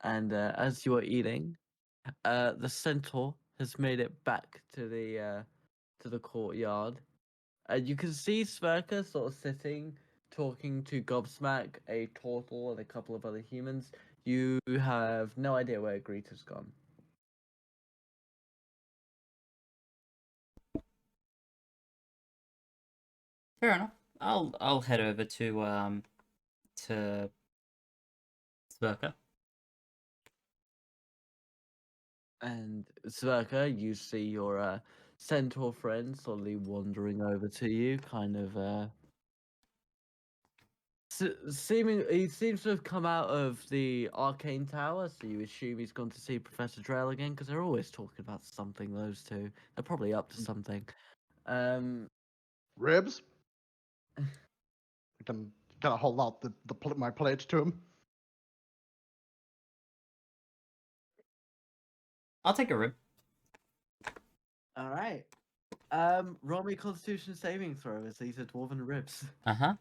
And as you are eating, the centaur has made it back to the courtyard. You can see Sverkr sort of sitting, talking to Gobsmack, a turtle, and a couple of other humans. You have no idea where Greta's gone. Fair enough. I'll head over to Sverkr. And Sverkr, you see your centaur friend slowly wandering over to you, kind of seeming he seems to have come out of the arcane tower, so you assume he's gone to see Professor Drell again, because they're always talking about something. Those two, they're probably up to something. Ribs? I can kind of hold out my plate to him. I'll take a rib. All right. Roll me Constitution saving throw as these are dwarven ribs. Uh-huh.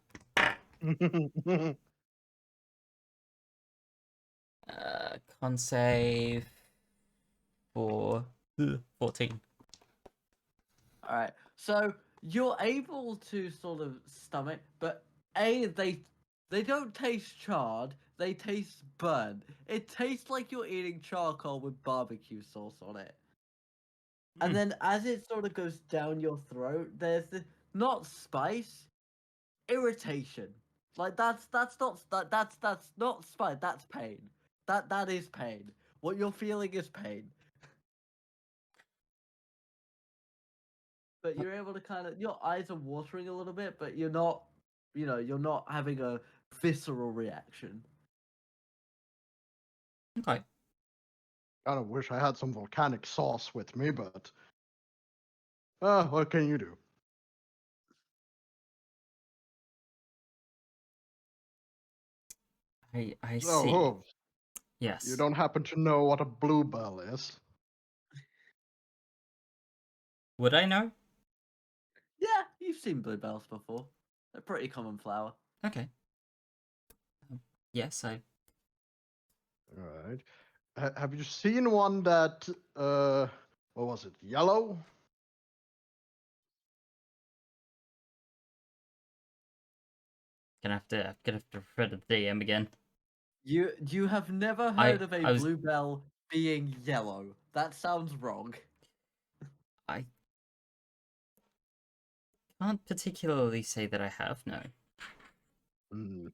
Con save for 14. All right. So you're able to sort of stomach, but they don't taste charred. They taste burnt. It tastes like you're eating charcoal with barbecue sauce on it. And then as it sort of goes down your throat, there's the not spice, irritation. Like that's not spice. That's pain. That is pain. What you're feeling is pain. But you're able to kind of your eyes are watering a little bit, but you're not, you're not having a visceral reaction. Okay. Kind of wish I had some volcanic sauce with me, but what can you do? I So, see. Hooves, Yes. you don't happen to know what a bluebell is? Would I know? Yeah, you've seen bluebells before. They're a pretty common flower. Okay. Yes, I. All right. Have you seen one that what was it? Yellow? Gonna have to refer to the DM again. You have never heard of a I was bluebell being yellow. That sounds wrong. I can't particularly say that I have, no. Hmm.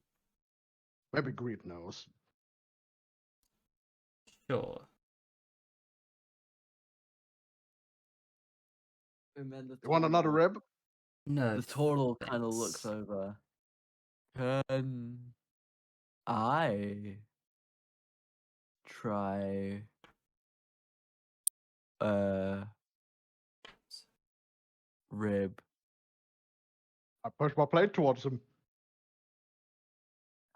Maybe Greed knows. Sure. And then the You want another rib? No. The turtle kind of looks thanks. over. Can I try rib? I push my plate towards him.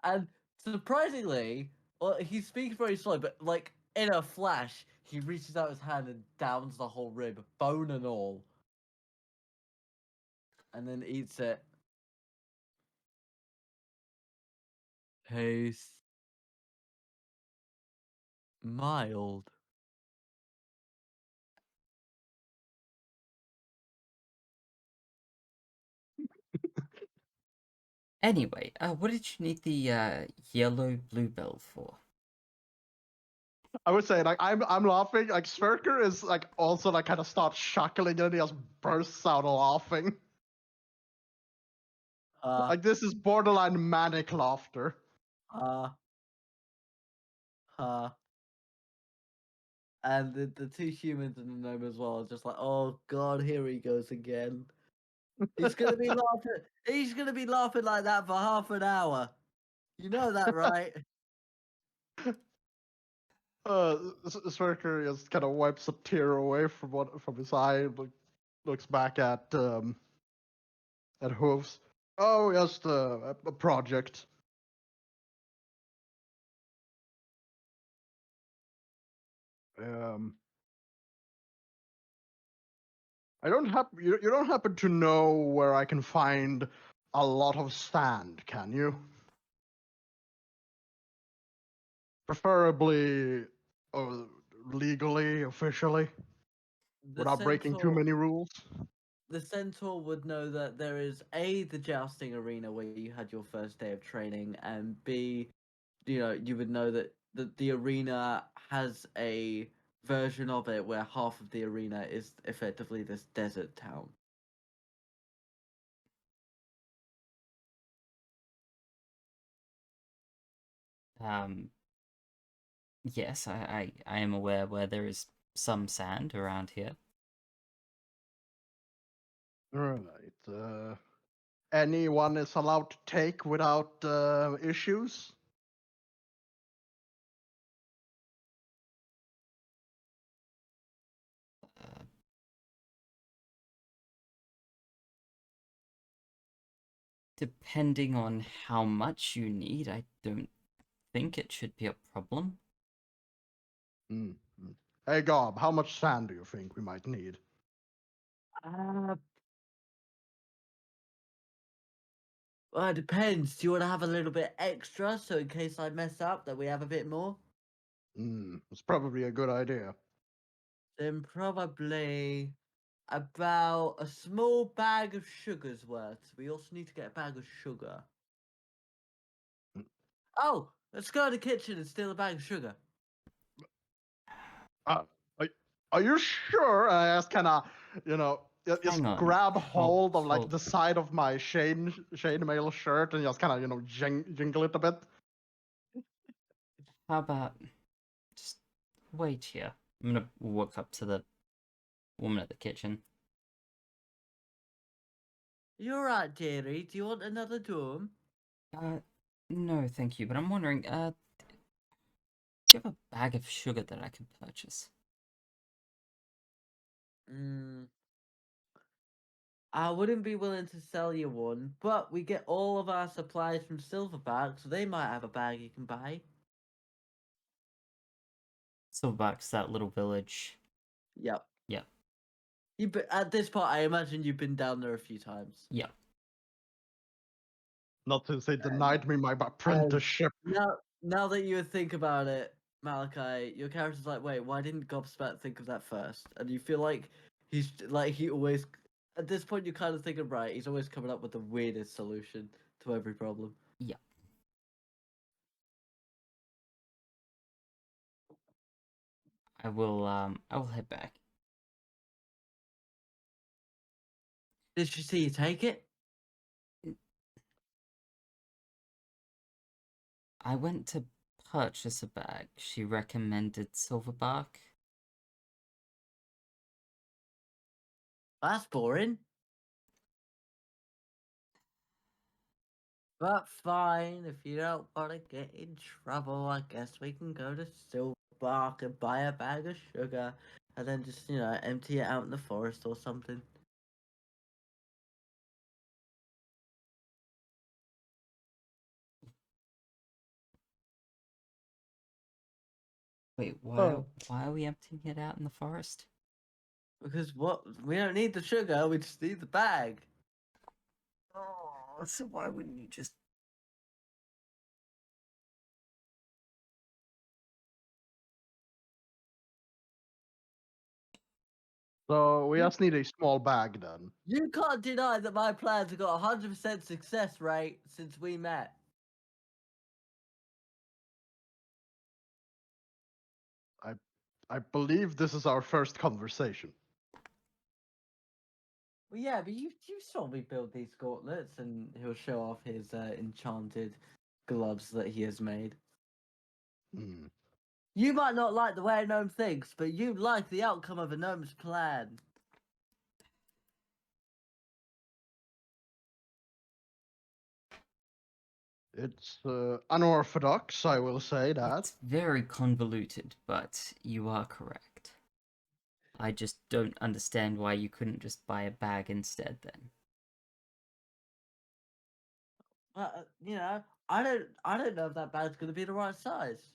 And surprisingly, well, he speaks very slow, but like in a flash, he reaches out his hand and downs the whole rib, bone and all, and then eats it. Taste mild. Anyway, what did you need the yellow bluebell for? I would say like I'm laughing. Like Sverkr is like also like kind of starts chuckling and he just bursts out laughing. Like this is borderline manic laughter. Uh, and the two humans and the gnome as well are just like, oh god, here he goes again. He's gonna be laughing. He's gonna be laughing like that for half an hour. You know that, right? Sverker just kind of wipes a tear away from his eye, looks back at Hooves. Oh, just a project. I don't you don't happen to know where I can find a lot of sand, can you? Preferably, uh, legally, officially, The without breaking too centaur, many rules. the centaur would know that there is A, the jousting arena where you had your first day of training, and B, you would know that the arena has a version of it where half of the arena is effectively this desert town. Yes, I am aware where there is some sand around here. Right. Anyone is allowed to take without issues? Uh, Depending on how much you need, I don't think it should be a problem. Mm. Hey, Gob, how much sand do you think we might need? Well, it depends. Do you want to have a little bit extra so in case I mess up that we have a bit more? It's probably a good idea. Then probably about a small bag of sugar's worth. We also need to get a bag of sugar. Mm. Oh, let's go to the kitchen and steal a bag of sugar. Uh, are you sure? I just kind of, just Hang on. grab hold of like Hold. the side of my chainmail shirt and just kind of, jingle it a bit. How about just wait here? I'm gonna walk up to the woman at the kitchen. You're right, dearie. Do you want another dome? No, thank you. But I'm wondering, do you have a bag of sugar that I could purchase? I wouldn't be willing to sell you one, but we get all of our supplies from Silverback, so they might have a bag you can buy. Silverback's that little village. Yep. Yep. At this point, I imagine you've been down there a few times. Yep. Not since they denied me my apprenticeship. Now that you think about it, Malachi, your character's like, wait, why didn't Gobspat think of that first? And you feel like he always, at this point, you're kind of thinking, right, he's always coming up with the weirdest solution to every problem. Yep. I will head back. Did she see you take it? I went to purchase a bag. She recommended Silverback. That's boring. But fine, if you don't want to get in trouble, I guess we can go to Silverbark and buy a bag of sugar, and then just, empty it out in the forest or something. Wait, Oh. why are we emptying it out in the forest? Because what? We don't need the sugar. We just need the bag. Oh, so why wouldn't you just... So we just need a small bag then. You can't deny that my plans have got 100% success rate since we met. I believe this is our first conversation. Well, yeah, but you saw me build these gauntlets, and he'll show off his enchanted gloves that he has made. Hmm. You might not like the way a gnome thinks, but you like the outcome of a gnome's plan. It's unorthodox, I will say that. It's very convoluted, but you are correct. I just don't understand why you couldn't just buy a bag instead then. You know, I don't know if that bag's gonna be the right size.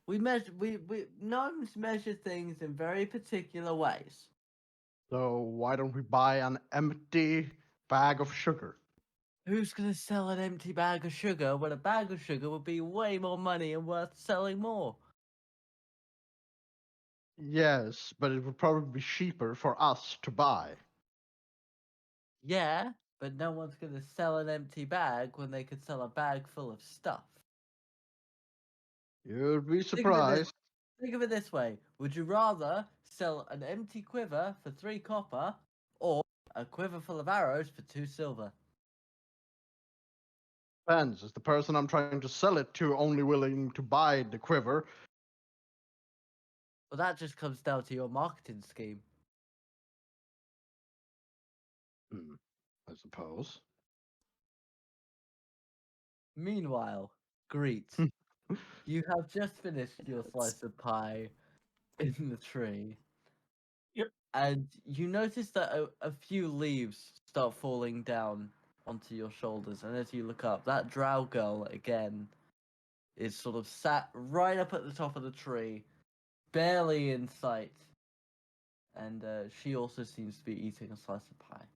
We gnomes measure things in very particular ways. So why don't we buy an empty bag of sugar? Who's gonna sell an empty bag of sugar when a bag of sugar would be way more money and worth selling more? Yes, but it would probably be cheaper for us to buy. Yeah, but no one's gonna sell an empty bag when they could sell a bag full of stuff. You'd be Think of it this, surprised. think of it this way. Would you rather sell an empty quiver for 3 copper or a quiver full of arrows for 2 silver? Depends. Is the person I'm trying to sell it to only willing to buy the quiver? Well, that just comes down to your marketing scheme. I suppose. Meanwhile, Greet, you have just finished your slice of pie in the tree. Yep. And you notice that a few leaves start falling down onto your shoulders. And as you look up, that drow girl again is sort of sat right up at the top of the tree, barely in sight. And she also seems to be eating a slice of pie.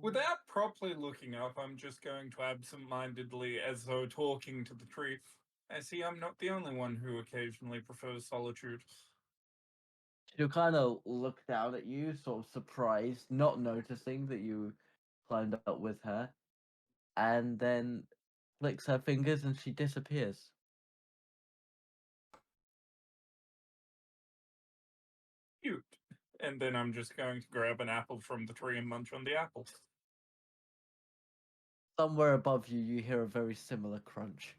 Without properly looking up, I'm just going to absent-mindedly, as though talking to the tree. I see I'm not the only one who occasionally prefers solitude. She'll kind of look down at you, sort of surprised, not noticing that you climbed up with her, and then flicks her fingers and she disappears. Cute. And then I'm just going to grab an apple from the tree and munch on the apple. Somewhere above you, you hear a very similar crunch.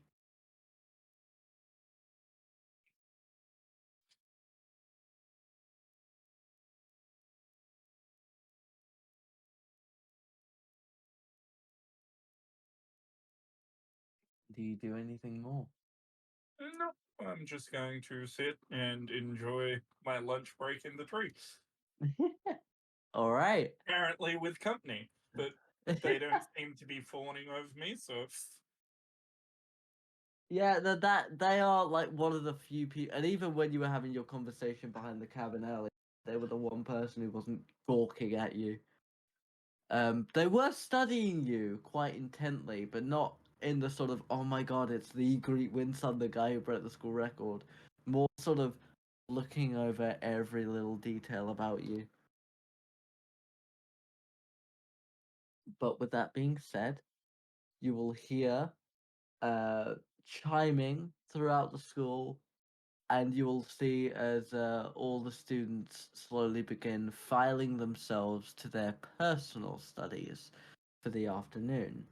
Do you do anything more? No, I'm just going to sit and enjoy my lunch break in the tree. All right. Apparently with company, but they don't seem to be fawning over me, so Yeah, that they are like one of the few people, and even when you were having your conversation behind the cabin earlier, they were the one person who wasn't gawking at you. They were studying you quite intently, but not in the sort of, oh my god, it's the Greet Windsun, the guy who broke the school record. More sort of looking over every little detail about you. But with that being said, you will hear chiming throughout the school, and you will see as all the students slowly begin filing themselves to their personal studies for the afternoon.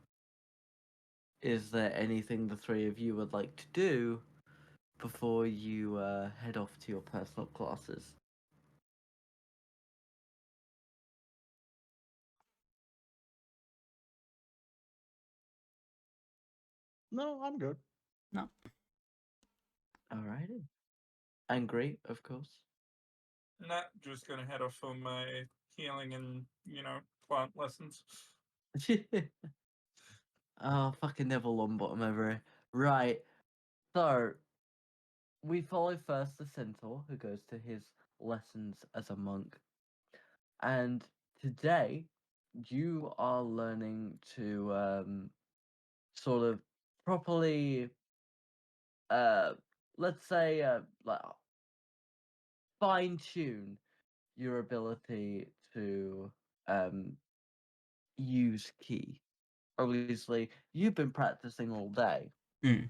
Is there anything the three of you would like to do before you head off to your personal classes? No, I'm good. No. Alrighty. Angry, of course. not just gonna head off on my healing and, plant lessons. Oh, fucking Neville Longbottom over here. Right. So we follow first the centaur who goes to his lessons as a monk. And today you are learning to sort of properly let's say like fine tune your ability to use key. Obviously, you've been practicing all day. Mm.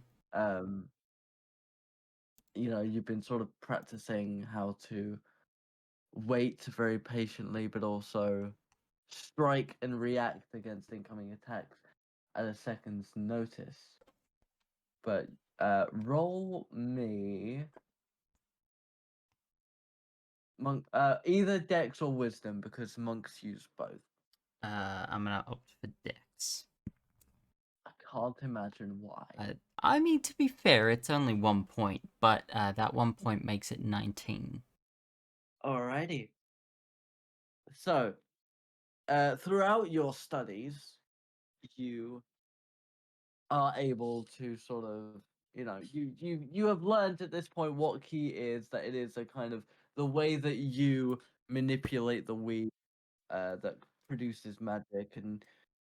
You've been sort of practicing how to wait very patiently, but also strike and react against incoming attacks at a second's notice. But roll me monk either Dex or Wisdom because monks use both. I'm gonna opt for Dex. I can't imagine why. I mean, to be fair, it's only 1 point, but that 1 point makes it 19. Alrighty. So, throughout your studies, you are able to sort of, you have learned at this point what key is, that it is a kind of the way that you manipulate the weed that produces magic, and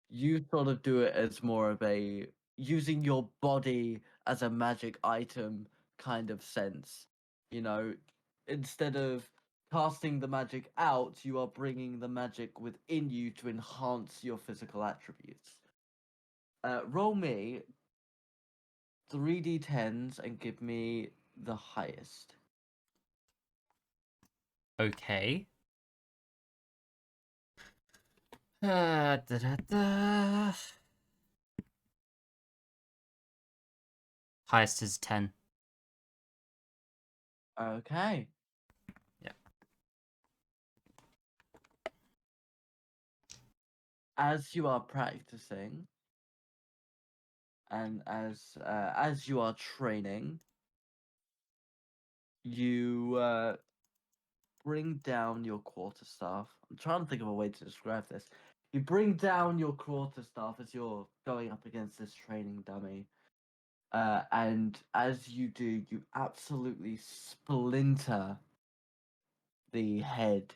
you sort of do it as more of a using your body as a magic item kind of sense. Instead of casting the magic out, you are bringing the magic within you to enhance your physical attributes. Roll me 3d10s and give me the highest. Okay. Da-da-da. Highest is 10. Okay. Yeah. As you are practicing, and as you are training, you bring down your quarterstaff. I'm trying to think of a way to describe this. You bring down your quarterstaff as you're going up against this training dummy. And as you do, you absolutely splinter the head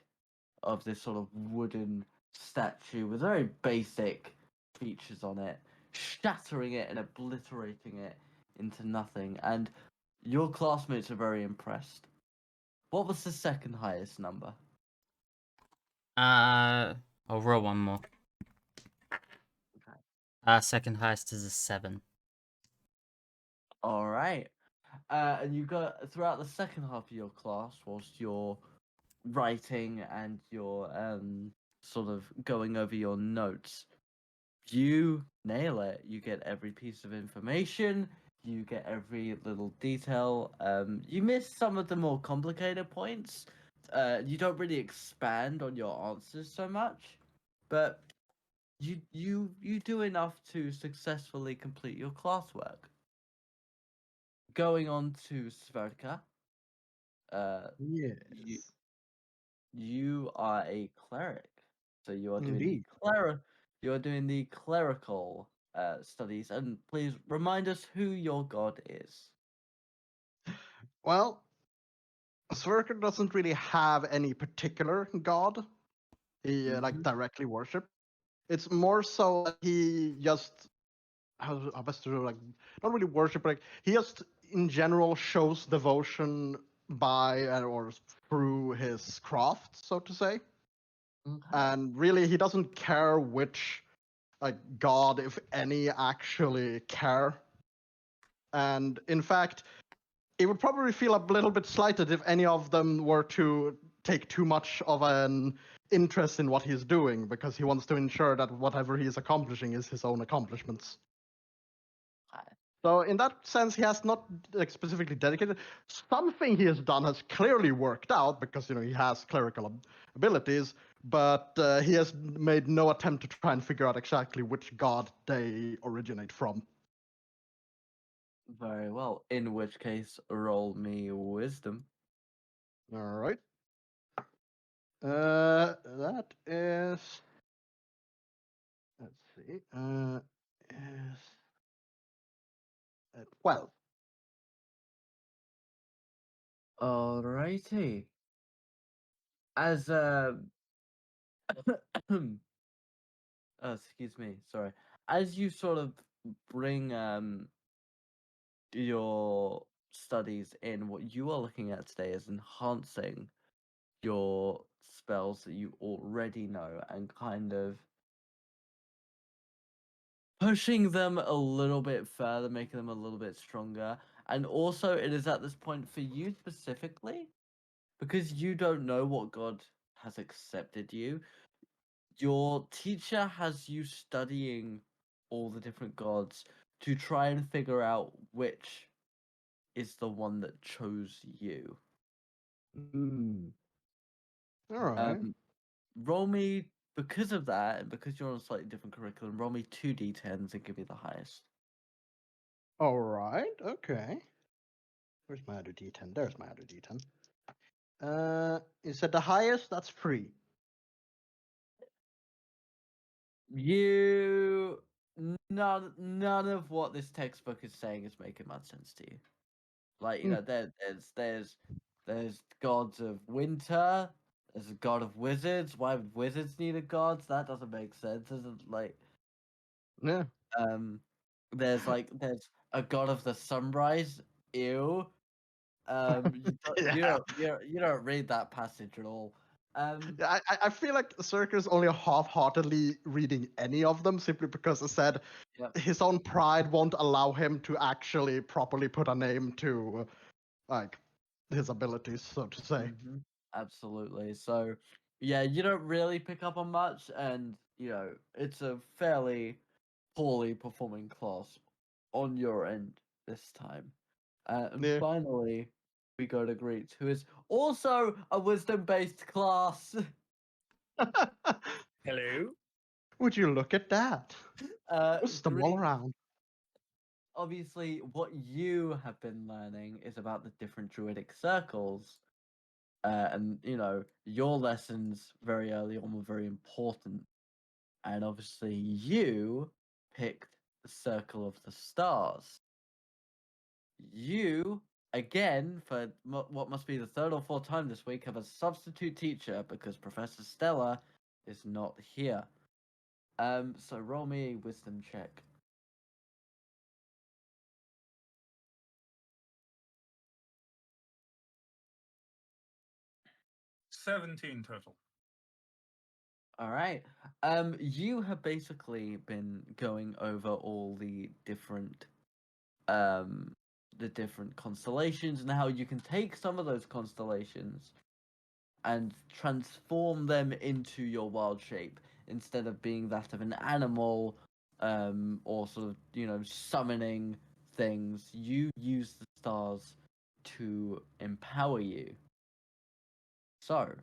of this sort of wooden statue with very basic features on it, shattering it and obliterating it into nothing. And your classmates are very impressed. What was the second highest number? I'll roll one more. Okay. Second highest is a 7. All right. And you got throughout the second half of your class, whilst you're writing and you're sort of going over your notes, you nail it. You get every piece of information. You get every little detail. You miss some of the more complicated points. You don't really expand on your answers so much, but you do enough to successfully complete your classwork. Going on to Sverkr, Yes. you are a cleric, so you are doing Indeed. you are doing the clerical studies, and please remind us who your god is. Well, Sverkr doesn't really have any particular god he like Mhm. directly worship. It's more so that he just how best to do, like, not really worship, but like he just in general shows devotion by or through his craft, so to say. Okay. And really, he doesn't care which like god, if any, actually care. And in fact, it would probably feel a little bit slighted if any of them were to take too much of an interest in what he's doing, because he wants to ensure that whatever he is accomplishing is his own accomplishments. Okay. So in that sense, he has not like specifically dedicated. Something he has done has clearly worked out because he has clerical abilities, but he has made no attempt to try and figure out exactly which god they originate from. Very well. In which case, roll me wisdom. All right. That is. Let's see. Is. Let's 12. Alrighty. As oh, excuse me, sorry. As you sort of bring your studies in, what you are looking at today is enhancing your spells that you already know and kind of pushing them a little bit further, making them a little bit stronger. And also, it is at this point for you specifically, because you don't know what God has accepted you. Your teacher has you studying all the different gods to try and figure out which is the one that chose you. All right. Roll me, because of that, and because you're on a slightly different curriculum, roll me 2d10s and give me the highest. All right. Okay. Where's my other D10? There's my other D10. You said the highest? That's 3. You none of what this textbook is saying is making much sense to you. Like, you know, there's gods of winter, there's a god of wizards. Why would wizards need a god? That doesn't make sense. Doesn't like Yeah. there's a god of the sunrise. Ew. Yeah. You don't read that passage at all. I feel like Sverkr is only half-heartedly reading any of them simply because it said Yep. his own pride won't allow him to actually properly put a name to like his abilities, so to say. Mhm. Absolutely. So, yeah, you don't really pick up on much, and you know it's a fairly poorly performing class on your end this time. And Yeah. finally, we go to Greet, who is also a wisdom-based class. Hello. Would you look at that? Wisdom all Greet, around. obviously, what you have been learning is about the different druidic circles. And you know, your lessons very early on were very important. And obviously, you picked the Circle of the Stars. You, again, for what must be the third or fourth time this week, have a substitute teacher because Professor Stella is not here. So roll me a wisdom check. 17 total. All right. You have basically been going over all the different constellations and how you can take some of those constellations and transform them into your wild shape instead of being that of an animal, or sort of, you know, summoning things. You use the stars to empower you. So,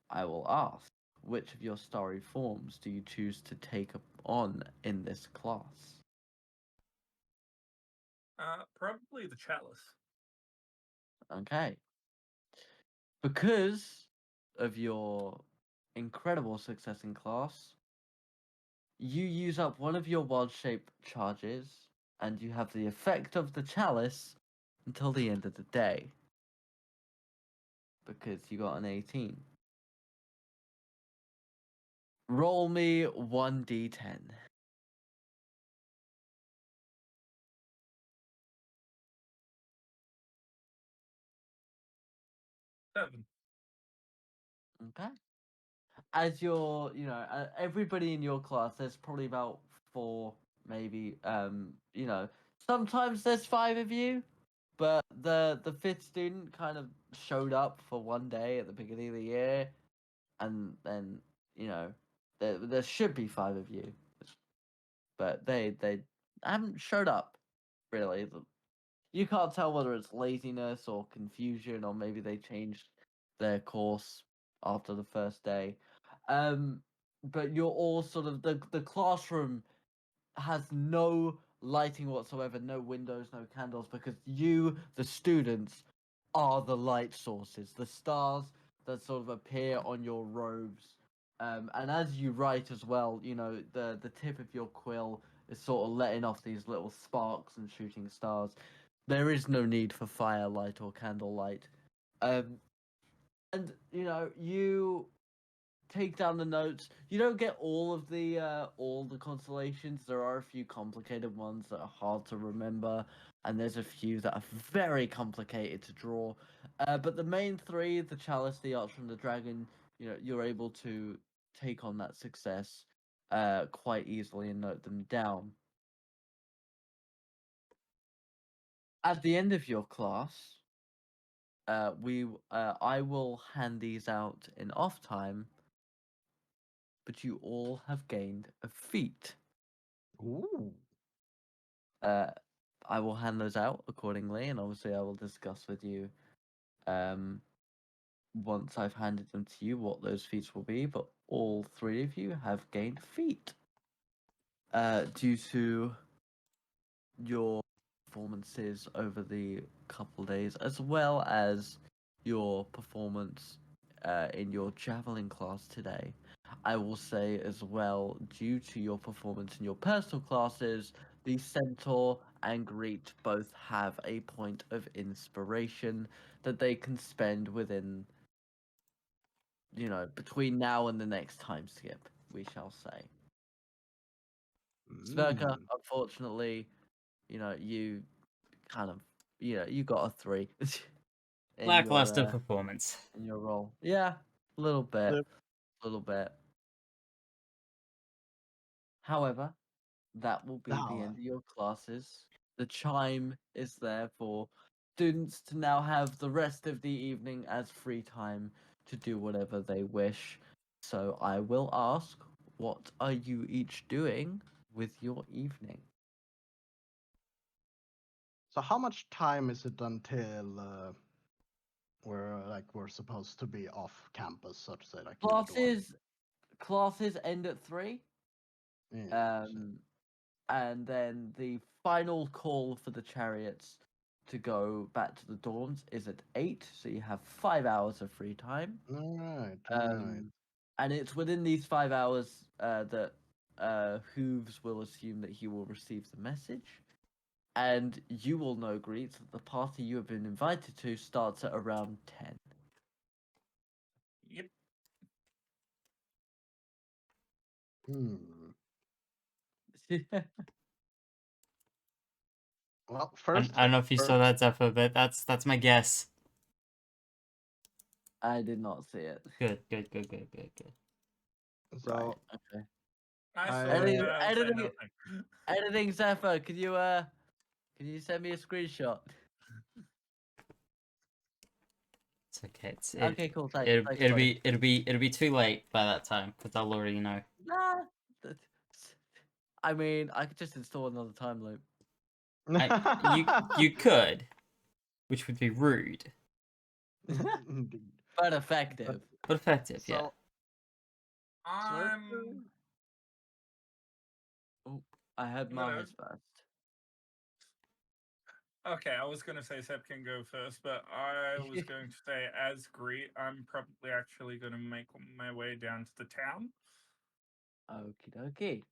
I will ask, which of your starry forms do you choose to take on in this class? Probably the chalice. Okay. Because of your incredible success in class, you use up one of your wild shape charges, and you have the effect of the chalice until the end of the day. Because you got an 18. Roll me 1d10. 7. Okay. As you're, you know, everybody in your class, there's probably about 4, maybe, you know, sometimes there's 5 of you, but the 5th student kind of showed up for one day at the beginning of the year, and then, you know, there should be 5 of you, but they haven't showed up, really. You can't tell whether it's laziness or confusion, or maybe they changed their course after the first day. But you're all sort of the classroom has no lighting whatsoever, no windows, no candles, because you, the students, are the light sources, the stars that sort of appear on your robes. And as you write as well, you know, the tip of your quill It's sort of letting off these little sparks and shooting stars. There is no need for firelight or candlelight. And you take down the notes. You don't get all the constellations. There are a few complicated ones that are hard to remember, and there's a few that are very complicated to draw. But the main three, the chalice, the archer, and the dragon, you're able to take on that success quite easily and note them down. At the end of your class, I will hand these out in off time, but you all have gained a feat. Ooh. I will hand those out accordingly, and obviously I will discuss with you once I've handed them to you what those feats will be. But all three of you have gained feat due to your performances over the couple days, as well as your performance in your javelin class today. I will say as well, due to your performance in your personal classes, the centaur and Greet both have a point of inspiration that they can spend within, between now and the next time skip, we shall say. Sverkr, unfortunately, you kind of, you got a 3 in Lackluster your performance. in your role. Yeah, a little bit, Yep. a little bit. However, that will be the end of your classes. The chime is there for students to now have the rest of the evening as free time to do whatever they wish. So I will ask, what are you each doing with your evening? So how much time is it until we're supposed to be off campus, so to say, like in the dorm? Classes end at 3. Yeah, so- And then the final call for the chariots to go back to the dorms is at 8, so you have 5 hours of free time. All right. And it's within these 5 hours that Hooves will assume that he will receive the message. And you will know, Greets, that the party you have been invited to starts at around 10. Yep. Well, I first, don't know if you saw that, Zephyr, but that's my guess. I did not see it. Good. so Right, okay. I I, saw Editing, it, but I'll say editing, nothing. editing, Zephyr, can you send me a screenshot? It's okay. Okay, cool. Thanks. It'll, Thanks, it'll buddy. be it'll be it'll be too late by that time because I'll already know. Nah. I mean, I could just install another time loop. You could, which would be rude, Indeed. But effective. but effective. Yeah. So I'm Oh, I had Hello. Mahes first. okay. I was going to say Seb can go first, but I was going to say, as Greet, I'm probably actually going to make my way down to the town Okie dokie.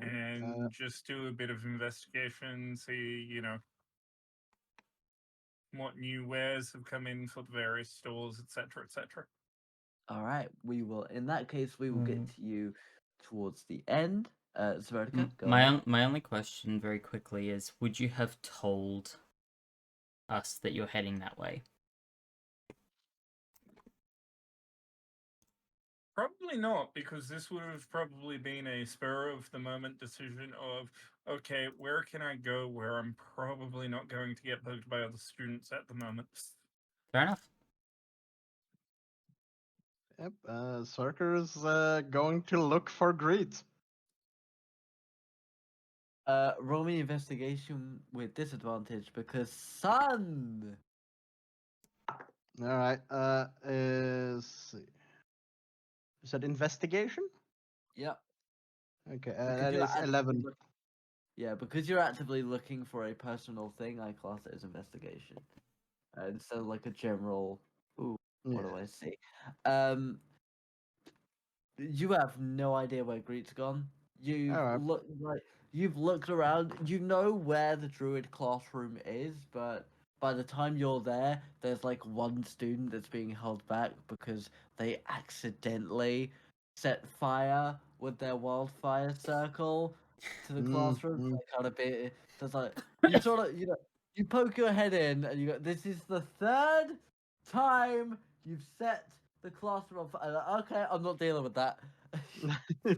and just do a bit of investigation, see, what new wares have come in for the various stores, etc., etc. All right. We will. In that case, we will get to you towards the end. Sverkr, go ahead. My only question, very quickly, is: would you have told us that you're heading that way? Probably not, because this would have probably been a spur of the moment decision of, okay, where can I go where I'm probably not going to get bugged by other students at the moment. Fair enough. Yep, Zerker is going to look for Greet. Roll me investigation with disadvantage because sun. All right. See. You said investigation? Yep. Okay, Because that you're is actively 11. Yeah, because you're actively looking for a personal thing, I class it as investigation. Instead of like a general. Ooh, what do I see? You have no idea where Greet's gone. You Alright. look like you've looked around. You know where the druid classroom is, but by the time you're there, there's like one student that's being held back because they accidentally set fire with their wildfire circle to the classroom. So they kind of bit. So it's like you sort of you poke your head in and you go, "This is the third time you've set the classroom on fire." Like, okay, I'm not dealing with that.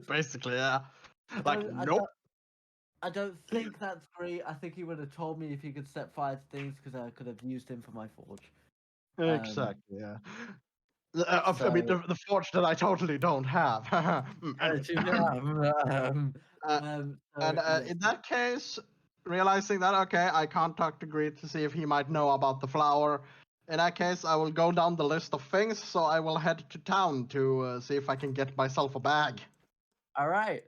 Basically, yeah. I Like, don't- I nope. don't- I don't think that's great. I think he would have told me if he could set fire to things because I could have used him for my forge. Exactly, yeah. I mean, So, the forge that I totally don't have. Anyways. Uh, so and yes. in that case, realizing that, okay, I can't talk to Greed to see if he might know about the flower. In that case, I will go down the list of things, so I will head to town to see if I can get myself a bag. All right.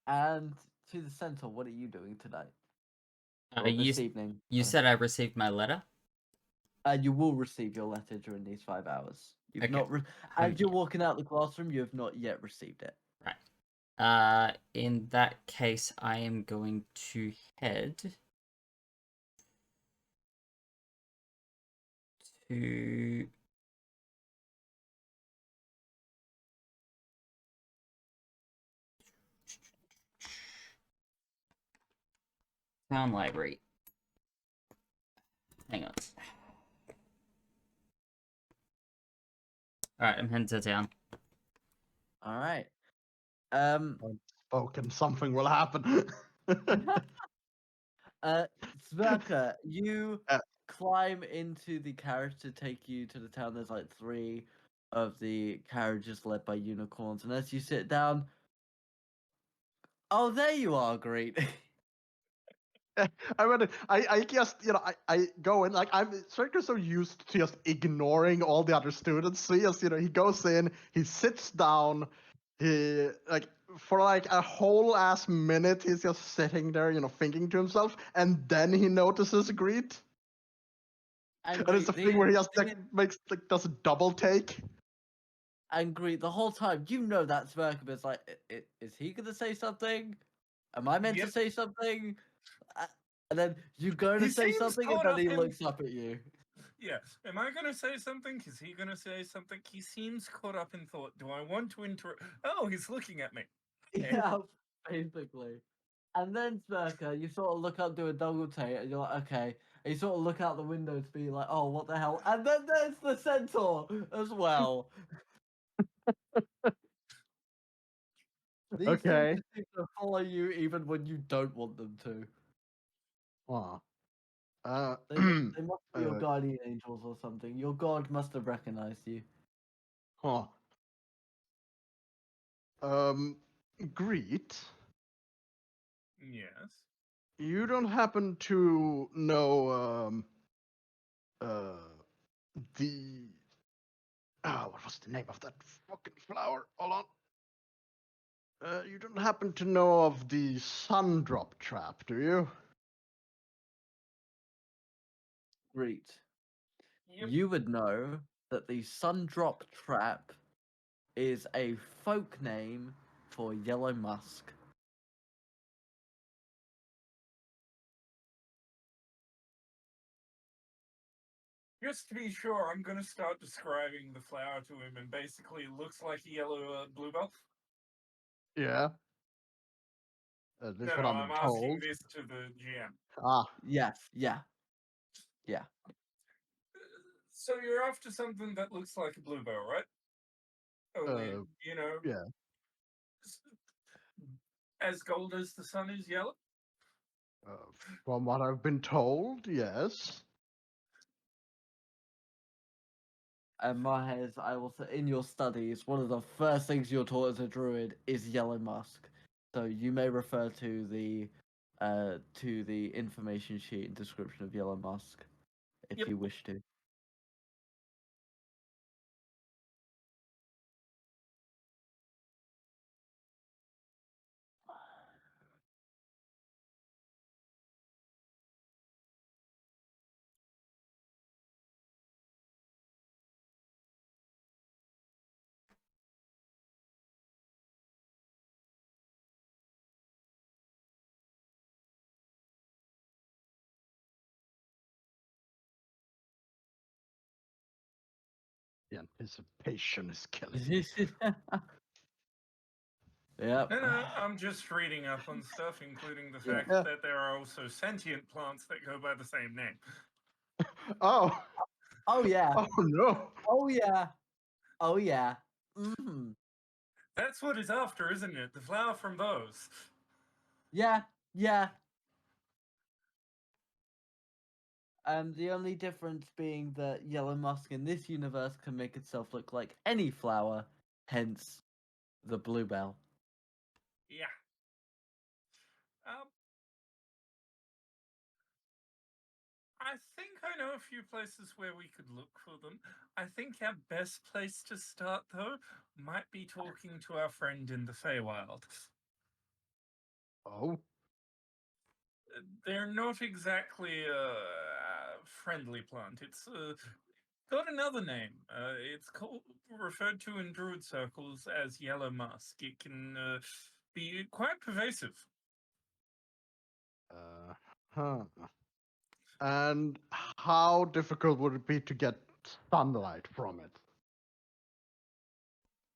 And to the center, what are you doing tonight? Or you this evening? you said I received my letter. You will receive your letter during these 5 hours. You've Okay. not, as you're walking out the classroom, you have not yet received it. Right. In that case, I am going to head to town library. Hang on. Alright, I'm heading to town. All right. Spoken, something will happen. Sverkr, you Uh, climb into the carriage to take you to the town. There's like 3 of the carriages led by unicorns, and as you sit down, oh, there you are, great. I just, I go in, like, I'm Sverker's so used to just ignoring all the other students. So he just, he goes in, he sits down, he, like, for like a whole ass minute, he's just sitting there, thinking to himself, and then he notices Greet. And it's a thing where he just like does a double take. Angry the whole time. You know that Sverkr is like, is he gonna say something? Am I meant to Yep. say something? And then you go to He say seems something, and caught then up he in- looks up at you. Yeah. Am I going to say something? Is he going to say something? He seems caught up in thought. Do I want to interrupt? Oh, he's looking at me. Okay. Yeah, basically. And then Sverkr, you sort of look up, do a double take, and you're like, okay. And you sort of look out the window to be like, oh, what the hell? And then there's the centaur as well. These Okay. things seem to follow you even when you don't want them to. Wow. They must be your uh, guardian angels or something. Your god must have recognized you. huh. Greet, Yes. you don't happen to know the what was the name of that fucking flower? Hold on. You don't happen to know of the sun drop trap, do you? Great. Yep. You would know that the Sundrop Trap is a folk name for yellow musk. Just to be sure, I'm going to start describing the flower to him, and basically it looks like a yellow bluebell. Yeah. That's No, what no, I'm I'm asking told. this to the GM. Ah, Yes, yeah. So you're after something that looks like a bluebell, right? Only, uh, you know, yeah. s- as gold as the sun is yellow? From what I've been told, yes. And Mahez, I will say, in your studies, one of the first things you're taught as a druid is yellow musk. So you may refer to the information sheet and description of yellow musk if Yep. you wish to. The anticipation is killing. Yep. No, I'm just reading up on stuff, including the fact Yeah. that there are also sentient plants that go by the same name. Oh, Oh yeah. oh no. Oh yeah. Oh yeah. Mm-hmm. That's what it's after, isn't it? The flower from those. Yeah. Yeah. The only difference being that yellow musk in this universe can make itself look like any flower, hence the bluebell. Yeah. Um, I think I know a few places where we could look for them. I think our best place to start, though, might be talking to our friend in the Feywild. Oh, They're not exactly a friendly plant. It's got another name. It's called, referred to in druid circles as yellow musk. It can be quite pervasive. huh. And how difficult would it be to get sunlight from it?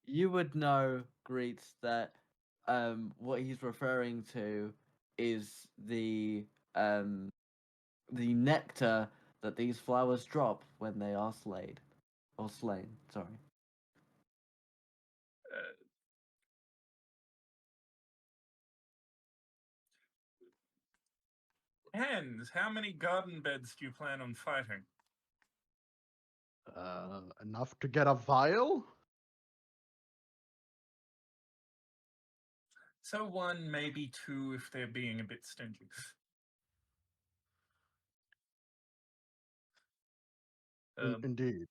You would know, Greets, that what he's referring to is the nectar that these flowers drop when they are slayed. Or slain, sorry. Uh, Hens, how many garden beds do you plan on fighting? Enough to get a vial? So one, maybe two, if they're being a bit stingy. Indeed.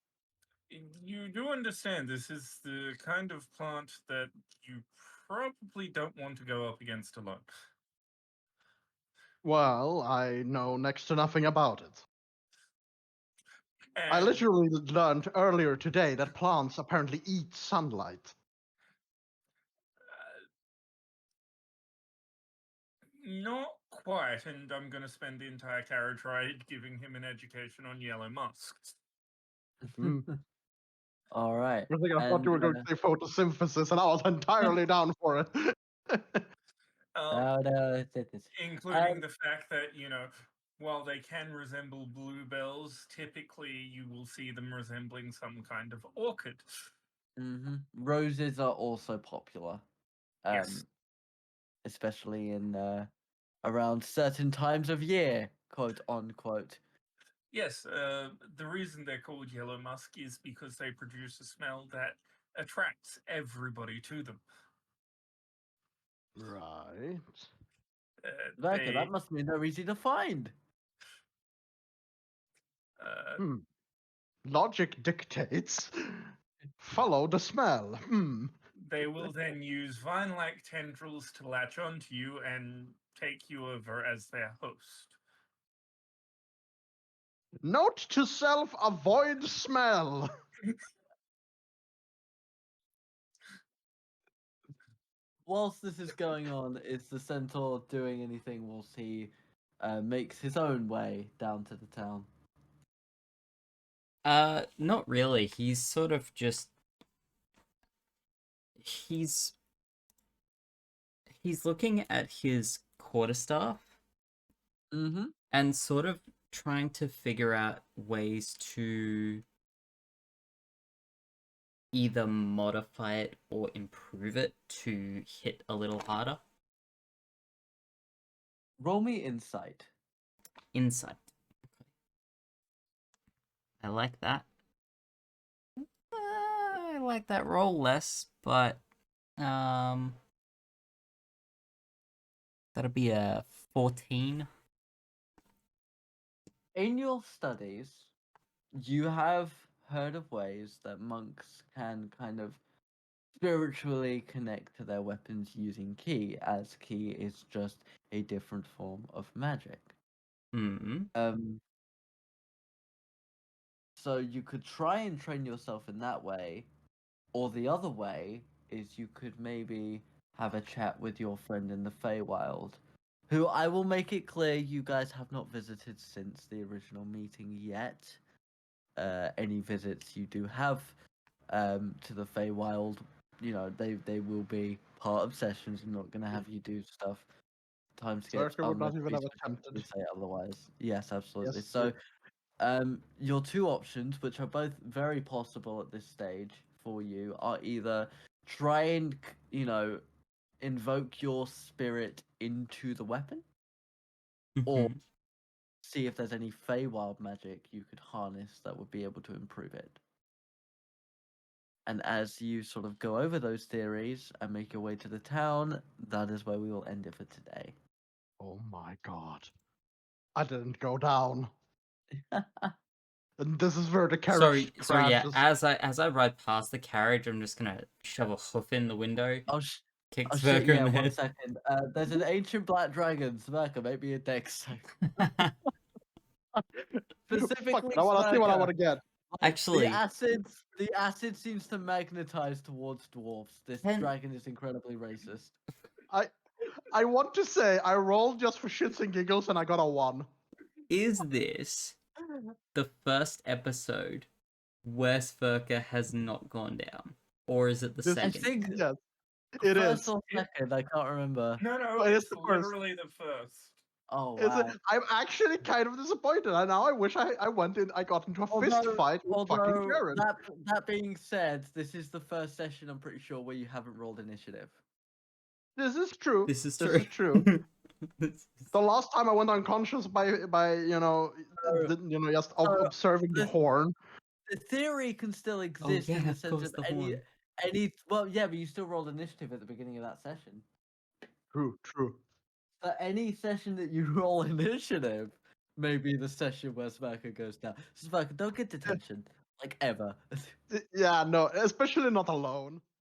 You do understand this is the kind of plant that you probably don't want to go up against alone. Well, I know next to nothing about it. I And literally learned earlier today that plants apparently eat sunlight. not quite, and I'm going to spend the entire carriage ride giving him an education on yellow musks. Hmm. All right. I thought you were going to say photosynthesis, and I was entirely down for it. No, it's Including the fact that, while they can resemble bluebells, typically you will see them resembling some kind of orchid. Roses are also popular. Yes. Especially in around certain times of year, quote unquote. Yes, the reason they're called yellow musk is because they produce a smell that attracts everybody to them. Right. Sverkr, that must mean they're easy to find. Logic dictates. Follow the smell. They will then use vine-like tendrils to latch onto you and take you over as their host. Note to self: avoid smell. Whilst this is going on, is the centaur doing anything whilst he makes his own way down to the town? Not really. He's sort of just he's looking at his quarterstaff Mm-hmm. and sort of trying to figure out ways to either modify it or improve it to hit a little harder. Roll me insight. Insight. I like that. I like that roll less, but that'll be a 14. In your studies, you have heard of ways that monks can kind of spiritually connect to their weapons using ki, as ki is just a different form of magic. Mm-hmm. So you could try and train yourself in that way, or the other way is you could maybe have a chat with your friend in the Feywild, who I will make it clear you guys have not visited since the original meeting yet. Any visits you do have to the Feywild. You know, they will be part of sessions. I'm not gonna have you do stuff time skips Sverkr would not unless even we have specifically attempted. say otherwise. Yes, absolutely. Yes, So, your two options, which are both very possible at this stage for you, are either try and invoke your spirit into the weapon, or Mhm. see if there's any Feywild magic you could harness that would be able to improve it. And as you sort of go over those theories and make your way to the town, that is where we will end it for today. Oh my god. I didn't go down. And this is where the carriage Sorry, yeah. crashes. As I ride past the carriage, I'm just gonna shove a hoof in the window, Oh, kick oh shit, Sverkr in yeah, the 1 head. second. There's an ancient black dragon, Sverkr, maybe a dex save. Fuck Specifically it, I wanna see what I Sverkr. wanna get. Actually, The acid seems to magnetize towards dwarves. This Can- dragon is incredibly racist. I want to say I rolled just for shits and giggles and I got a 1. is this the first episode where Sverkr has not gone down? Or is it the This- I second? think Yes, it first is. or second, I can't remember. No, But it's it's the first. literally the first. Oh It's wow. I'm actually kind of disappointed. And now I wish I went in. I got into a fist fight with fucking Karen. that being said, this is the first session I'm pretty sure where you haven't rolled initiative. This is true. This is This true. is true. This is- The last time I went unconscious by just observing the the- horn. The theory can still Oh exist in yeah, the of sense course, of the horn. well, yeah, but you still rolled initiative at the beginning of that session. True. So any session that you roll initiative may be the session where Sverkr goes down. Sverkr, don't get detention, like ever. Yeah, no, especially not alone.